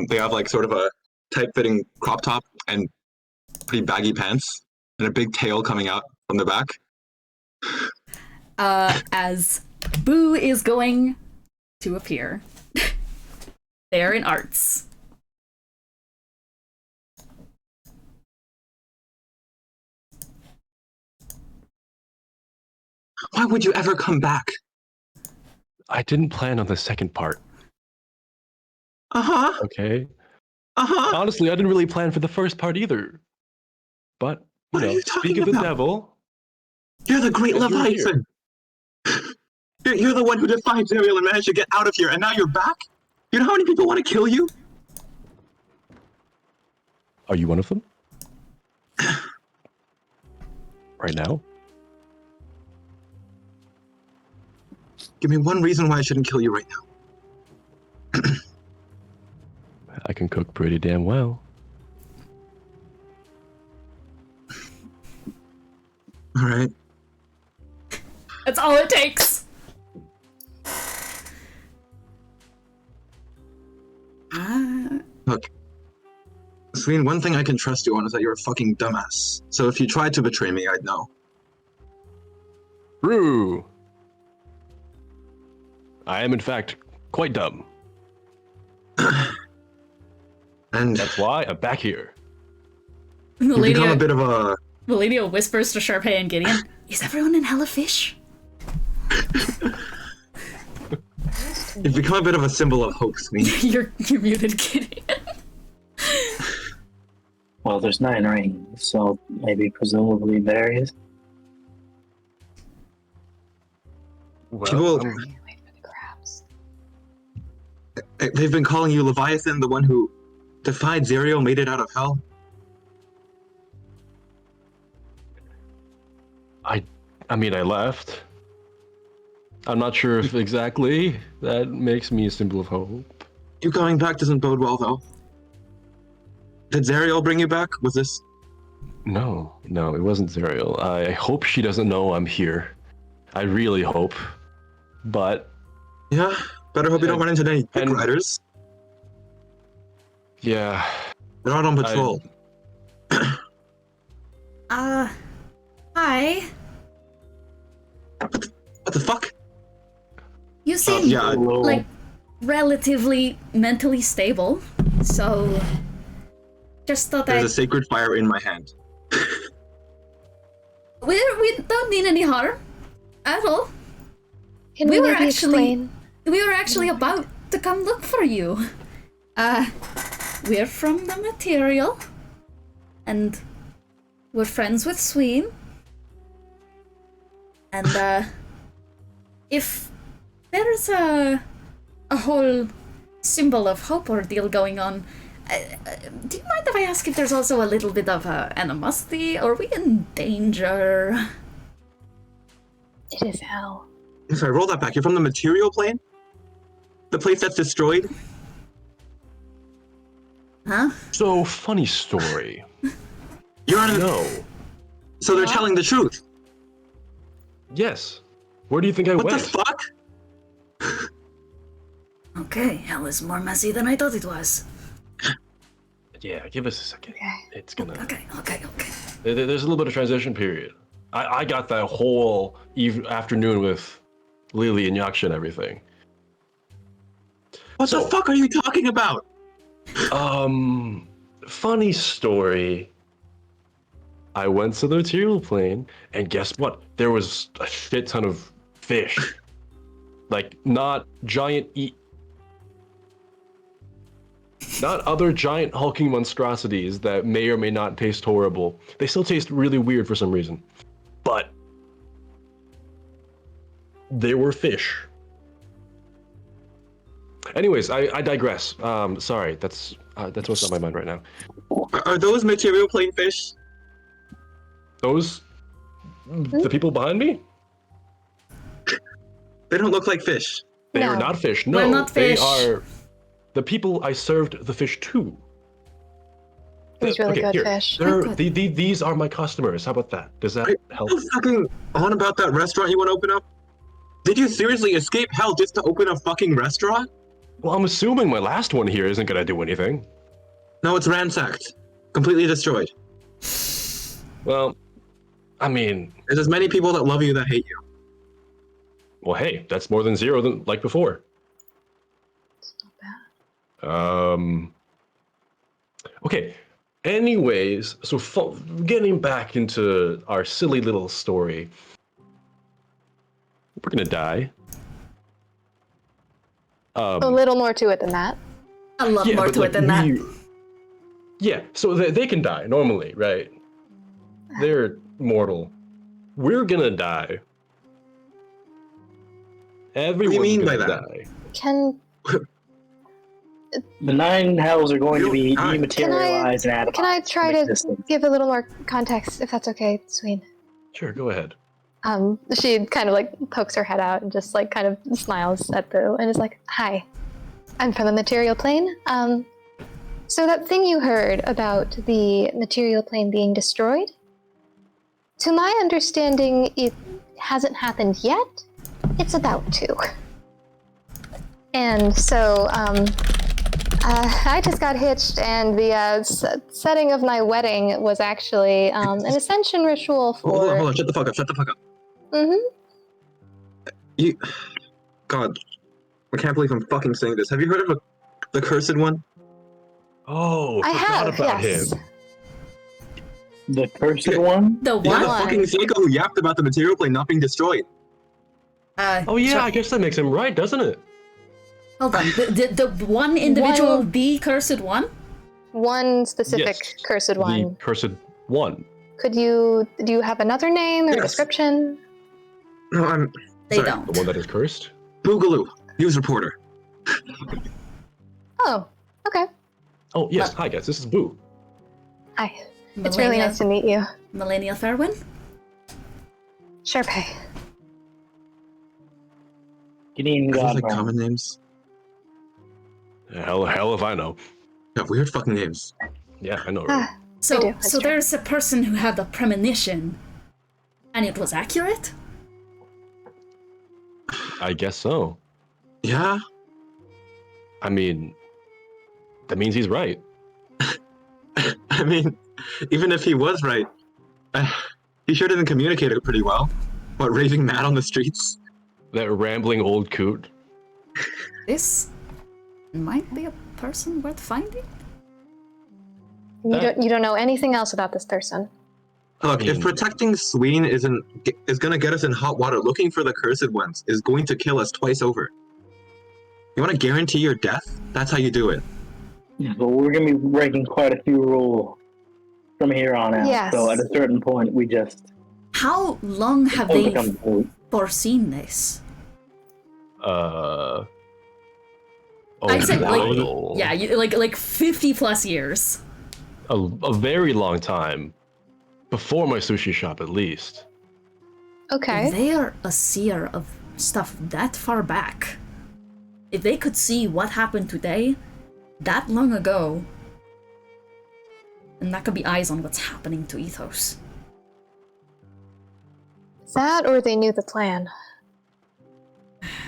They have like sort of a tight-fitting crop top and pretty baggy pants and a big tail coming out from the back. As Boo is going to appear, they're in arts. Why would you ever come back? I didn't plan on the second part. Uh-huh. Okay. Uh-huh. Honestly, I didn't really plan for the first part either. But, What are you speak talking of the about? devil. You're the great Yes, you're Leviathan. You're the one who defied Zerial and managed to get out of here, and now you're back? You know how many people want to kill you? Are you one of them? Right now? Give me one reason why I shouldn't kill you right now. I can cook pretty damn well. All right. That's all it takes. Look, Sween, one thing I can trust you on is that you're a fucking dumbass. So if you tried to betray me, I'd know. True. I am, in fact, quite dumb. And Uh, that's why I'm back here. You've become a bit of a... Melania whispers to Charpay and Gideon, "Is everyone in hella fish?" You've become a bit of a symbol of hope, Sween. You're muted, Gideon. Well, there's 9 rings, so maybe presumably berries. People... They've been calling you Leviathan, the one who defied Zerial, made it out of hell. I mean, I left. I'm not sure if exactly that makes me a symbol of hope. You coming back doesn't bode well, though. Did Zerial bring you back? Was this... No, it wasn't Zerial. I hope she doesn't know I'm here. I really hope. But... Yeah, better hope you don't run into any dick riders. Yeah. They're out on patrol. Hi. What the fuck? You seem yeah, like relatively mentally stable, so just thought There's a sacred fire in my hand. We don't mean any harm at all. Can we maybe explain? We were actually about to come look for you. We're from the material, and we're friends with Sween. And if there's a whole symbol of hope ordeal going on, do you mind if I ask if there's also a little bit of animosity? Are we in danger? It is hell. Sorry, roll that back. You're from the material plane? The place that's destroyed? Huh? So, funny story. You're on No. So they're telling the truth. Yes. Where do you think I What went? the fuck? Okay, hell is more messy than I thought it was. Yeah, give us a second. Okay. It's gonna... Okay. There's a little bit of transition period. I got that whole afternoon with Lily and Yaksha and everything. What the fuck are you talking about? Funny story. I went to the material plane, and guess what? There was a shit ton of fish. Like, not other giant hulking monstrosities that may or may not taste horrible. They still taste really weird for some reason. But they were fish. Anyways, I digress. Sorry, that's what's on my mind right now. Are those material plane fish? Those, the people behind me? They don't look like fish. They No. are not fish. We're No, not fish. they are the people I served the fish to. It was really good here. fish. These are my customers. How about that? Does that help? Are you fucking on about that restaurant you want to open up? Did you seriously escape hell just to open a fucking restaurant? Well, I'm assuming my last one here isn't gonna do anything. No, it's ransacked. Completely destroyed. Well, I mean, There's as many people that love you that hate you. well, hey, that's more than zero than like before. It's not bad. Okay. Anyways, so getting back into our silly little story, we're gonna die. A little more to it than that. A lot more but, to it than that. Yeah, so they can die normally, right? They're mortal. We're gonna die. Everyone's What do you mean by gonna that? die. Can The 9 hells are going to be Can I- dematerialized and added. can I try to give a little more context, if that's okay, Sween? Sure, go ahead. She kind of like pokes her head out and just like kind of smiles at Boo and is like, "Hi, I'm from the material plane. So that thing you heard about the material plane being destroyed, to my understanding, it hasn't happened yet. It's about to. And so, I just got hitched, and the setting of my wedding was actually an ascension ritual for. Hold on, shut the fuck up. Mm-hmm. God, I can't believe I'm fucking saying this. Have you heard of the Cursed One? Oh, I forgot have, about yes. him. The cursed one? The Yeah, one. the fucking psycho who yapped about the material plane not being destroyed. Oh yeah, I guess that makes him right, doesn't it? Hold on. The one individual, the cursed one? One specific Yes, cursed one. The cursed one. Do you have another name or Yes. description? No, I'm They sorry. don't. The one that is cursed? Boogaloo, news reporter. Oh, okay. Oh yes, hi guys, this is Boo. Hi. It's really nice to meet you. Millennial Fairwind? Charpay. Gideon Are those like Godbrand. common names? Hell if I know. Yeah, weird fucking names. Yeah, I know. Right? Ah, So, I do, that's so true. there's a person who had a premonition, and it was accurate? I guess so. Yeah? I mean, that means he's right. I mean, even if he was right, he sure didn't communicate it pretty well. What, raving mad on the streets? That rambling old coot. This might be a person worth finding? You don't know anything else about this person. Look, if protecting Sween is gonna get us in hot water, looking for the cursed ones is going to kill us twice over. You want to guarantee your death? That's how you do it. Yeah, but we're gonna be breaking quite a few rules from here on out. Yes. So at a certain point, we just How long have will they become boat. foreseen this? Oh, I said wow. like 50 plus years. A very long time. Before my sushi shop, at least. Okay. If they are a seer of stuff that far back, if they could see what happened today, that long ago, and that could be eyes on what's happening to Ethos. That or they knew the plan.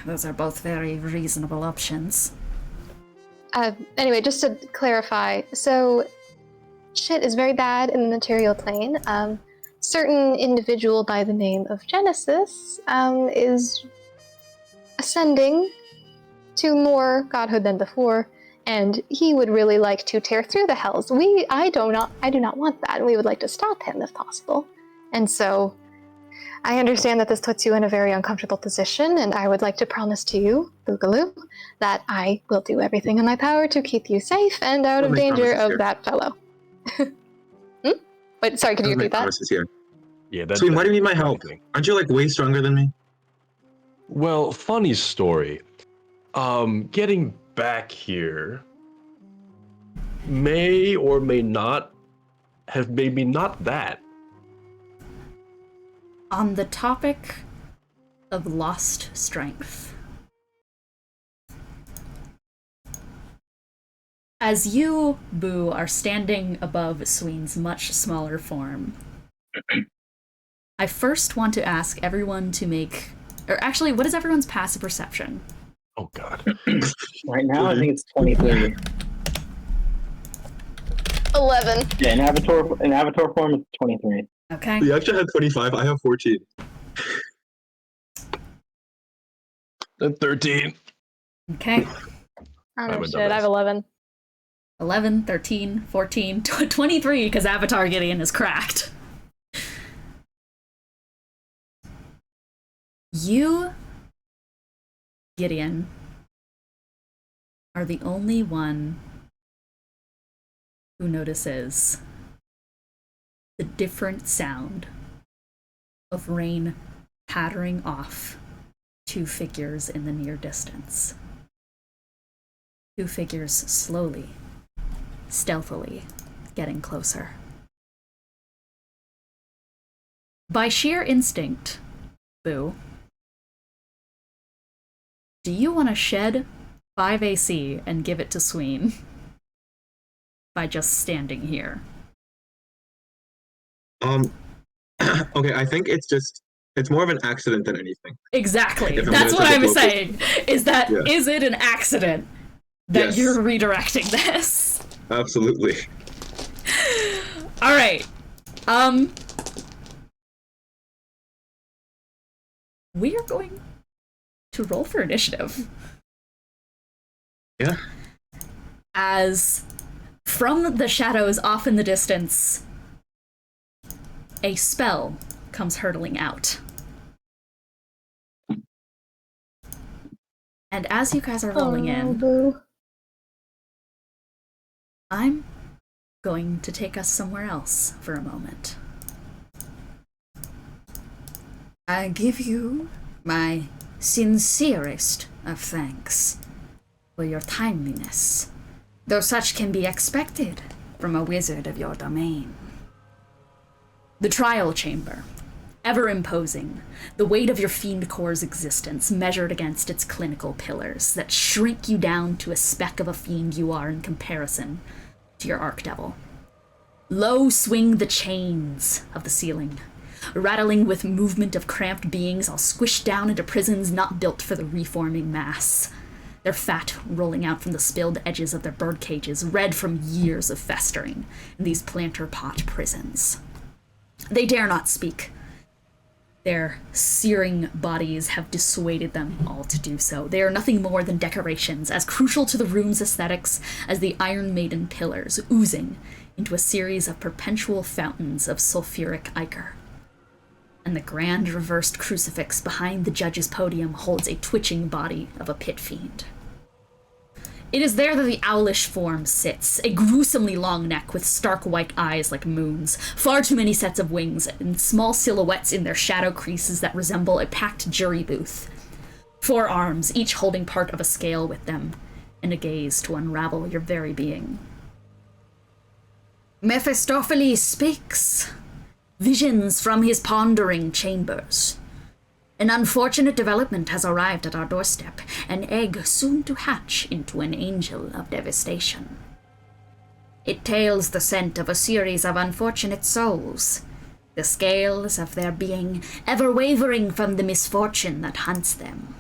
Those are both very reasonable options. Anyway, just to clarify, so shit is very bad in the material plane. Certain individual by the name of Genesis is ascending to more godhood than before, and he would really like to tear through the hells. I do not want that, and we would like to stop him if possible. And so, I understand that this puts you in a very uncomfortable position, and I would like to promise to you, Boogaloo, that I will do everything in my power to keep you safe and out of danger of that fellow. Wait, sorry, could you repeat that? Here. Yeah, that's. Sween, why do you need my help? Aren't you like way stronger than me? Well, funny story. Getting back here may or may not have made me not that. On the topic of lost strength, as you, Boo, are standing above Sween's much smaller form, I first want to ask everyone to make, or actually, what is everyone's passive perception? Oh god. Right now, I think it's 23. 11. Yeah, in Avatar form, it's 23. Okay. You actually had 25. I have 14. And 13. Okay. I I don't know would shit, know I have 11. 11, 13, 14, 23, because Avatar Gideon is cracked. You, Gideon, are the only one who notices the different sound of rain pattering off two figures in the near distance. Two figures slowly, stealthily getting closer. By sheer instinct, Boo, do you want to shed 5 AC and give it to Sween by just standing here? Okay, I think it's more of an accident than anything. Exactly. If I'm That's gonna what take I a was focus. saying. Is that Yeah. is it an accident that Yes. you're redirecting this? Absolutely. All right. We are going to roll for initiative. Yeah. As from the shadows off in the distance, a spell comes hurtling out. And as you guys are rolling in, Boo. I'm going to take us somewhere else for a moment. I give you my sincerest of thanks for your timeliness, though such can be expected from a wizard of your domain. The trial chamber, ever imposing, the weight of your fiend core's existence measured against its clinical pillars that shrink you down to a speck of a fiend you are in comparison to your archdevil. Low swing the chains of the ceiling, rattling with movement of cramped beings all squished down into prisons not built for the reforming mass. Their fat rolling out from the spilled edges of their bird cages, red from years of festering in these planter pot prisons. They dare not speak. Their searing bodies have dissuaded them all to do so. They are nothing more than decorations, as crucial to the room's aesthetics as the Iron Maiden pillars, oozing into a series of perpetual fountains of sulfuric ichor. And the grand reversed crucifix behind the judge's podium holds a twitching body of a pit fiend. It is there that the owlish form sits, a gruesomely long neck with stark white eyes like moons, far too many sets of wings, and small silhouettes in their shadow creases that resemble a packed jury booth. 4 arms, each holding part of a scale with them, and a gaze to unravel your very being. Mephistopheles speaks. Visions from his pondering chambers. An unfortunate development has arrived at our doorstep, an egg soon to hatch into an angel of devastation. It tails the scent of a series of unfortunate souls, the scales of their being ever wavering from the misfortune that hunts them.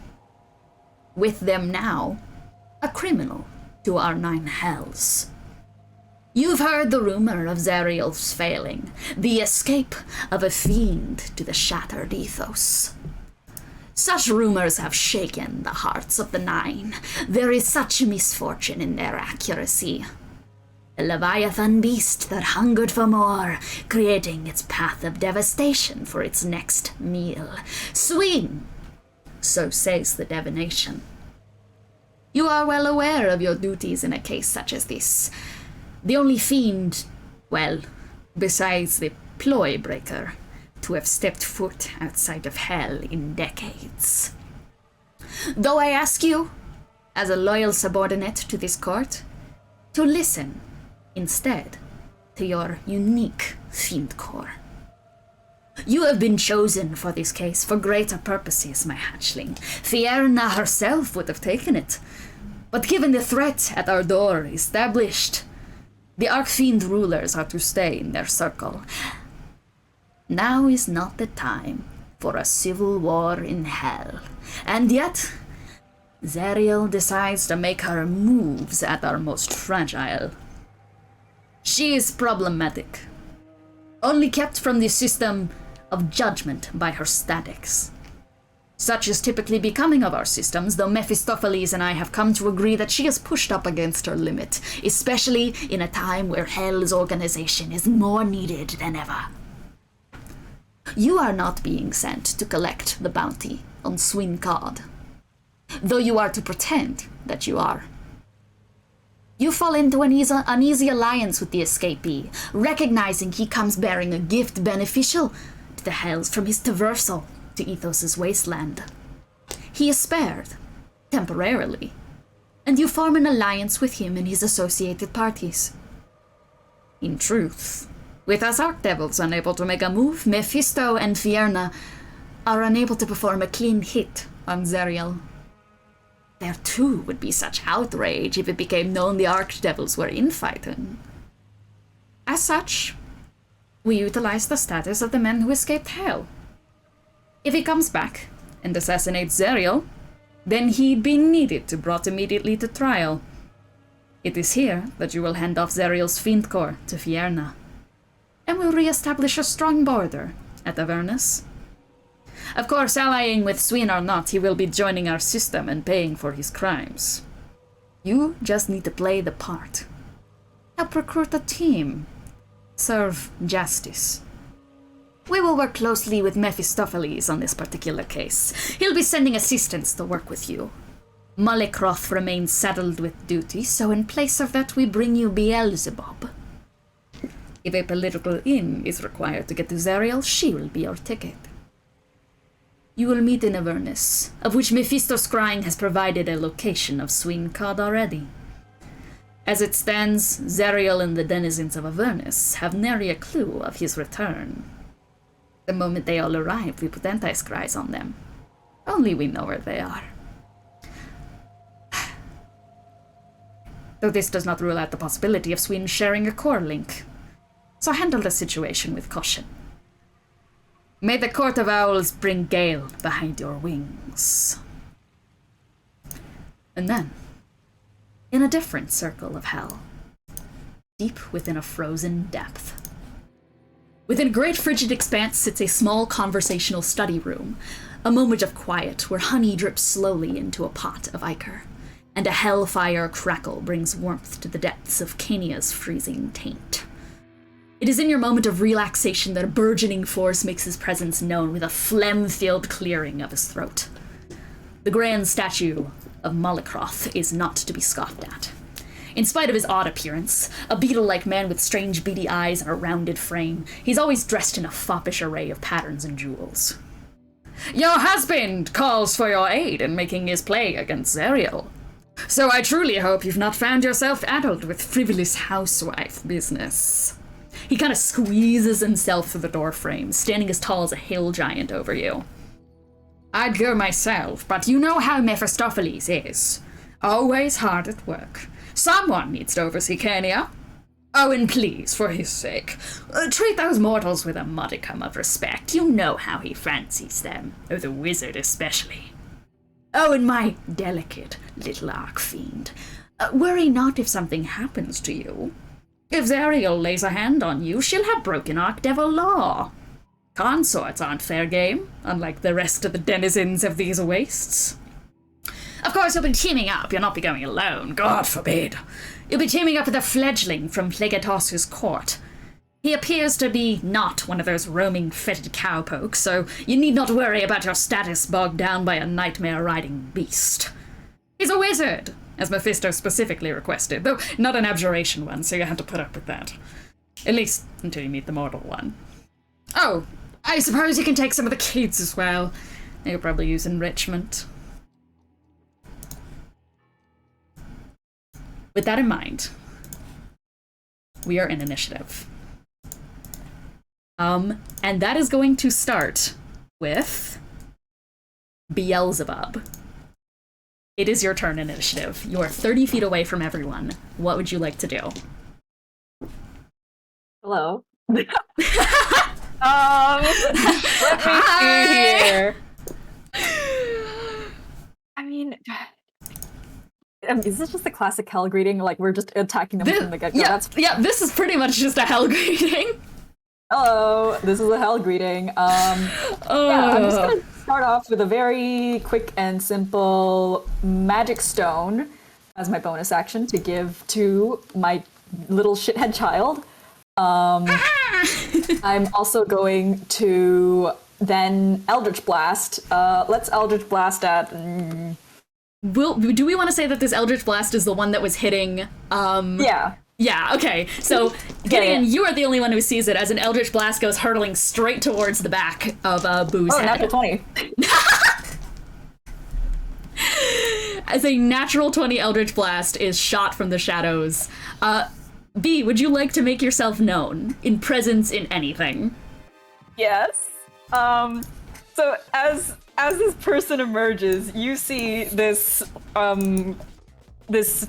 With them now, a criminal to our 9 hells. You've heard the rumor of Zariel's failing, the escape of a fiend to the shattered ethos. Such rumors have shaken the hearts of the 9. There is such misfortune in their accuracy. A leviathan beast that hungered for more, creating its path of devastation for its next meal. Sween! So says the divination. You are well aware of your duties in a case such as this. The only fiend, well, besides the ploy breaker, to have stepped foot outside of hell in decades. Though I ask you, as a loyal subordinate to this court, to listen, instead, to your unique fiend core. You have been chosen for this case for greater purposes, my hatchling. Fierna herself would have taken it. But given the threat at our door established, the Archfiend rulers are to stay in their circle. Now is not the time for a civil war in hell. And yet, Zariel decides to make her moves at our most fragile. She is problematic, only kept from the system of judgment by her statics. Such is typically becoming of our systems, though Mephistopheles and I have come to agree that she is pushed up against her limit, especially in a time where Hell's organization is more needed than ever. You are not being sent to collect the bounty on Sween Cod, though you are to pretend that you are. You fall into an uneasy alliance with the escapee, recognizing he comes bearing a gift beneficial to the Hells from his traversal to Ethos's wasteland. He is spared, temporarily, and you form an alliance with him and his associated parties. In truth, with us Archdevils unable to make a move, Mephisto and Fierna are unable to perform a clean hit on Zariel. There too would be such outrage if it became known the Archdevils were infighting. As such, we utilize the status of the men who escaped Hell. If he comes back and assassinates Zariel, then he'd be needed to brought immediately to trial. It is here that you will hand off Zariel's fiend core to Fierna, and will re-establish a strong border at Avernus. Of course, allying with Sween or not, he will be joining our system and paying for his crimes. You just need to play the part. Help recruit a team. Serve justice. We will work closely with Mephistopheles on this particular case. He'll be sending assistants to work with you. Malikroth remains saddled with duty, so in place of that we bring you Beelzebub. If a political in is required to get to Zariel, she will be your ticket. You will meet in Avernus, of which Mephisto's scrying has provided a location of Sween Cod already. As it stands, Zariel and the denizens of Avernus have nary a clue of his return. The moment they all arrive, we put anti-scries on them. Only we know where they are. Though this does not rule out the possibility of Sween sharing a core link. So handle the situation with caution. May the Court of Owls bring gale behind your wings. And then, in a different circle of hell, deep within a frozen depth, within a great frigid expanse sits a small conversational study room, a moment of quiet where honey drips slowly into a pot of ichor, and a hellfire crackle brings warmth to the depths of Kenia's freezing taint. It is in your moment of relaxation that a burgeoning force makes his presence known with a phlegm-filled clearing of his throat. The grand statue of Mollekroth is not to be scoffed at. In spite of his odd appearance, a beetle-like man with strange beady eyes and a rounded frame, he's always dressed in a foppish array of patterns and jewels. Your husband calls for your aid in making his play against Zariel. So I truly hope you've not found yourself addled with frivolous housewife business. He kind of squeezes himself through the doorframe, standing as tall as a hill giant over you. I'd go myself, but you know how Mephistopheles is. Always hard at work. Someone needs to oversee Kenya. Oh, and please, for his sake, treat those mortals with a modicum of respect. You know how he fancies them, or the wizard especially. Oh, and my delicate little archfiend, worry not if something happens to you. If Zariel lays a hand on you, she'll have broken Archdevil law. Consorts aren't fair game, unlike the rest of the denizens of these wastes. Of course, you'll be teaming up. You'll not be going alone. God forbid. You'll be teaming up with a fledgling from Phlegethos's court. He appears to be not one of those roaming fetid cowpokes, so you need not worry about your status bogged down by a nightmare-riding beast. He's a wizard, as Mephisto specifically requested, though not an abjuration one, so you have to put up with that. At least until you meet the mortal one. Oh, I suppose you can take some of the kids as well. They'll probably use enrichment. With that in mind, we are in initiative. And that is going to start with Beelzebub. It is your turn in initiative. You are 30 feet away from everyone. What would you like to do? Hello. Let me see here. I mean, is this just a classic hell greeting? Like, we're just attacking them from the get-go? Yeah, this is pretty much just a hell greeting. Hello, this is a hell greeting. Yeah, I'm just gonna start off with a very quick and simple magic stone as my bonus action to give to my little shithead child. I'm also going to then Eldritch Blast. Let's Eldritch Blast at... Do we want to say that this Eldritch Blast is the one that was hitting... Yeah. Yeah, okay. So, Gideon, you are the only one who sees it as an Eldritch Blast goes hurtling straight towards the back of Boo's head. Natural 20. As a natural 20 Eldritch Blast is shot from the shadows. B, would you like to make yourself known in presence in anything? Yes. So as this person emerges, you see this this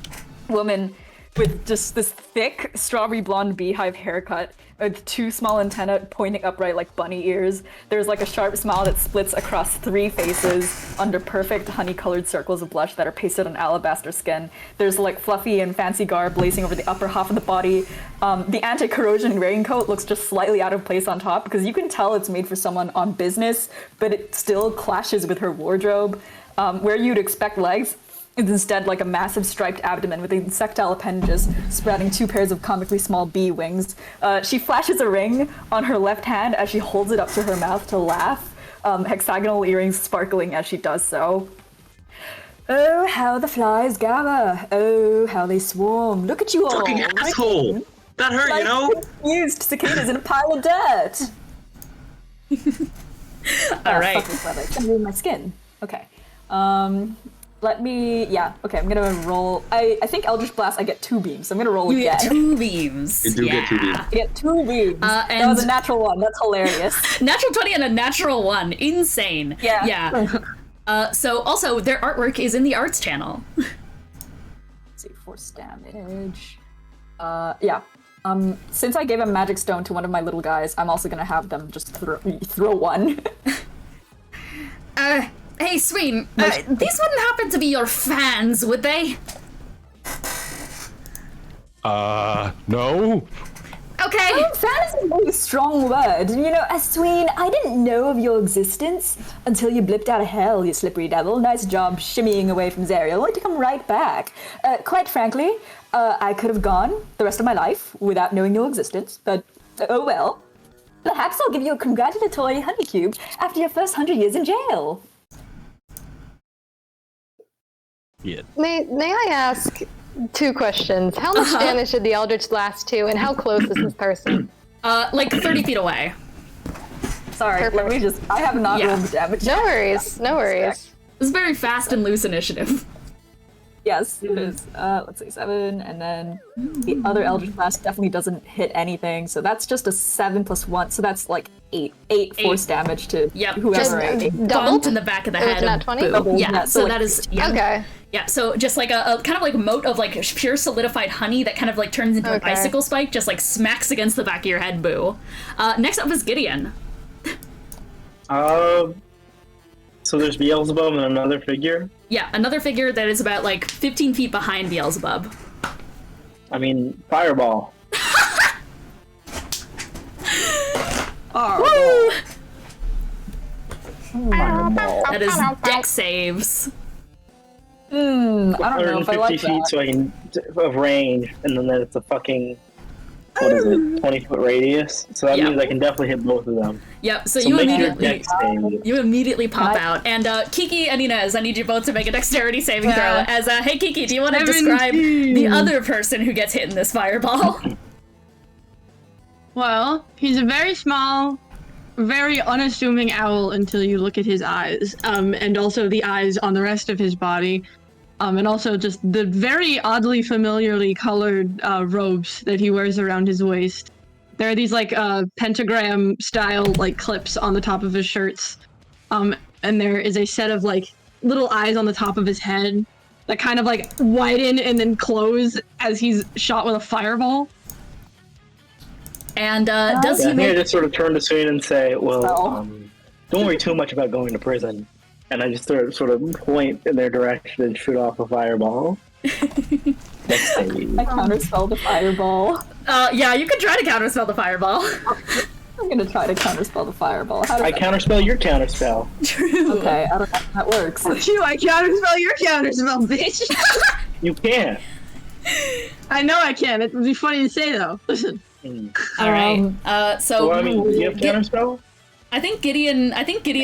woman with just this thick strawberry blonde beehive haircut with two small antennae pointing upright like bunny ears. There's like a sharp smile that splits across 3 faces under perfect honey-colored circles of blush that are pasted on alabaster skin. There's like fluffy and fancy garb blazing over the upper half of the body. The anti-corrosion raincoat looks just slightly out of place on top because you can tell it's made for someone on business, but it still clashes with her wardrobe. Where you'd expect legs, is instead like a massive striped abdomen with insectile appendages sprouting 2 pairs of comically small bee wings. She flashes a ring on her left hand as she holds it up to her mouth to laugh, hexagonal earrings sparkling as she does so. Oh, how the flies gather. Oh, how they swarm. Look at you all. Fucking asshole. That hurt, like you know? Confused cicadas in a pile of dirt. All right. It's gonna ruin my skin. Okay. Let me, okay, I'm gonna roll. I think Eldritch Blast, I get 2 beams. I'm gonna roll again. You get 2 beams. You do get 2 beams. I get 2 beams. And that was a natural 1. That's hilarious. Natural 20 and a natural 1. Insane. Yeah. So also, their artwork is in the arts channel. Let's see, force damage. Since I gave a magic stone to one of my little guys, I'm also gonna have them just throw 1. Hey, Sween, these wouldn't happen to be your fans, would they? No. Okay. Fan is a really strong word. You know, Sween, I didn't know of your existence until you blipped out of hell, you slippery devil. Nice job shimmying away from Zariel, only to come right back. Quite frankly, I could have gone the rest of my life without knowing your existence, but Oh well. Perhaps I'll give you a congratulatory honey cube after your first 100 years in jail. Yeah. May I ask 2 questions? How much damage did the Eldritch last to, and how close is this person? Like 30 feet away. Sorry, let me just. I have not rolled the damage. No worries, no worries. This is very fast and loose initiative. Yes, it is. Let's see, 7, and then the other Eldritch Blast definitely doesn't hit anything, so that's just a 7 plus 1, so that's like 8 force damage to whoever I bumped in the back of the head. Not 20? Yeah, so like, that is Okay. Yeah, so just like a kind of like moat of like pure solidified honey that kind of like turns into an icicle spike, just like smacks against the back of your head, boo. Next up is Gideon. So there's Beelzebub and another figure? Yeah, another figure that is about like 15 feet behind Beelzebub. I mean, Fireball. Woo! That is deck saves. I don't know if I like 150 feet that. so I can of range, and then it's a fucking 20-foot radius. So that means I can definitely hit both of them. Yep. So make your dex save. you immediately pop out, and Kiki and Ines, I need you both to make a dexterity saving throw. As hey Kiki, do you want to describe the other person who gets hit in this fireball? Well, he's a very small, very unassuming owl until you look at his eyes, and also the eyes on the rest of his body, and also just the very oddly familiarly colored robes that he wears around his waist. There are these like pentagram style like clips on the top of his shirts, and there is a set of like little eyes on the top of his head that kind of like widen and then close as he's shot with a fireball. And does he I think make... I just sort of turn to Sween and say, well, don't worry too much about going to prison. And I just sort of point in their direction and shoot off a fireball. I counterspell the fireball. Yeah, you can try to counterspell the fireball. I'm gonna try to counterspell the fireball. I counterspell your counterspell. True. Okay, I don't know if that works. I counterspell your counterspell, bitch! You can. I know I can. It would be funny to say though. Listen. All right. So I mean, do you have counterspell? I think Gideon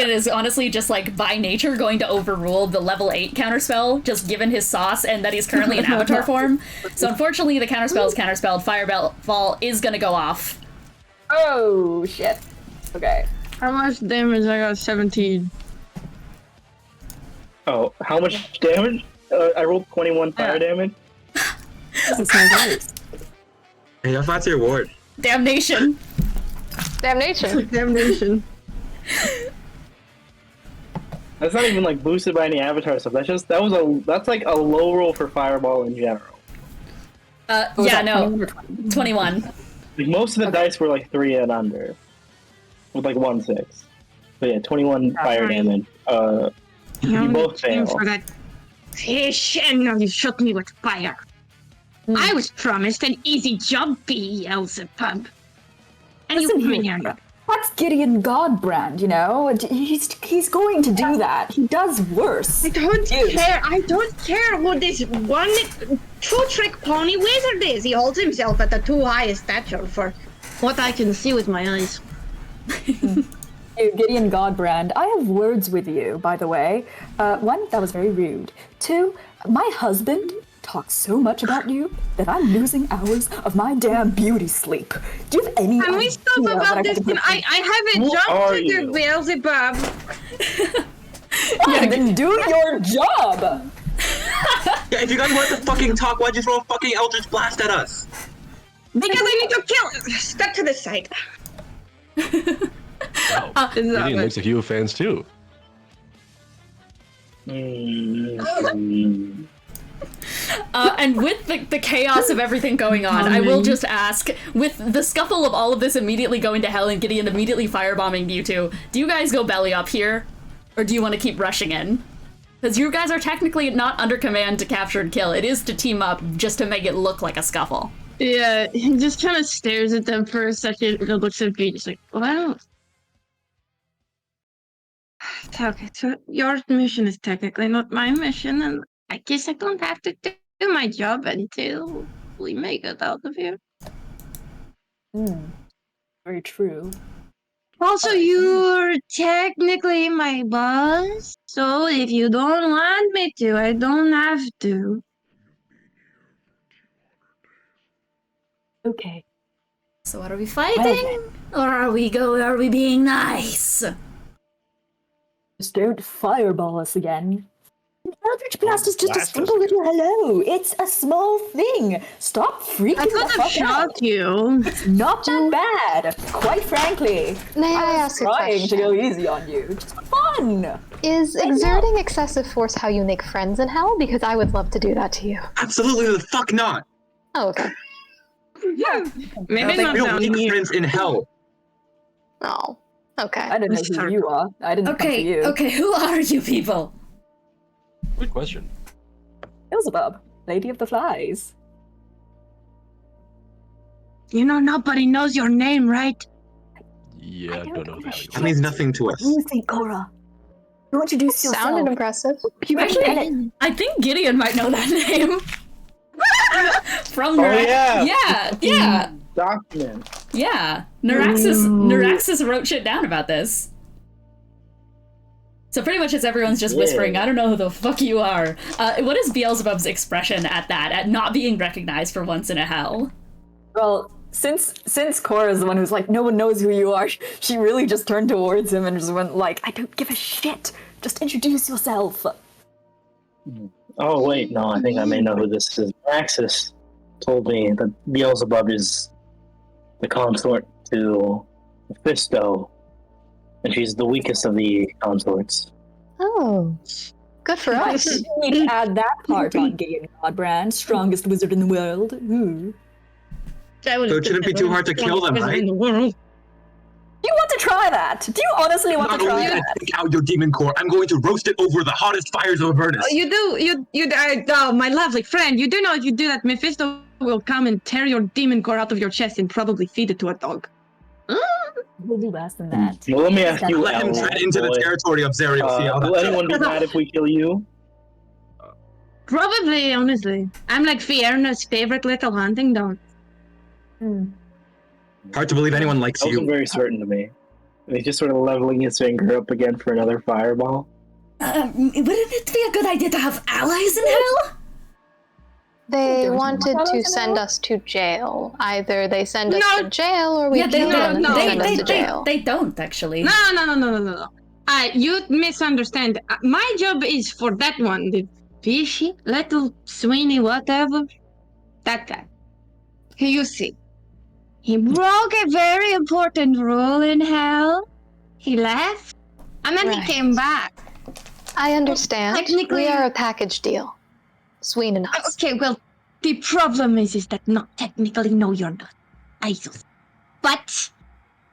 is honestly just like by nature going to overrule the level 8 counterspell, just given his sauce and that he's currently in avatar form. So unfortunately, the counterspell is counterspelled. Fireball is gonna go off. Oh shit. Okay. How much damage? I got 17. Oh, how much damage? I rolled 21 fire damage. This is nice. Hey, that's your reward. Damnation. Damnation. Damnation. That's not even like boosted by any avatar stuff. That's like a low roll for fireball in general. Yeah, no. 21. Like most of the dice were like 3 and under, with like 1/6. But yeah, 21 fire damage. You both fail. For that fish, and now you shot me with fire. I was promised an easy job, Beelzebub. And Listen you here, that's Gideon Godbrand, you know? He's going to do that. He does worse. I don't care. I don't care who this one two-trick pony wizard is. He holds himself at the too high a stature for what I can see with my eyes. Hey, Gideon Godbrand, I have words with you, by the way. 1, that was very rude. 2, my husband talks so much about you that I'm losing hours of my damn beauty sleep. Do you have any Can we stop about this? I have a job to do, Beelzebub. Yeah, then do your job! Yeah, if you guys want to fucking talk, why'd you throw a fucking Eldritch Blast at us? Because I need to kill. Step to the side. Wow. Gideon makes a few fans too. And with the chaos of everything going on, I will just ask, with the scuffle of all of this immediately going to hell and Gideon immediately firebombing you two, do you guys go belly up here? Or do you want to keep rushing in? Because you guys are technically not under command to capture and kill. It is to team up just to make it look like a scuffle. Yeah, he just kind of stares at them for a second and looks at me. He's like, well... Okay, so your mission is technically not my mission, and I guess I don't have to do my job until we make it out of here. Very true. Also, you're technically my boss, so if you don't want me to, I don't have to. Okay. So are we fighting? Or are we being nice? Just don't fireball us again. Eldritch Blast is just a simple little hello. It's a small thing. Stop freaking I could have shot you. It's not that bad, quite frankly. May I ask a trying to question? go easy on you. Just for fun. Is exerting excessive force how you make friends in hell? Because I would love to do that to you. Absolutely the fuck not. Oh, okay. Maybe not We don't down make here. friends in hell. Oh, okay. I don't know who you are. I didn't come for you. Okay, who are you people? Good question. Beelzebub, Lady of the Flies. You know, nobody knows your name, right? Yeah, I don't know that. That means nothing to us. You think, Korah? You introduce yourself. Sounded impressive. Actually, I think Gideon might know that name. From yeah. Document. Yeah. Neraxus wrote shit down about this. So pretty much as everyone's just whispering, I don't know who the fuck you are. What is Beelzebub's expression at not being recognized for once in a hell? Well, since Korah is the one who's like, no one knows who you are, she really just turned towards him and just went like, I don't give a shit. Just introduce yourself. Oh wait, no, I think I may know who this is. Neraxus told me that Beelzebub is the consort to Mephisto, and she's the weakest of the consorts. Oh, good for us. We need to add that part on Gideon Godbrand, strongest wizard in the world. Ooh. So it shouldn't be too hard to kill them, right? In the world. Do you want to try that? Do you honestly want Not to only try gonna that? take out your demon core, I'm going to roast it over the hottest fires of Avernus. My lovely friend, you do know if you do that, Mephisto will come and tear your demon core out of your chest and probably feed it to a dog. We'll do less than that. Well, let me ask you, Let him tread into the territory of Zerial. See how will that anyone be mad if we kill you? Probably, honestly. I'm like Fiona's favorite little hunting dog. Hard to believe anyone likes That wasn't you. very certain to me. And he's just sort of leveling his finger up again for another fireball. Wouldn't it be a good idea to have allies in hell? They wanted to send us to jail. Either they send us to jail or we kill them and send us to jail. They don't, actually. No. You misunderstand. My job is for that one, the fishy, little Sweeney, whatever. That guy. You see, he broke a very important rule in hell. He left, and then he came back. I understand. Technically, we are a package deal. Sween and us. Okay, well, the problem is that not technically, no, you're not. I do. But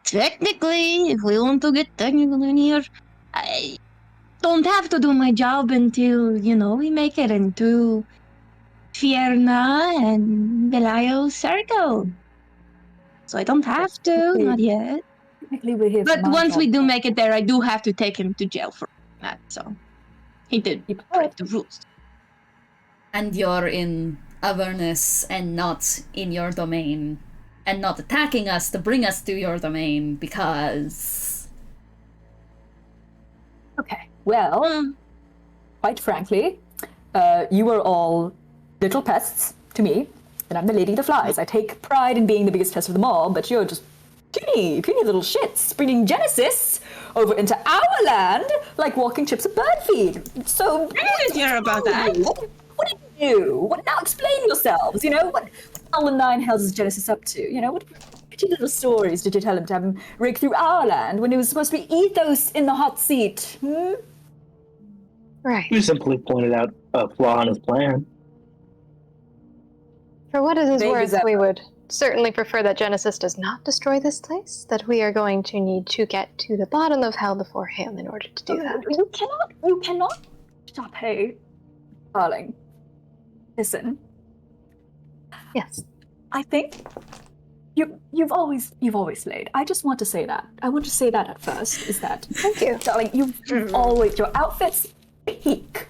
technically, if we want to get technical in here, I don't have to do my job until, we make it into Fiona and Belial's circle. So I don't have to, not yet. We're here But once we do make it there, I do have to take him to jail for that, so he did break the rules. And you're in Avernus and not in your domain, and not attacking us to bring us to your domain because... Okay, well, quite frankly, you are all little pests to me, and I'm the Lady of the Flies. I take pride in being the biggest pest of them all, but you're just puny little shits, bringing Genesis over into our land like walking chips of bird feed. So, I didn't hear about that. What did you do? Now explain yourselves. What hell and nine hells is Genesis up to? What pretty little stories did you tell him to have him rig through our land when it was supposed to be Ethos in the hot seat? Right. You simply pointed out a flaw in his plan. For what it is Maybe worth, that- we would certainly prefer that Genesis does not destroy this place, that we are going to need to get to the bottom of hell before him in order to do that. You cannot, Charpay, darling. Listen. Yes. I think you've always slayed. I just want to say that. I want to say that at first, is that Thank you. darling, you've always, your outfits peak.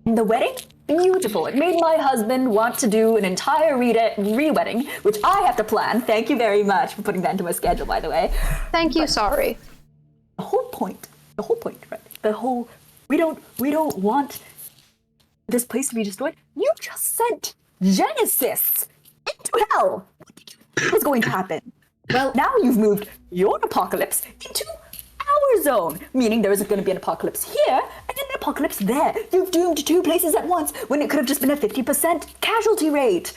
In the wedding, beautiful. It made my husband want to do an entire re-wedding, which I have to plan. Thank you very much for putting that into my schedule, by the way. Thank you, sorry. The whole point, right? We don't want this place to be destroyed. You just sent Genesis into hell. What was going to happen? Well, now you've moved your apocalypse into our zone, meaning there isn't going to be an apocalypse here and an apocalypse there. You've doomed two places at once when it could have just been a 50% casualty rate.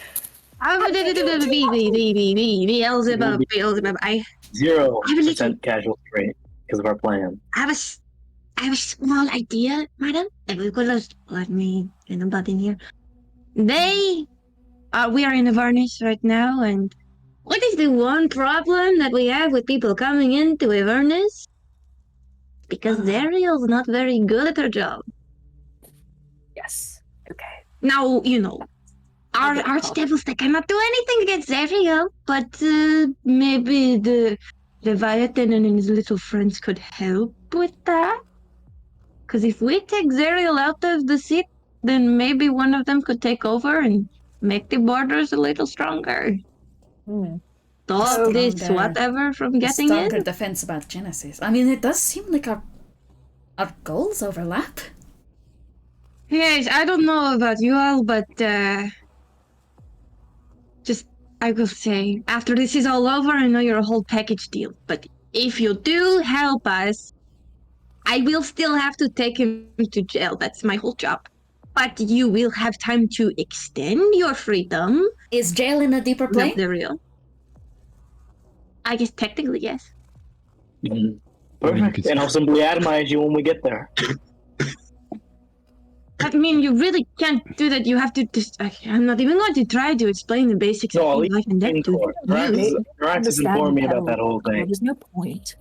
Beelzebub. 0% casualty rate because of our plan. I have a small idea, madam. If we could just let me in the button here. We are in Avernus right now, and what is the one problem that we have with people coming into Avernus? Because Zerial's not very good at her job. Yes. Okay. Now, our archdevils, they cannot do anything against Zerial, but maybe the Leviathan and his little friends could help with that. Because if we take Zerial out of the seat, then maybe one of them could take over and make the borders a little stronger. Stop this whatever from getting Stronger in. defense about Genesis. I mean, it does seem like our goals overlap. Yes, I don't know about you all, but I will say, after this is all over, I know you're a whole package deal. But if you do help us, I will still have to take him to jail. That's my whole job. But you will have time to extend your freedom. Is jail in a deeper plane? Not the real. I guess technically, yes. Perfect. And I'll simply atomize you when we get there. I mean, you really can't do that. You have to I'm not even going to try to explain the basics of life and death to you. Neraxus informed me about that whole thing. There's no point.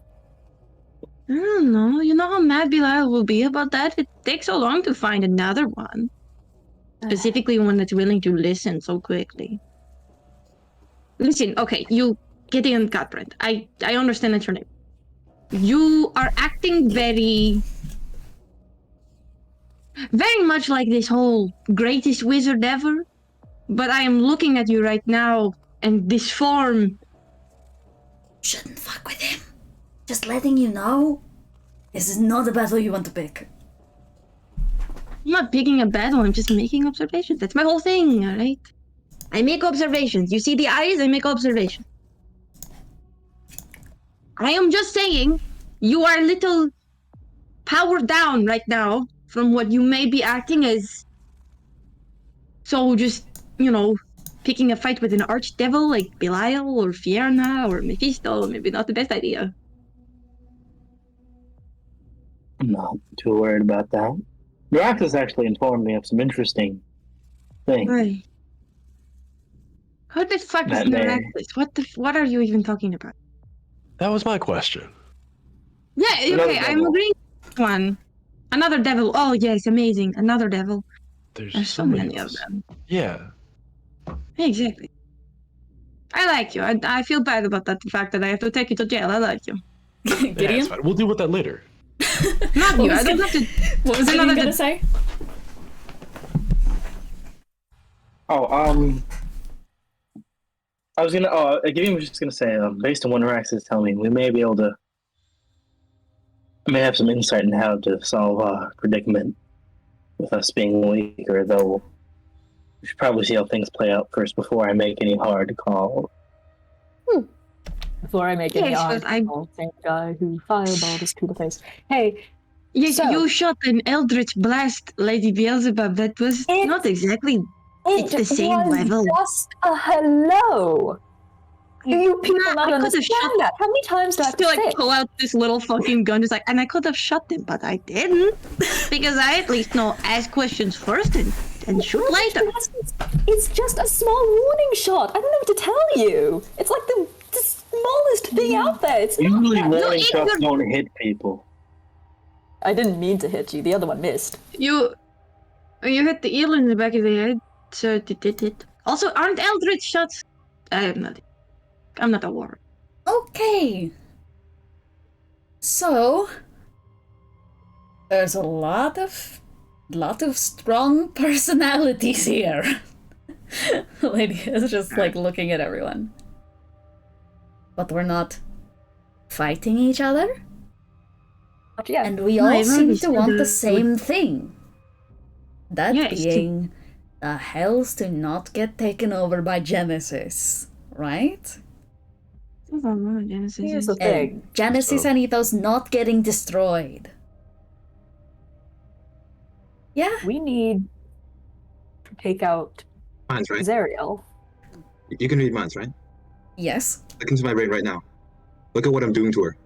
I don't know. You know how mad Belial will be about that? It takes so long to find another one. Specifically one that's willing to listen so quickly. Listen, okay, you Gideon Godbrand. I understand that's your name. You are acting very much like this whole greatest wizard ever. But I am looking at you right now, and this form... Shouldn't fuck with him. Just letting you know, this is not a battle you want to pick. I'm not picking a battle, I'm just making observations. That's my whole thing, alright? I make observations. You see the eyes, I make observations. I am just saying, you are a little powered down right now from what you may be acting as. So just, picking a fight with an archdevil like Belial or Fierna or Mephisto, maybe not the best idea. I'm not too worried about that. Neraxus actually informed me of some interesting things. Right. What the fuck is Neraxus? What are you even talking about? That was my question. Yeah, okay, I'm agreeing with one. Another devil. Oh, yes, amazing. Another devil. There's so many of them. Yeah. Exactly. I like you. I feel bad about that, the fact that I have to take you to jail. I like you. Yeah, it's fine. We'll deal with that later. Not you. I don't have to. What was Gideon gonna say? Gideon was just gonna say, based on what Neraxus is telling me, we may be able to. I may have some insight in how to solve a predicament with us being weaker, though we should probably see how things play out first before I make any hard call. Before I make any hard call, same guy who fireballed us to the face. Hey, yes, you shot an eldritch blast, Lady Beelzebub. That was not exactly the same level. Just a hello. You people not understand that? How many times do I have to say? Pull out this little fucking gun, just and I could have shot them, but I didn't, because I at least know ask questions first and shoot later. It's just a small warning shot. I don't know what to tell you. It's like the smallest thing out there. It's usually warning shots don't hit people. I didn't mean to hit you. The other one missed. You hit the eel in the back of the head, so it did hit. Also, aren't eldritch shots? I'm not a warrior. Okay. So, there's a lot of lot of strong personalities here. The lady is just like looking at everyone. But we're not fighting each other? Yeah. And we all seem to want the same thing. That being the hells to not get taken over by Genesis, right? Here's the thing. Genesis and Ethos not getting destroyed. Yeah. We need to take out Minds, right? Zariel. You can read minds, right? Yes. Look into my brain right now. Look at what I'm doing to her.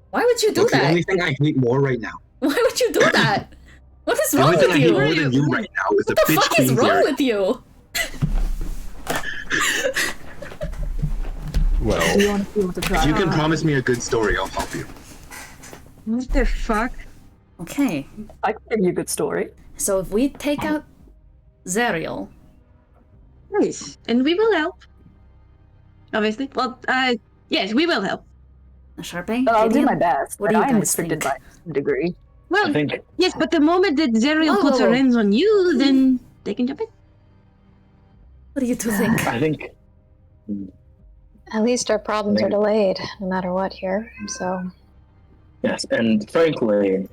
Why would you do Look, that? the only thing I hate more right now. Why would you do that? What is The wrong only thing with I hate you? more than you right now is What the the bitch fuck is queen wrong theory. with you? Well, We want to be able to try. If you can promise me a good story, I'll help you. What the fuck? Okay, I can give you a good story. so if we take out Zariel, Nice. And we will help. Obviously. Well, yes, we will help. Charpay, I'll do Gideon, my best, what but do you I am guys restricted think? by some degree. Well, I think yes, but the moment that Zariel Whoa, puts whoa, her whoa. hands on you, then they can jump in. What do you two think? I think At least our problems are delayed, no matter what here. So yes, and frankly,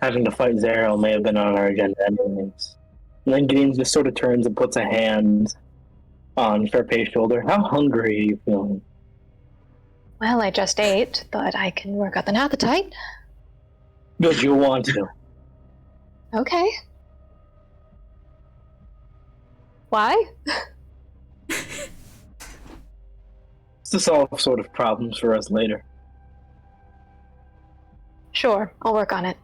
having to fight Zero may have been on our agenda anyways. And then Gideon just sort of turns and puts a hand on Charpay's shoulder. How hungry are you feeling? well, I just ate, but I can work up an appetite. Good, you'll want to. Okay. Why? It's to solve sort of problems for us later. Sure, I'll work on it.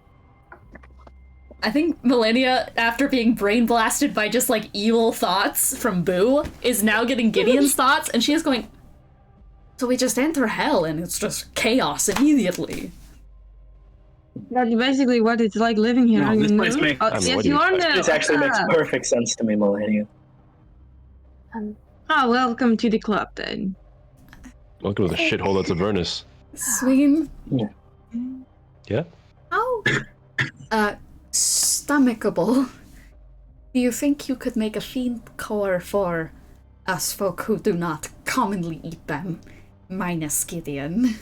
I think Millennia, after being brain blasted by just like evil thoughts from Boo, is now getting Gideon's thoughts, and she is going, so we just enter hell and it's just chaos immediately. That's basically what it's like living here. No, this place makes- I mean, yes, what do you you are expect? now. This actually makes perfect sense to me, Millennia. Welcome to the club then. welcome to the shithole that's Avernus. Sween, Yeah? how stomachable do you think you could make a fiend core for us folk who do not commonly eat them, minus Gideon?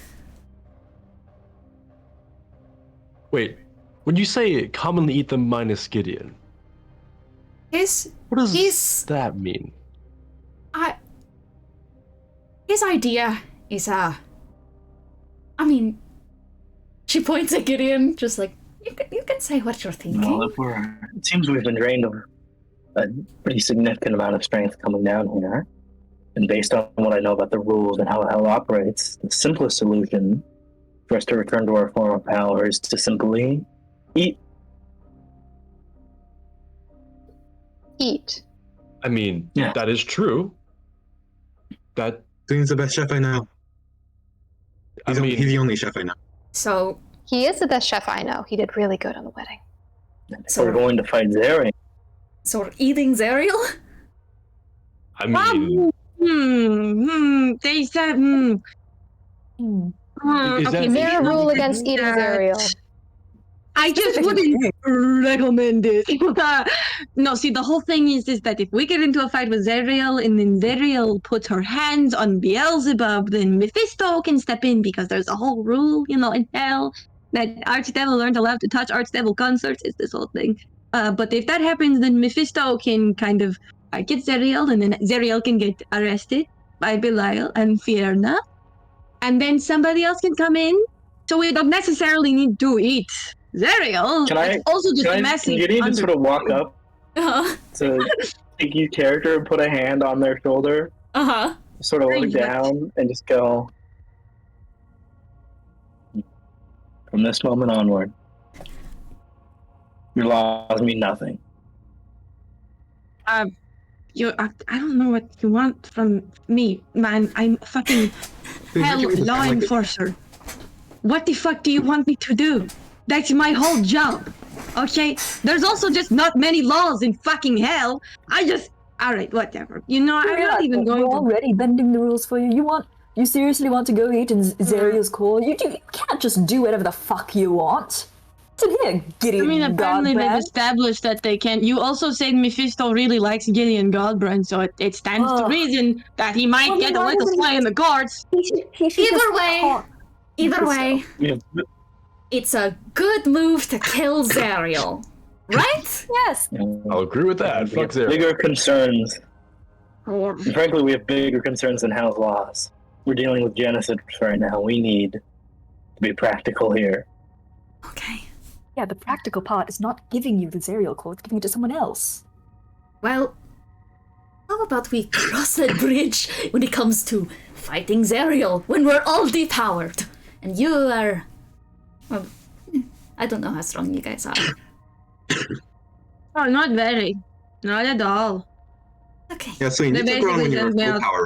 Wait, when you say commonly eat them minus Gideon, His what does He's- that mean? his idea is I mean, she points at Gideon, just like, you can say what you're thinking. Well, it seems we've been drained of a pretty significant amount of strength coming down here. And based on what I know about the rules and how hell operates, the simplest solution for us to return to our former power is to simply eat. Eat. I mean, Yeah. that is true. That, He's the best chef I know. I He's mean, the only chef I know. So, He is the best chef I know. He did really good on the wedding. So we're going to fight Zeri. so we're eating Zariel? I mean, They said, Is okay, that- Is there a maybe rule we against could do eating that. Zariel? I just wouldn't recommend it. No, see, the whole thing is that if we get into a fight with Zariel and then Zariel puts her hands on Beelzebub, then Mephisto can step in because there's a whole rule, in hell that Archdevil learned allowed to touch Archdevil consorts. It's this whole thing. But if that happens, then Mephisto can kind of get Zariel, and then Zariel can get arrested by Belial and Fierna. And then somebody else can come in. So we don't necessarily need to eat Zariel. Can I- It's also just Can massive. you need to sort of walk up Uh-huh. to Kiki's character and put a hand on their shoulder, Uh-huh. sort of look Very down, and just go, from this moment onward, your laws mean nothing. I don't know what you want from me, man. I'm a fucking hell law enforcer. What the fuck do you want me to do? That's my whole job. Okay? There's also just not many laws in fucking hell. Alright, whatever. I'm not even We're going to. already bending the rules for you. You seriously want to go eat in Zariel's core? You can't just do whatever the fuck you want. Here, Gideon. I mean, apparently they've Godbrand. established that they can. You also said Mephisto really likes Gideon Godbrand, so it stands to reason that he might Well, get then a why little doesn't fly in the guards. He should Either just way, talk. either way, it's a good move to kill Zariel, right? Yes. I'll agree with that. We Fuck have Zero. bigger concerns. And frankly, we have bigger concerns than house laws. We're dealing with genocide right now. We need to be practical here. Okay. Yeah, the practical part is not giving you the Zariel core, it's giving it to someone else. Well, how about we cross that bridge when it comes to fighting Zariel when we're all depowered? And you are... Well, I don't know how strong you guys are. Oh, not very. Not at all. Okay. Yeah, Sween, you They took her on when you were basically full just power,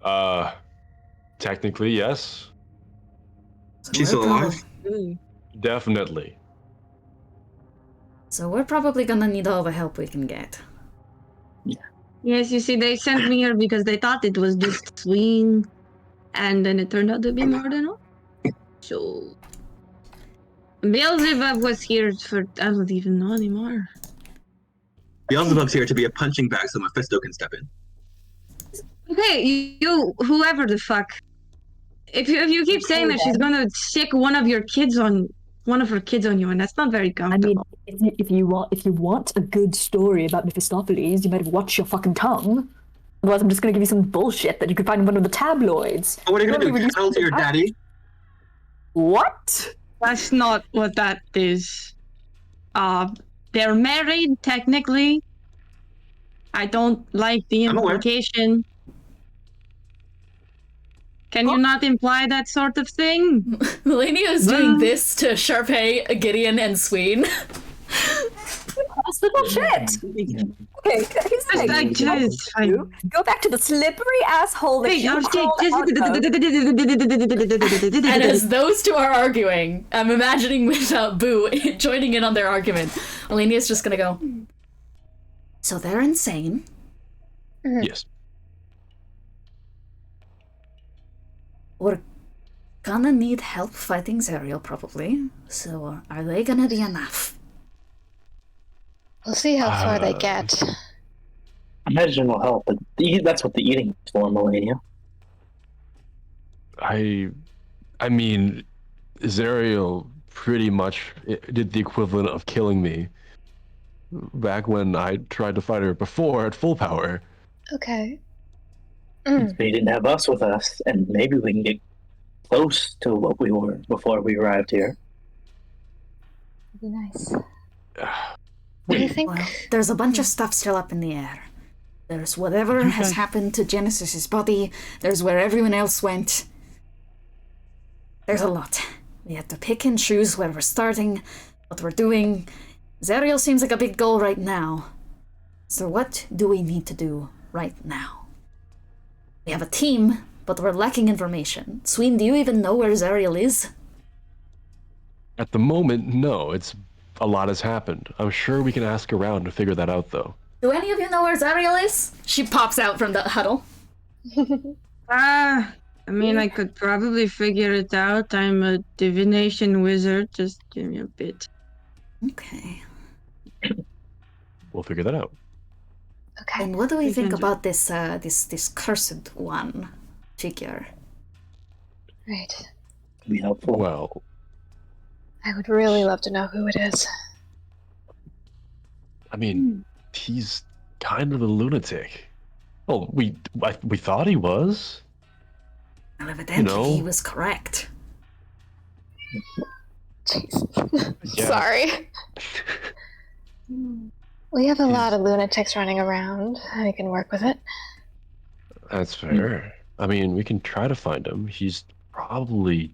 right? Technically, yes. She's still alive? Definitely. So we're probably gonna need all the help we can get. Yes, you see, they sent me here because they thought it was just Sween, and then it turned out to be more than one. So... Beelzebub was here for... I don't even know anymore. Beelzebub's here to be a punching bag so Mephisto can step in. Okay, you whoever the fuck. If you keep saying that she's gonna sick one of her kids on you, and that's not very comfortable. I mean, if you want a good story about Mephistopheles, you might have watched your fucking tongue. Otherwise, I'm just gonna give you some bullshit that you could find in one of the tabloids. Oh, what are you gonna do? Tell to your daddy? What? That's not what that is. They're married technically. I don't like the I'm aware. implication. Can you not imply that sort of thing? Melania is doing this to Charpay, Gideon, and Sween. That's little shit. Okay, he's Just like, just, go back to the slippery asshole that Hey, you crawled out of. And as those two are arguing, I'm imagining with Boo joining in on their argument. Melania's just gonna go, so they're insane. Yes. We're gonna need help fighting Zariel, probably. So are they gonna be enough? We'll see how far they get. Imagine will help, but that's what the eating is for, Melania. I mean, Zariel pretty much did the equivalent of killing me back when I tried to fight her before at full power. Okay. They didn't have us with us, and maybe we can get close to what we were before we arrived here. Be nice. What do you think? Well, there's a bunch of stuff still up in the air. There's whatever has happened to Genesis's body. There's where everyone else went. There's a lot. We have to pick and choose where we're starting, what we're doing. Zariel seems like a big goal right now. So what do we need to do right now? We have a team, but we're lacking information. Sween, do you even know where Zariel is? At the moment, no. A lot has happened. I'm sure we can ask around to figure that out, though. Do any of you know where Zariel is? She pops out from the huddle. I mean, I could probably figure it out. I'm a divination wizard. Just give me a bit. Okay. We'll figure that out. Okay. And what do we We think can do- about this cursed one figure? Right. Be helpful. Well, I would really love to know who it is. I mean, he's kind of a lunatic. Well, we thought he was. Well, evidently he know. was correct. Jeez. Yeah. Sorry. We have a lot of lunatics running around. We can work with it. That's fair. I mean, we can try to find him. He's probably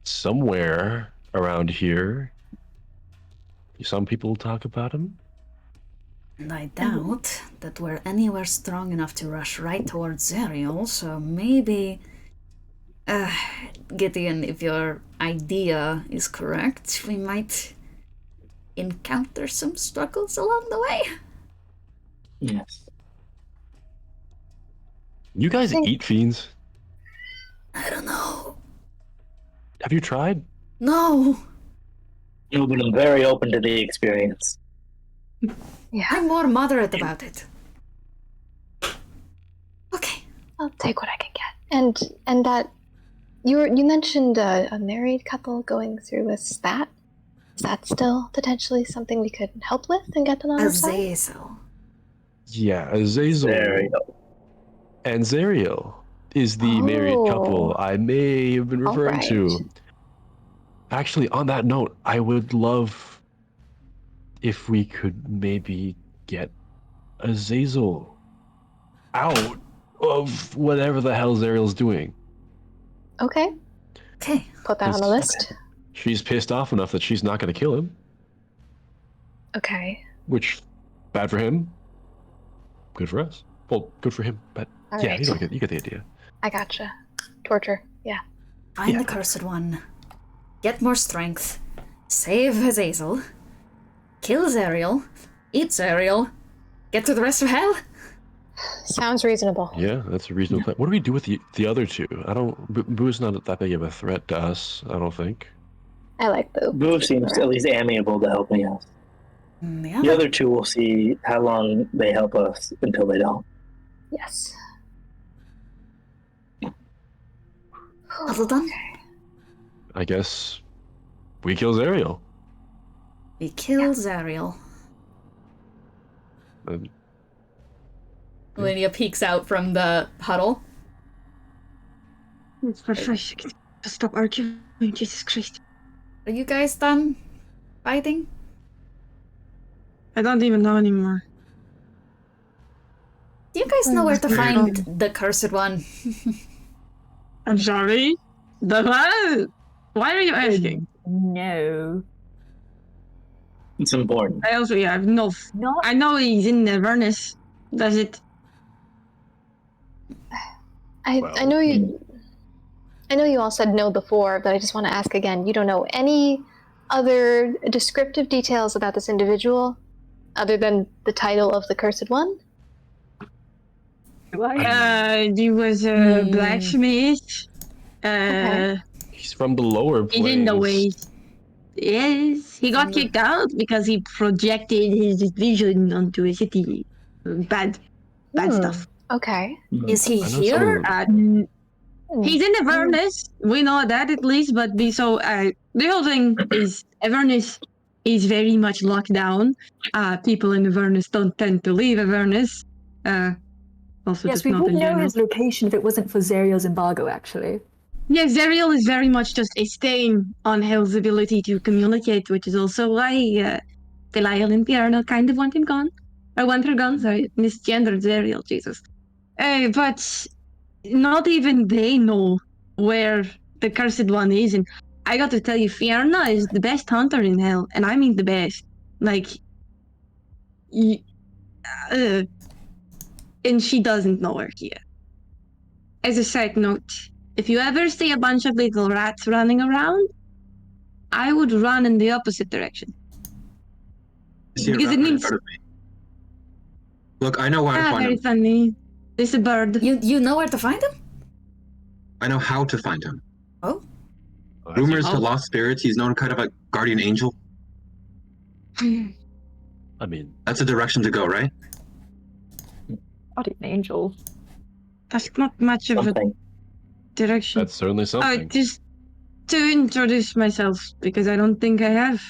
somewhere around here. Some people talk about him. And I doubt that we're anywhere strong enough to rush right towards Zariel, so maybe... Gideon, if your idea is correct, we might encounter some struggles along the way. Yes. You guys eat fiends? I don't know. Have you tried? No! No, but I'm very open to the experience. Yeah, I'm more moderate about it. Okay. I'll take what I can get. And that you mentioned a married couple going through with that. Is that still potentially something we could help with and get them on our side? Azazel. Yeah, Azazel Zariel. and Zariel is the married couple I may have been referring to. Actually, on that note, I would love if we could maybe get Azazel out of whatever the hell Zariel's doing. Okay. Okay. Put that on the list. She's pissed off enough that she's not going to kill him, Okay. which bad for him, good for us. Well, good for him, but All yeah, right. you get the idea. I gotcha. Torture. Yeah. Find the cursed one. Get more strength. Save Azazel. Kill Zariel. Eat Zariel. Get through the rest of hell. Sounds reasonable. Yeah, that's a reasonable plan. What do we do with the other two? I don't. Boo's not that big of a threat to us, I don't think. I like Boo. Boo seems at least amiable to helping us. Yeah. The other two, we'll see how long they help us until they don't. Yes. All done? I guess we kill Zariel. We kill Zariel. Linnea peeks out from the huddle. For Christ's sake, stop arguing, Jesus Christ. Are you guys done fighting? I don't even know anymore. Do you guys know where to find the cursed one? I'm sorry? The what? Why are you asking? No. It's important. I also, yeah, I have no... I know he's in Avernus. Does it? I know you all said no before, but I just want to ask again. You don't know any other descriptive details about this individual other than the title of the Cursed One? He was a blacksmith. He's from the lower planes. He's in the way. Yes, he got kicked out because he projected his vision onto a city. Bad stuff. Okay. Is he here? He's in Avernus. We know that at least, but the whole thing is Avernus is very much locked down. People in Avernus don't tend to leave Avernus. Also, Yes, just we not would in know general. his location if it wasn't for Zariel's embargo, actually. Yeah, Zariel is very much just a stain on Hell's ability to communicate, which is also why Belial and Piano kind of want him gone. I want her gone, sorry. Misgendered Zariel, Jesus. But not even they know where the Cursed One is, and I got to tell you, Fiona is the best hunter in Hell, and I mean the best. Like, and she doesn't know her here. As a side note, if you ever see a bunch of little rats running around, I would run in the opposite direction. Because it means... Look, I know where to find very him. funny. There's a bird. You know where to find him? I know how to find him. Oh? Rumors to lost spirits, he's known kind of a guardian angel. I mean... That's a direction to go, right? Guardian angel. That's not much of a direction. That's certainly something. Just to introduce myself, because I don't think I have.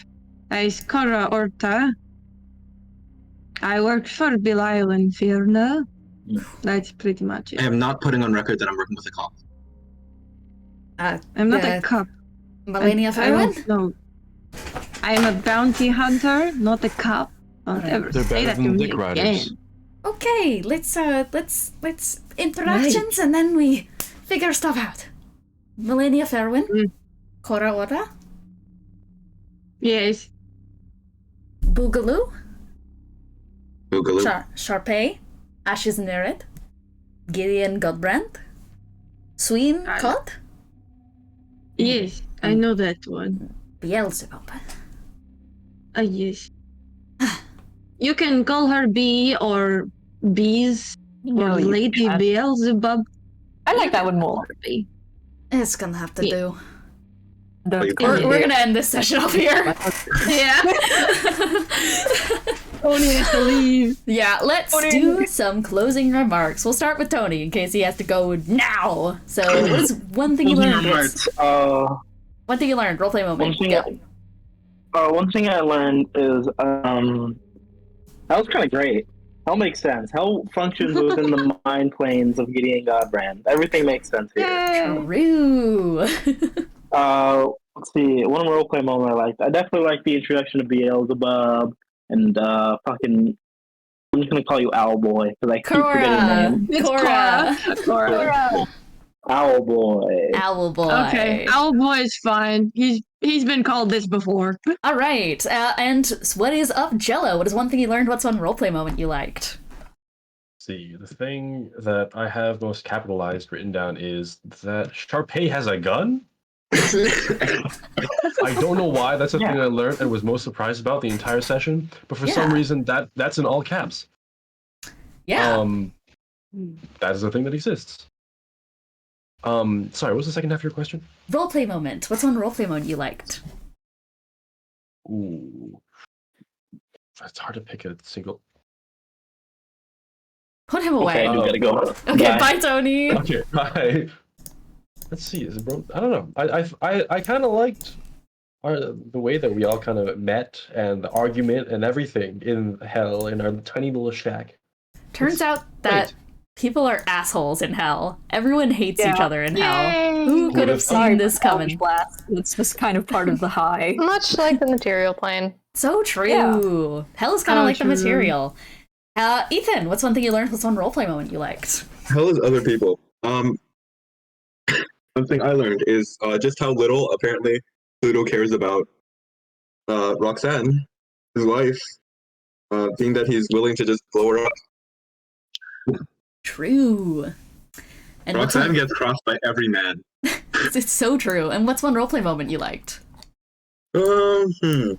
I'm Korah Ortah. I work for Belial and Fiona. That's pretty much it. I am not putting on record that I'm working with a cop. I'm not a cop. Millennia Fairwind? No. I am a bounty hunter, not a cop. Don't ever They're say better that to than me dick again. riders. Okay, let's interactions and then we figure stuff out. Millennia Fairwind? Korah Ortah? Yes. Boogaloo? Boogaloo. Charpay, Ashes Nereid, Gideon Godbrand, Sween Cod? Yes, I know that one. Beelzebub. Yes. You can call her Bee or Bees or you Lady can't. Beelzebub. I like that one more. It's gonna have to do. We're gonna end this session off here. Yeah. Tony has to leave. Yeah, let's do some closing remarks. We'll start with Tony in case he has to go now. So, what is one thing you learned? One thing you learned. Roleplay moment. One thing I learned is that was kind of great. Hell makes sense. Hell functions within the mind planes of Gideon Godbrand. Everything makes sense here. True. Let's see. One roleplay moment I liked. I definitely liked the introduction of Beelzebub and fucking. I'm just gonna call you Owlboy because I keep forgetting your name. It's Korah. Owlboy. Owlboy. Okay, Owlboy is fine. He's been called this before. All right. And what is up, Jello? What is one thing you learned? What's one roleplay moment you liked? See, the thing that I have most capitalized written down is that Charpay has a gun. I don't know why. That's the thing I learned and was most surprised about the entire session. But for some reason, that's in all caps. Yeah. That is a thing that exists. Sorry, what was the second half of your question? Roleplay moment. What's one roleplay moment you liked? Ooh. It's hard to pick a single. Put him away. Okay, you gotta go. Okay, bye, Tony. Okay, bye. Let's see. Is it I don't know. I kind of liked the way that we all kind of met and the argument and everything in hell in our tiny little shack. Turns out that people are assholes in hell. Everyone hates each other in hell. Who could have seen this coming? Blast. It's just kind of part of the high. Much like the material plane. So true. Hell is kind of like the material. Ethan, what's one thing you learned? What's one roleplay moment you liked? Hell is other people. One thing I learned is just how little apparently Pluto cares about Roxanne, his wife, being that he's willing to just blow her up. True. And Roxanne gets crossed by every man. It's so true. And what's one roleplay moment you liked? Let's see.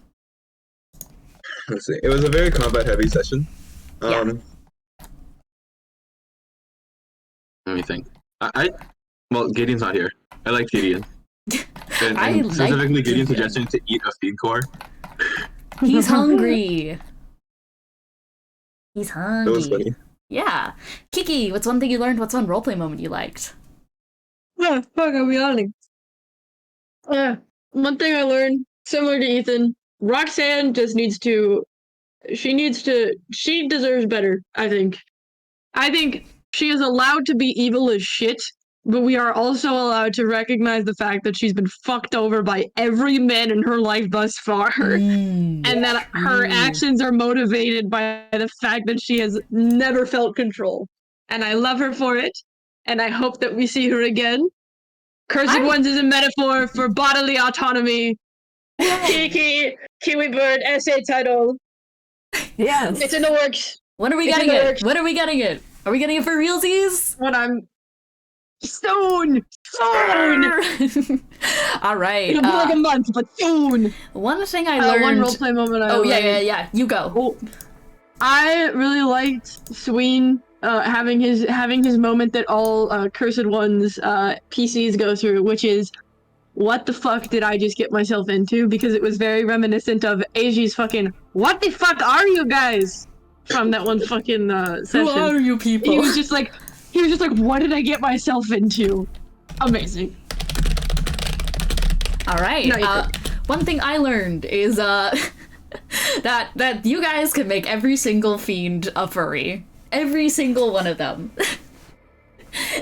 It was a very combat-heavy session. Let me think. Well, Gideon's not here. I like Gideon. And specifically Gideon's suggestion to eat a feed core. He's hungry. He's hungry. That was funny. Yeah. Kiki, what's one thing you learned? What's one roleplay moment you liked? Oh, fuck, I'll be honest. One thing I learned, similar to Ethan, Roxanne just needs to... She deserves better, I think. I think she is allowed to be evil as shit, but we are also allowed to recognize the fact that she's been fucked over by every man in her life thus far, and that her actions are motivated by the fact that she has never felt control. And I love her for it, and I hope that we see her again. Cursed Ones is a metaphor for bodily autonomy. Kiki, Kiwi Bird, essay title. Yes. It's in the works. When are we getting it? When are we getting it? Are we getting it for realsies? When I'm... Soon! All right. It'll be like a month, but soon! One thing I learned... One roleplay moment I learned. Yeah. You go. Oh. I really liked Sween having his moment that all Cursed Ones PCs go through, which is, what the fuck did I just get myself into? Because it was very reminiscent of AG's fucking, what the fuck are you guys? From that one fucking session. Who are you people? He was just like, what did I get myself into? Amazing. All right. One thing I learned is that you guys can make every single fiend a furry. Every single one of them.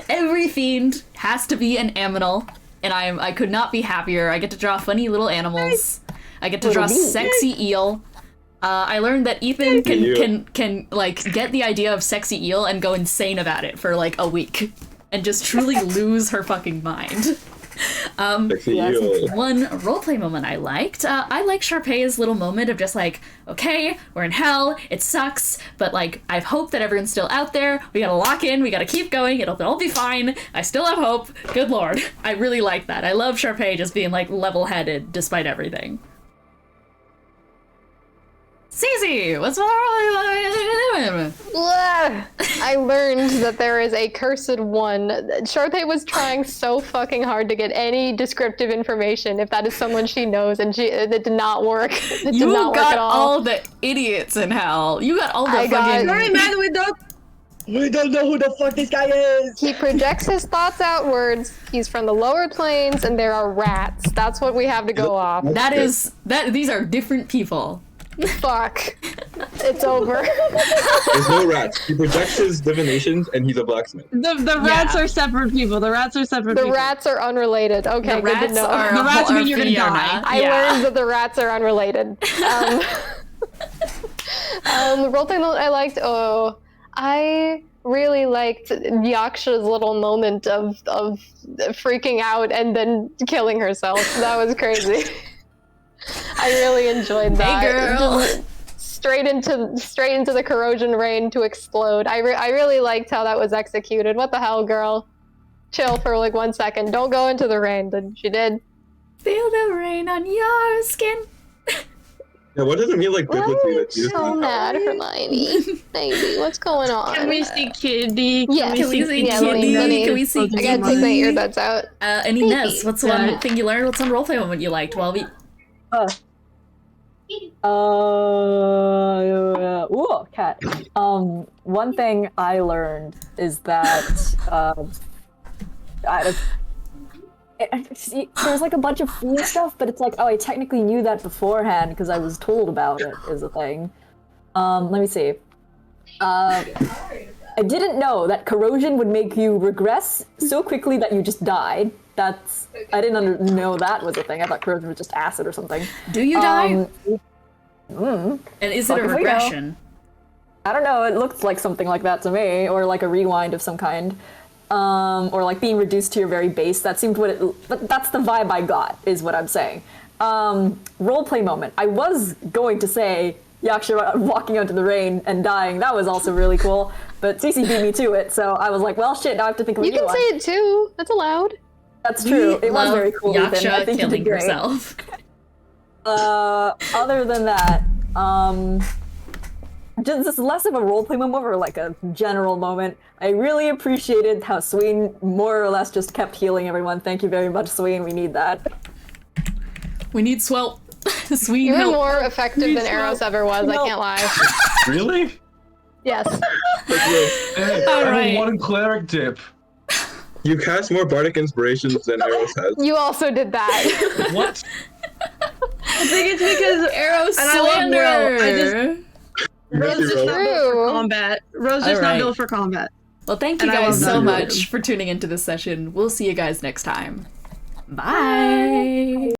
Every fiend has to be an aminal, and I could not be happier. I get to draw funny little animals. I get to draw sexy eel. I learned that Ethan can like get the idea of sexy eel and go insane about it for like a week, and just truly lose her fucking mind. Sexy eel. One roleplay moment I liked. I like Charpay's little moment of just like, okay, we're in hell, it sucks, but like I hope that everyone's still out there. We gotta lock in, we gotta keep going, it'll all be fine. I still have hope. Good lord. I really like that. I love Charpay just being like level-headed despite everything. Cece, what's wrong? I learned that there is a cursed one. Charpay was trying so fucking hard to get any descriptive information if that is someone she knows, and it did not work. It did not work at all. The idiots in hell. You got all the fucking... Sorry, man, we don't know who the fuck this guy is. He projects his thoughts outwards. He's from the lower planes, and there are rats. That's what we have to go off. These are different people. Fuck. It's over. There's no rats. He projects his divinations, and he's a blacksmith. The rats are separate people. The rats are separate people. The rats are unrelated. Okay, the good rats to know. Are the rats mean you're gonna die. I learned that the rats are unrelated. The role thing that I liked, I really liked Yaksha's little moment of freaking out and then killing herself. That was crazy. I really enjoyed that. Hey, girl. Just straight into the corrosion rain to explode. I really liked how that was executed. What the hell, girl? Chill for like 1 second. Don't go into the rain. But she did. Feel the rain on your skin. Yeah, what does it mean, like, biblically that I'm Jesus so mad, Hermione. Baby, what's going on? Can we see Kitty? Yeah, Can we see yeah, Kitty? let me- Can we see I gotta take my Kitty? earbuds out. And Ines, what's one thing you learned? What's one roleplay moment you liked while we... Ooh, cat. One thing I learned is that there's like a bunch of free stuff, but it's like, oh, I technically knew that beforehand because I was told about it is a thing. Let me see. I didn't know that corrosion would make you regress so quickly that you just died. I didn't know that was a thing. I thought corrosion was just acid or something. Do you die? And is it a regression? I don't know, it looked like something like that to me, or like a rewind of some kind. Or like being reduced to your very base. That seemed but that's the vibe I got, is what I'm saying. Roleplay moment. I was going to say Yaksha walking out into the rain and dying. That was also really cool, but Cece beat me to it, so I was like, well, shit, now I have to think of a You new can one. say it too. That's allowed. That's true. It was very cool. Yaksha I think killing you did great. herself. Other than that, this is less of a roleplay moment or like a general moment. I really appreciated how Sween more or less just kept healing everyone. Thank you very much, Sween. We need that. We need swell. Sween, You were help. more effective than Eros ever was, I can't lie. Really? Yes. Hey, All I right. have one cleric dip. You cast more bardic inspirations than Eros has. You also did that. What? I think it's because Arrow and I love Will. Rose Messy is roll. not built for combat. Rose is All not right. built for combat. Well, thank you And I guys love so that. much for tuning into this session. We'll see you guys next time. Bye.